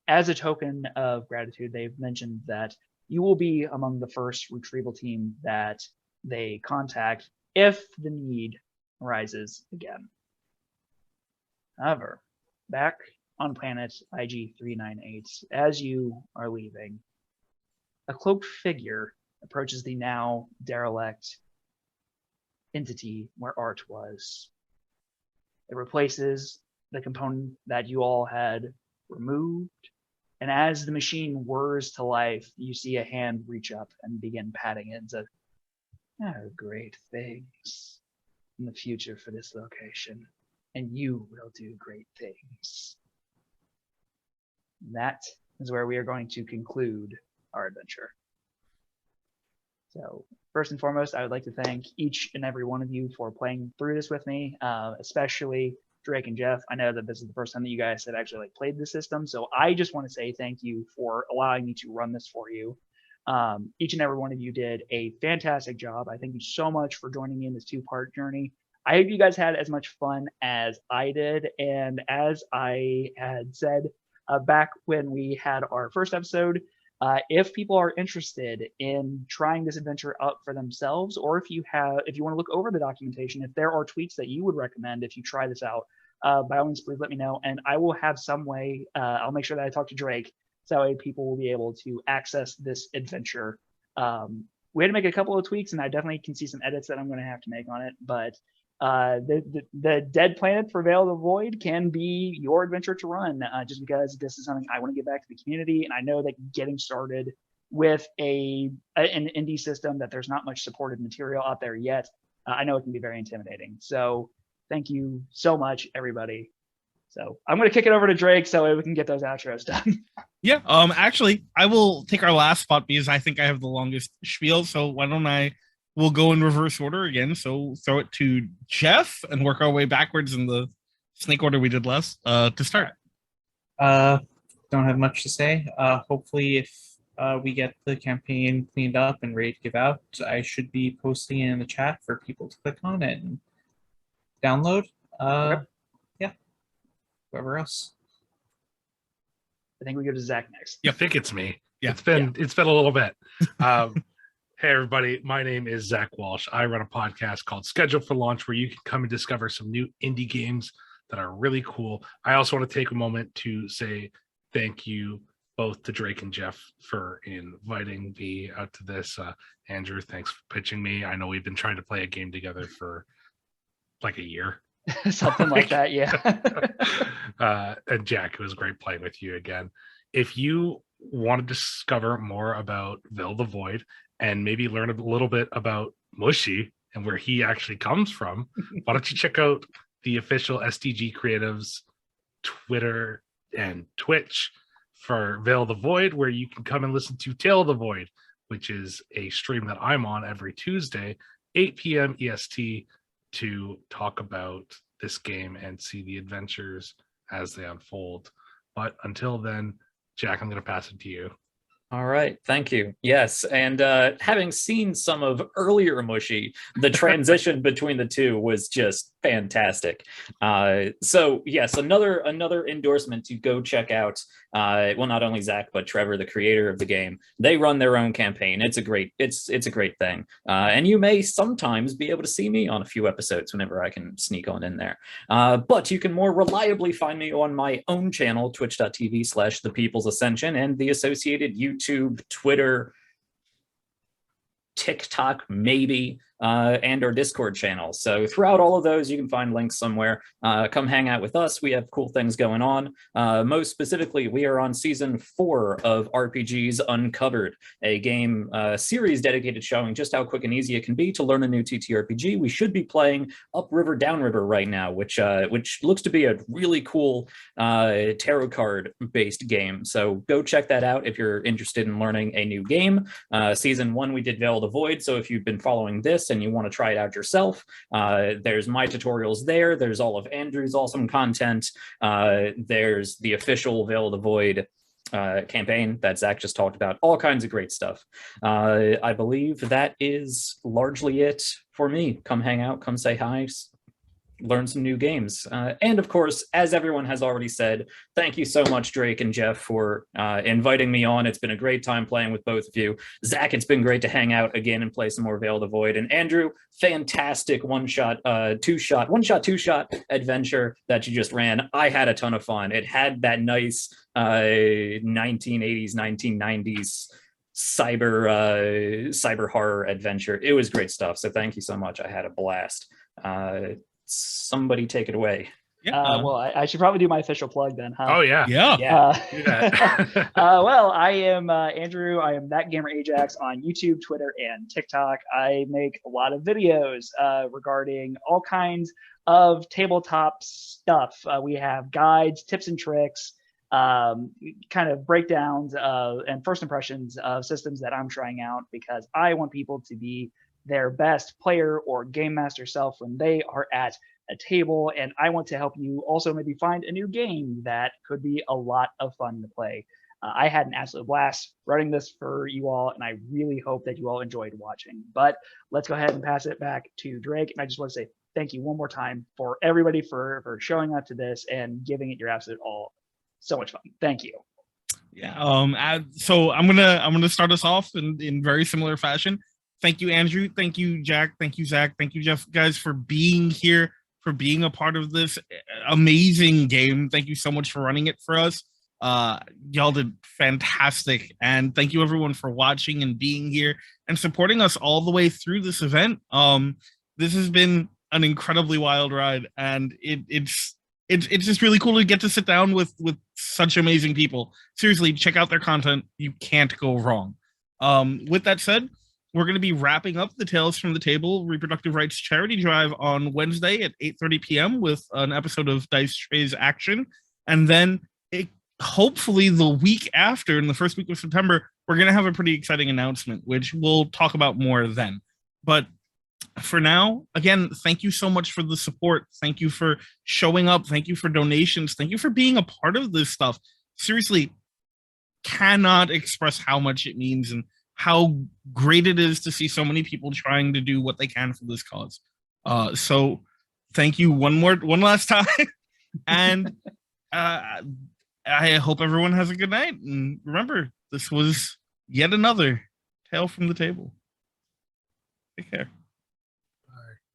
as a token of gratitude, they've mentioned that you will be among the first retrieval team that they contact if the need arises again. However, back on planet IG-398, as you are leaving, a cloaked figure approaches the now derelict entity where Art was. It replaces the component that you all had removed, and as the machine whirs to life, you see a hand reach up and begin patting it and say, "Oh, great things in the future for this location, and you will do great things." That is where we are going to conclude our adventure. So first and foremost, I would like to thank each and every one of you for playing through this with me, especially Drake and Jeff. I know that this is the first time that you guys had actually played the system, so I just want to say thank you for allowing me to run this for you. Each and every one of you did a fantastic job. I thank you so much for joining me in this two-part journey. I hope you guys had as much fun as I did, and as I had said back when we had our first episode, If people are interested in trying this adventure out for themselves, or if you want to look over the documentation, if there are tweaks that you would recommend if you try this out, by all means, please let me know, and I will have some way. I'll make sure that I talk to Drake, so that way people will be able to access this adventure. We had to make a couple of tweaks, and I definitely can see some edits that I'm going to have to make on it. But the Dead Planet for Veil of the Void can be your adventure to run, just because this is something I want to give back to the community, and I know that getting started with an indie system that there's not much supported material out there yet, I know it can be very intimidating. So thank you so much, everybody. So I'm going to kick it over to Drake so we can get those outros done. Yeah. Actually, I will take our last spot because I think I have the longest spiel. So why don't we'll go in reverse order again. So throw it to Jeff and work our way backwards in the snake order we did last to start. Don't have much to say. Hopefully, if we get the campaign cleaned up and ready to give out, I should be posting it in the chat for people to click on and download. Okay. Yeah. Whoever else. I think we go to Zach next. I think it's me. Yeah. It's been a little bit. Hey everybody, my name is Zach Walsh. I run a podcast called Schedule for Launch where you can come and discover some new indie games that are really cool. I also want to take a moment to say thank you both to Drake and Jeff for inviting me out to this. Andrew, thanks for pitching me. I know we've been trying to play a game together for like a year. Something like that, yeah. And Jack, it was great playing with you again. If you want to discover more about Veil the Void and maybe learn a little bit about Mushy and where he actually comes from, why don't you check out the official SDG Creatives Twitter and Twitch for Veil the Void, where you can come and listen to Tale of the Void, which is a stream that I'm on every Tuesday, 8 p.m. EST, to talk about this game and see the adventures as they unfold. But until then, Jack, I'm going to pass it to you. All right, thank you. Yes, and having seen some of earlier Mushy, the transition between the two was just fantastic. So yes, another endorsement to go check out. Well, not only Zach but Trevor, the creator of the game. They run their own campaign. It's a great thing, and you may sometimes be able to see me on a few episodes whenever I can sneak on in there. But you can more reliably find me on my own channel, twitch.tv/The People's Ascension, and the associated YouTube, Twitter, TikTok, maybe, and our Discord channel. So throughout all of those, you can find links somewhere. Come hang out with us. We have cool things going on. Most specifically, we are on season 4 of RPGs Uncovered, a game series dedicated to showing just how quick and easy it can be to learn a new TTRPG. We should be playing Upriver Downriver right now, which looks to be a really cool tarot card based game. So go check that out if you're interested in learning a new game. Season 1, we did Veil of the Void. So if you've been following this and you want to try it out yourself, there's my tutorials there. There's all of Andrew's awesome content. There's the official Veil of the Void campaign that Zach just talked about. All kinds of great stuff. I believe that is largely it for me. Come hang out, come say hi, learn some new games. And of course, as everyone has already said, thank you so much, Drake and Jeff, for inviting me on. It's been a great time playing with both of you. Zach, it's been great to hang out again and play some more Veil of the Void. And Andrew, fantastic one-shot, two-shot adventure that you just ran. I had a ton of fun. It had that nice 1980s, 1990s cyber horror adventure. It was great stuff. So thank you so much. I had a blast. Somebody take it away. Well, I should probably do my official plug then, huh? Oh yeah. Do that. Well, I am Andrew. I am That Gamer Ajax on YouTube, Twitter, and TikTok. I make a lot of videos regarding all kinds of tabletop stuff. We have guides, tips and tricks, kind of breakdowns and first impressions of systems that I'm trying out, because I want people to be their best player or game master self when they are at a table, and I want to help you also maybe find a new game that could be a lot of fun to play. I had an absolute blast running this for you all, and I really hope that you all enjoyed watching. But let's go ahead and pass it back to Drake, and I just want to say thank you one more time for everybody for showing up to this and giving it your absolute all. So much fun. Thank you. Yeah. So I'm gonna start us off in very similar fashion. Thank you, Andrew. Thank you, Jack. Thank you, Zach. Thank you, Jeff, guys, for being here, for being a part of this amazing game. Thank you so much for running it for us. Y'all did fantastic, and thank you everyone for watching and being here and supporting us all the way through this event. This has been an incredibly wild ride, and it's just really cool to get to sit down with such amazing people. Seriously, check out their content. You can't go wrong. With that said, we're going to be wrapping up the Tales from the Table Reproductive Rights Charity Drive on Wednesday at 8:30 p.m. with an episode of Dice Trays Action. And then hopefully the week after, in the first week of September, we're going to have a pretty exciting announcement, which we'll talk about more then. But for now, again, thank you so much for the support. Thank you for showing up. Thank you for donations. Thank you for being a part of this stuff. Seriously, cannot express how much it means and how great it is to see so many people trying to do what they can for this cause. So thank you one last time. And I hope everyone has a good night. And remember, this was yet another Tale from the Table. Take care.